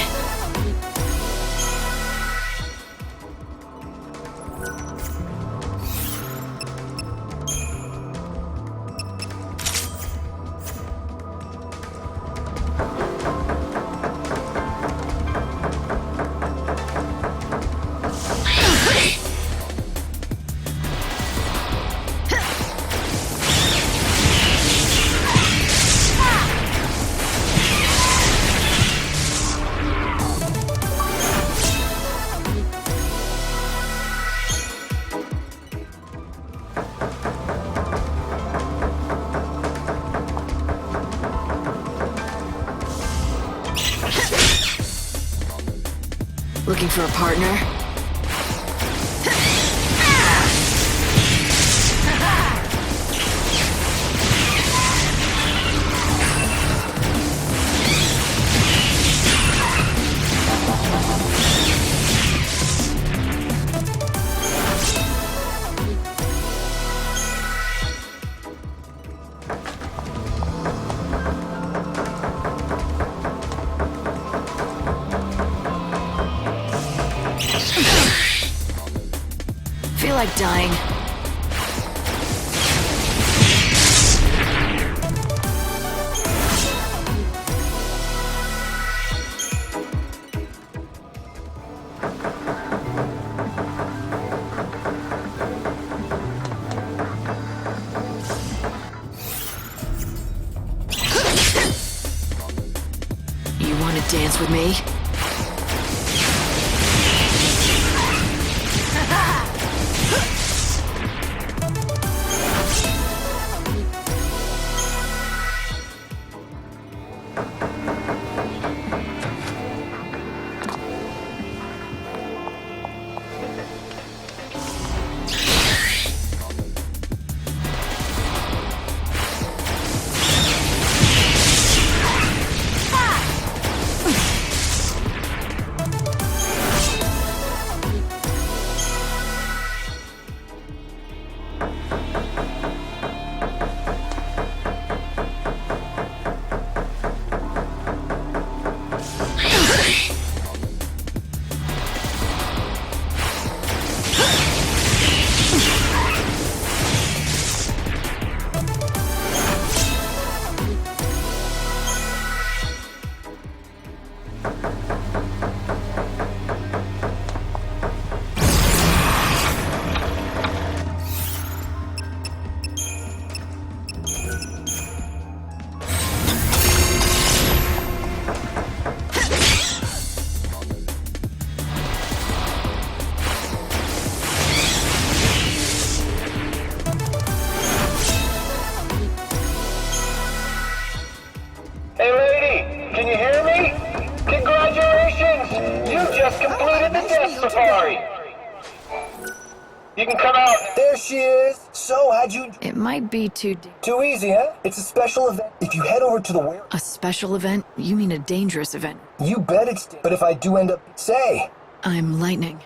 Looking for a partner? Feel like dying. You want to dance with me? Hey lady, can you hear me? Congratulations! You just completed the Death Safari! You can come out. There she is. So, how'd you... It might be too easy, huh? It's a special event. If you head over to the warehouse... A special event? You mean a dangerous event? You bet it's... But if I do end up... Say! I'm lightning.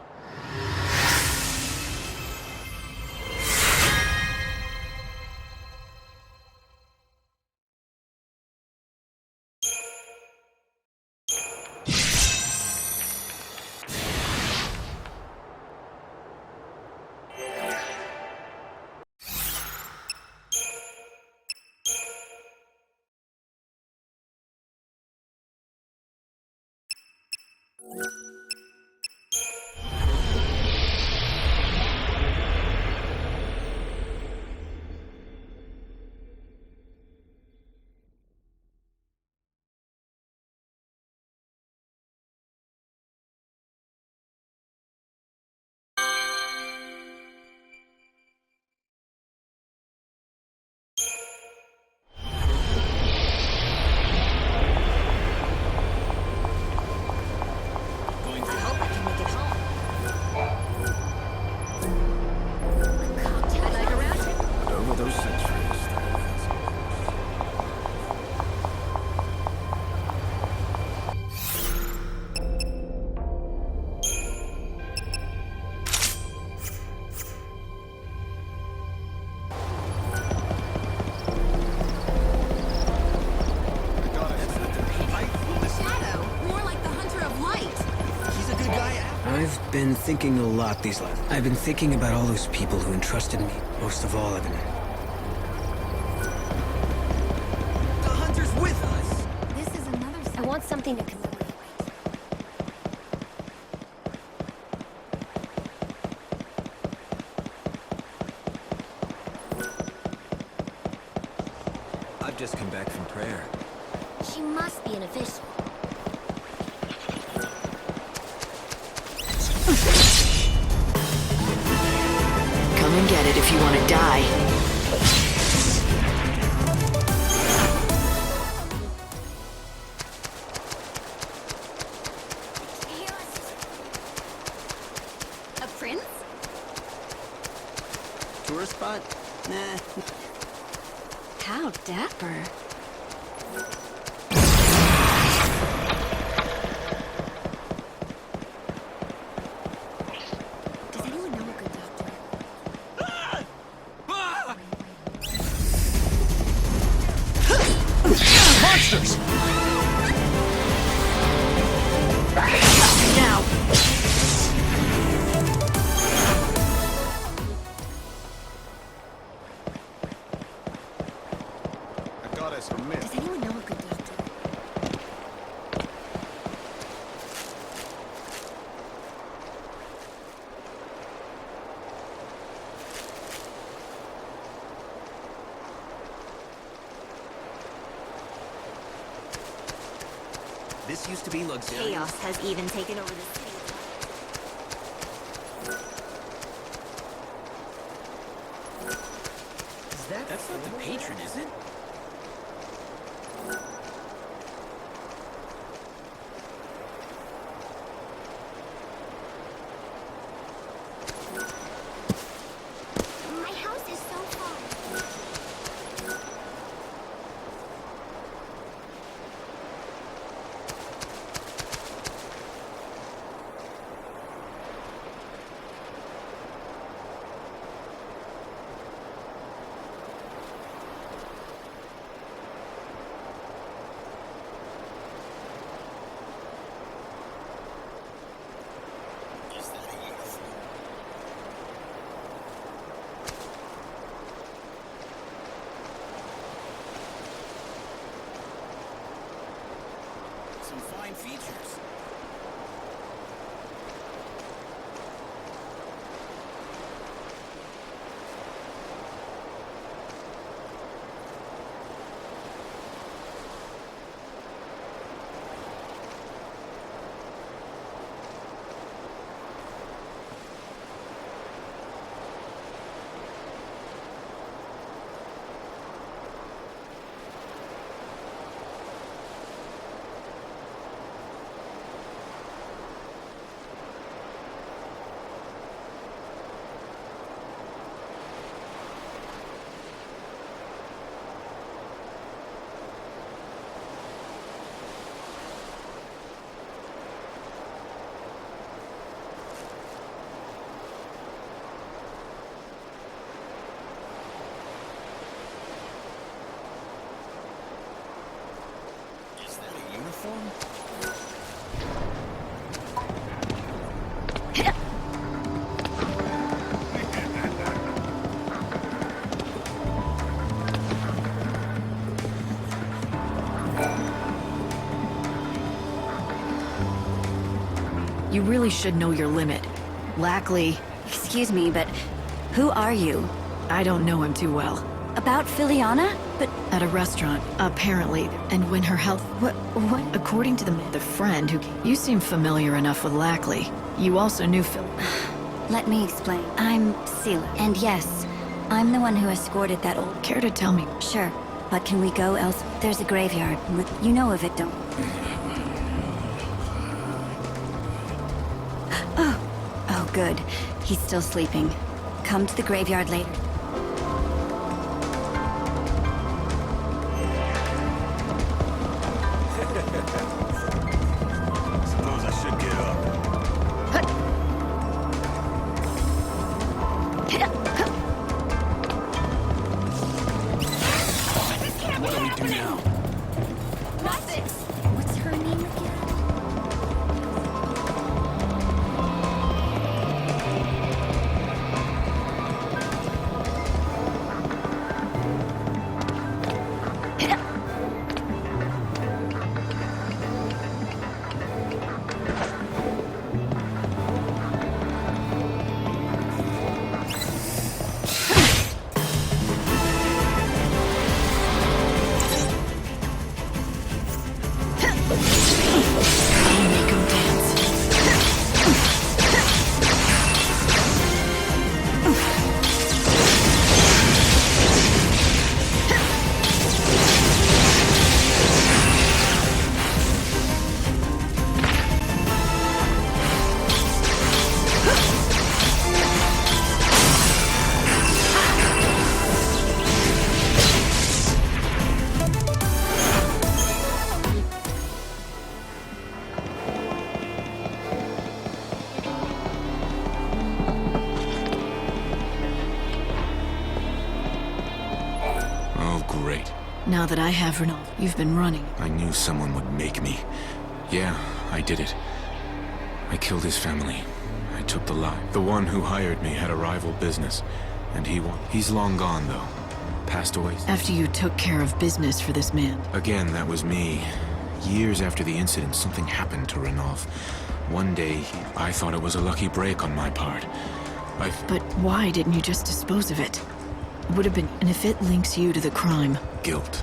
I've been thinking a lot these last... I've been thinking about all those people who entrusted me. Most of all, I've been... The hunter's with us! This is another... I want something to commemorate. I've just come back from prayer. She must be an official. Come and get it if you want to die. A prince? Tourist spot? Nah. How dapper. Does anyone know a good doctor? Monsters! Now! I got us a myth. Does anyone know a good doctor? This used to be luxurious. Chaos has even taken over the city. That's not the patron, is it? My house is so far. Some fine features. Is that a uniform? You really should know your limit. Lackley, Excuse me, but who are you? I don't know him too well. About Filiana? But At a restaurant, apparently, and when her health... what? According to the friend who... You seem familiar enough with Lackley. You also knew Phil... Let me explain. I'm Sela, and yes, I'm the one who escorted that old... Care to tell me? Sure, but can we go else? There's a graveyard. You know of it, don't... Oh, good. He's still sleeping. Come to the graveyard later. Suppose I should get up. What do we do now? What's her name again? Now that I have Renald, you've been running. I knew someone would make me. Yeah, I did it. I killed his family. I took the lie. The one who hired me had a rival business, and he won. He's long gone, though. Passed away. After you took care of business for this man. Again, that was me. Years after the incident, something happened to Renolf. One day, I thought it was a lucky break on my part. But why didn't you just dispose of it? It would have been... And if it links you to the crime... Guilt.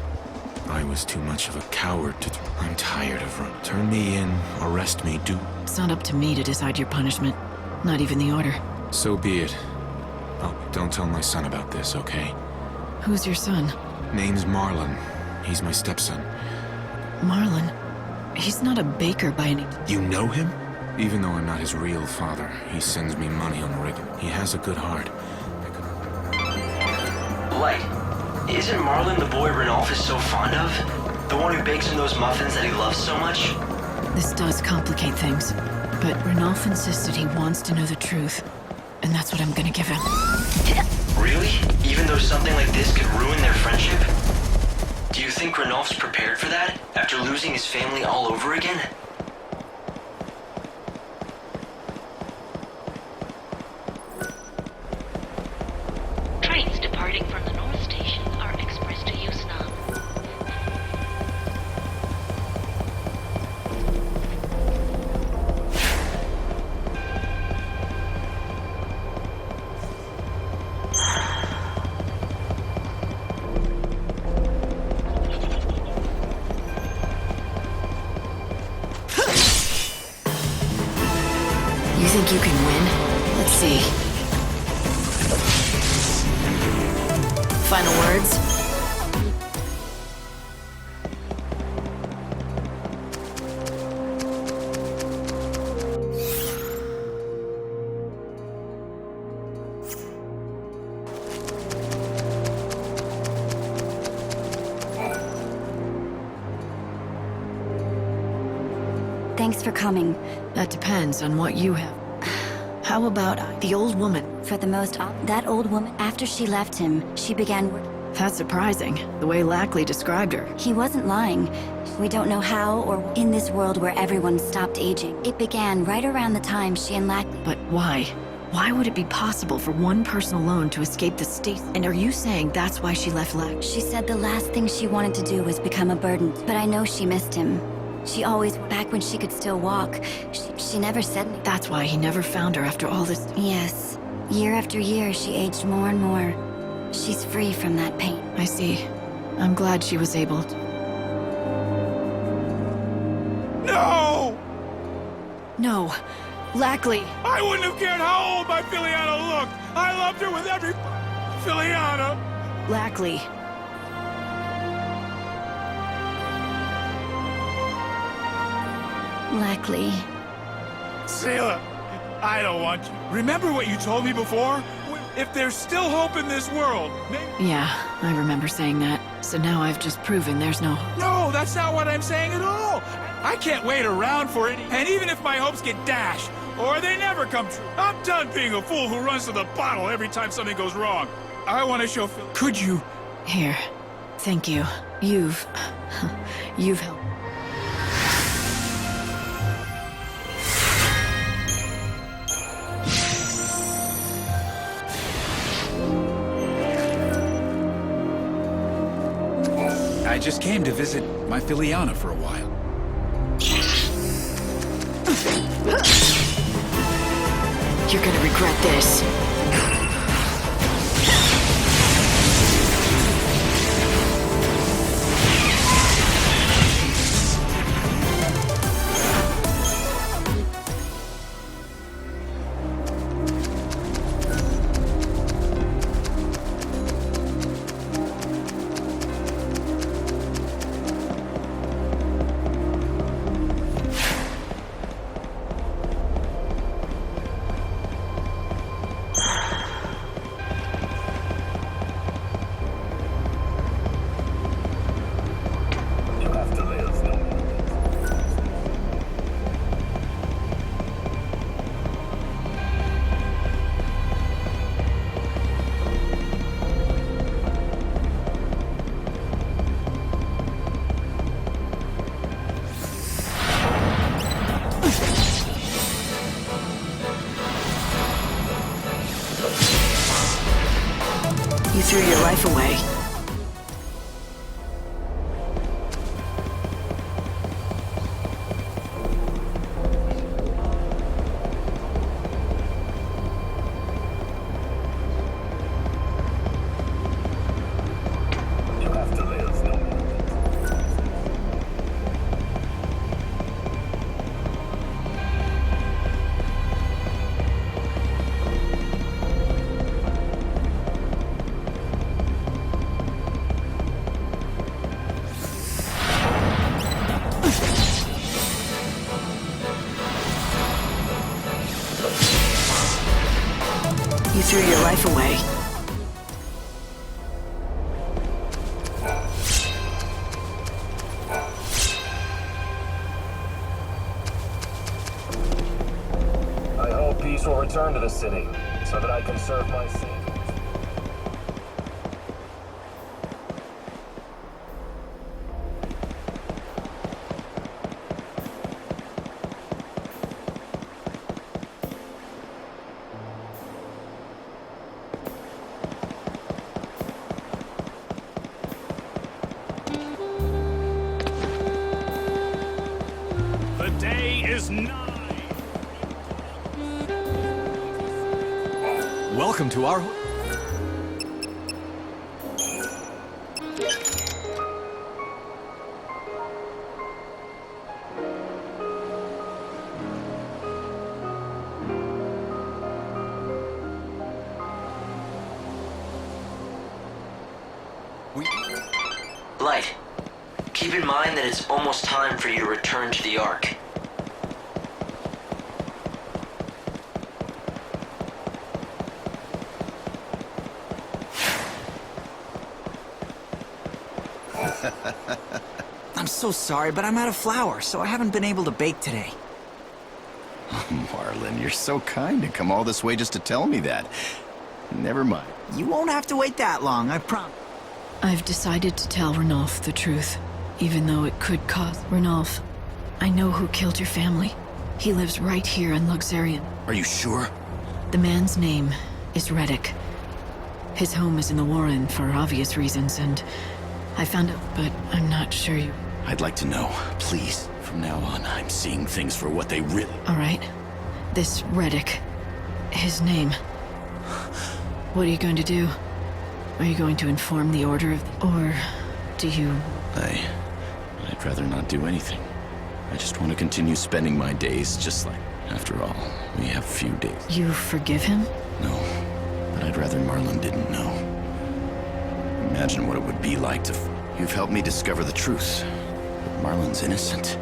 I was too much of a coward to... I'm tired of run. Turn me in, arrest me, do... It's not up to me to decide your punishment. Not even the Order. So be it. Oh, don't tell my son about this, okay? Who's your son? Name's Marlon. He's my stepson. Marlon? He's not a baker by any... You know him? Even though I'm not his real father, he sends me money on a regular. He has a good heart. Light, isn't Marlon the boy Renolf is so fond of? The one who bakes him those muffins that he loves so much? This does complicate things, but Renolf insisted he wants to know the truth, and that's what I'm gonna give him. Really? Even though something like this could ruin their friendship? Do you think Renolf's prepared for that, after losing his family all over again? Trains departing from the North Station are express to Yusnam. You think you can win? Let's see. Final words? Thanks for coming. That depends on what you have. How about the old woman? For the most, that old woman, after she left him, she began working. That's surprising, the way Lackley described her. He wasn't lying. We don't know how or in this world where everyone stopped aging. It began right around the time she and Lackley... But why? Why would it be possible for one person alone to escape the state? And are you saying that's why she left Lackley? She said the last thing she wanted to do was become a burden. But I know she missed him. She always, back when she could still walk, she never said anything. That's why he never found her after all this... Yes. Year after year, she aged more and more. She's free from that pain. I see. I'm glad she was able to... No! No. Lackley! I wouldn't have cared how old my Filiana looked! I loved her with every... Filiana! Lackley. Lackley. Selah, I don't want you. Remember what you told me before? If there's still hope in this world, maybe... Yeah, I remember saying that. So now I've just proven there's no hope. No, that's not what I'm saying at all. I can't wait around for it. And even if my hopes get dashed, or they never come true, I'm done being a fool who runs to the bottle every time something goes wrong. I want to show Phil... Could you? Here. Thank you. You've helped. I just came to visit my Filiana for a while. You're gonna regret this. You threw your life away. You have to live, no matter. You threw your life away. I hope peace will return to the city, so that I can serve my saviors. The day is nigh. Welcome to our... Light, keep in mind that it's almost time for you to return to the Ark. I'm so sorry, but I'm out of flour, so I haven't been able to bake today. Marlon, you're so kind to come all this way just to tell me that. Never mind. You won't have to wait that long, I promise. I've decided to tell Ranulph the truth, even though it could cause... Ranulph, I know who killed your family. He lives right here in Luxarian. Are you sure? The man's name is Reddick. His home is in the Warren for obvious reasons, and I found out, but I'm not sure you... I'd like to know, please. From now on, I'm seeing things for what they really... All right. This Reddick, his name. What are you going to do? Are you going to inform the Order of... Or do you... I'd rather not do anything. I just want to continue spending my days just like... After all, we have few days. You forgive him? No, but I'd rather Marlon didn't know. Imagine what it would be like to... You've helped me discover the truth. But Marlon's innocent.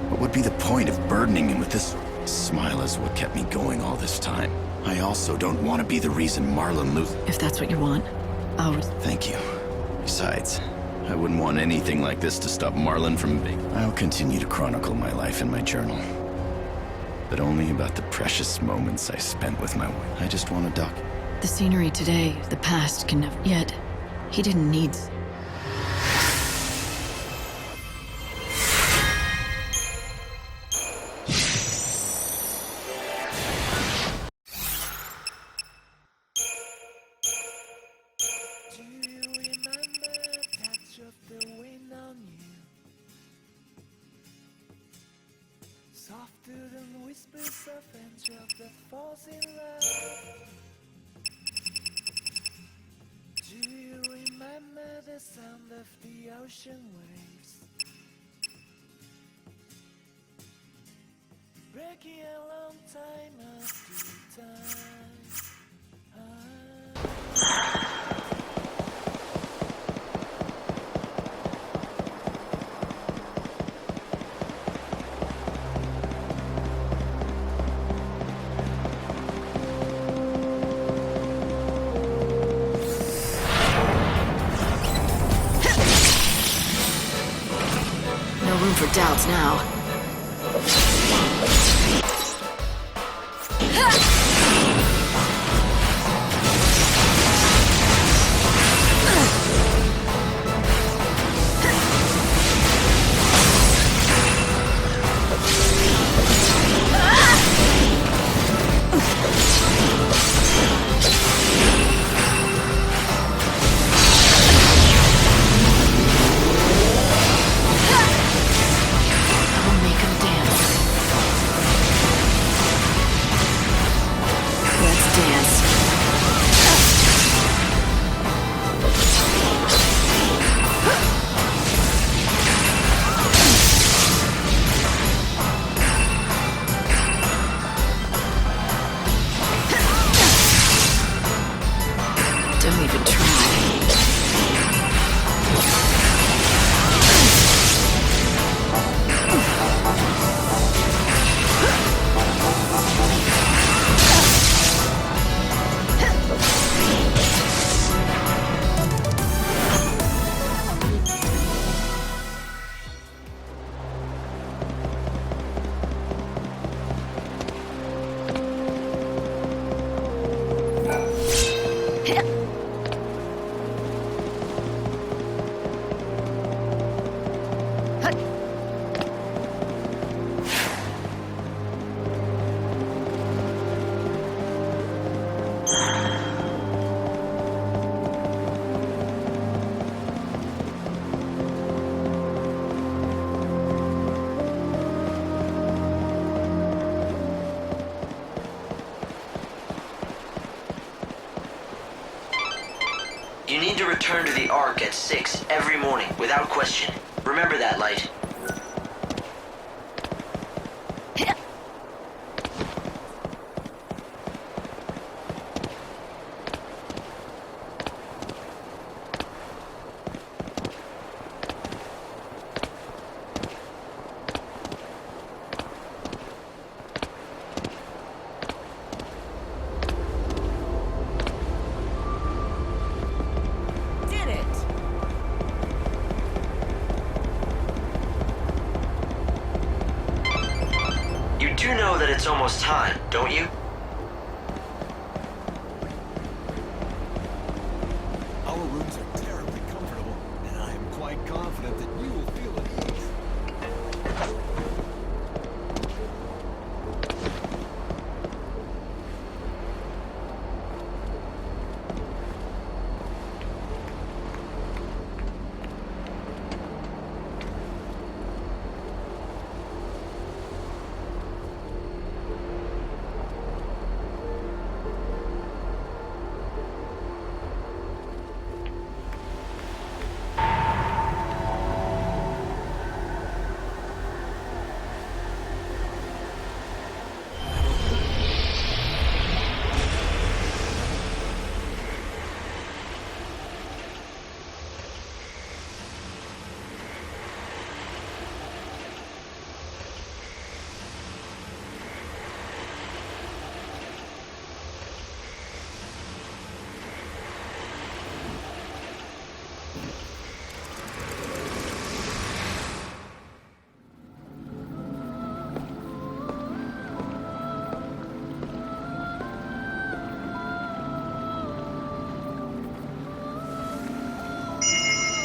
What would be the point of burdening him with this... Smile is what kept me going all this time. I also don't want to be the reason Marlon loses... If that's what you want, I'll... Thank you. Besides, I wouldn't want anything like this to stop Marlon from being... I'll continue to chronicle my life in my journal. But only about the precious moments I spent with my wife. I just want to document. The scenery today, the past can never... Yet, he didn't need... Softer than whispers of angel that falls in love. Do you remember the sound of the ocean waves? Breaking a long time after time. For doubts now. return to the Ark at 6 every morning, without question. Remember that, Light. You do know that it's almost time, don't you? Our rooms are terribly comfortable, and I am quite confident that you will feel at ease.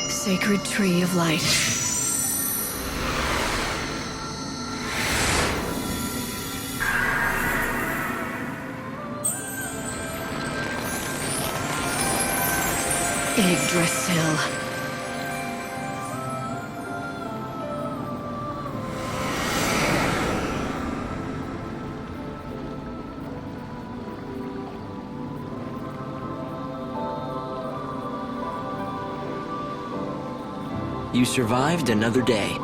Sacred Tree of Light. Yggdrasil. You survived another day.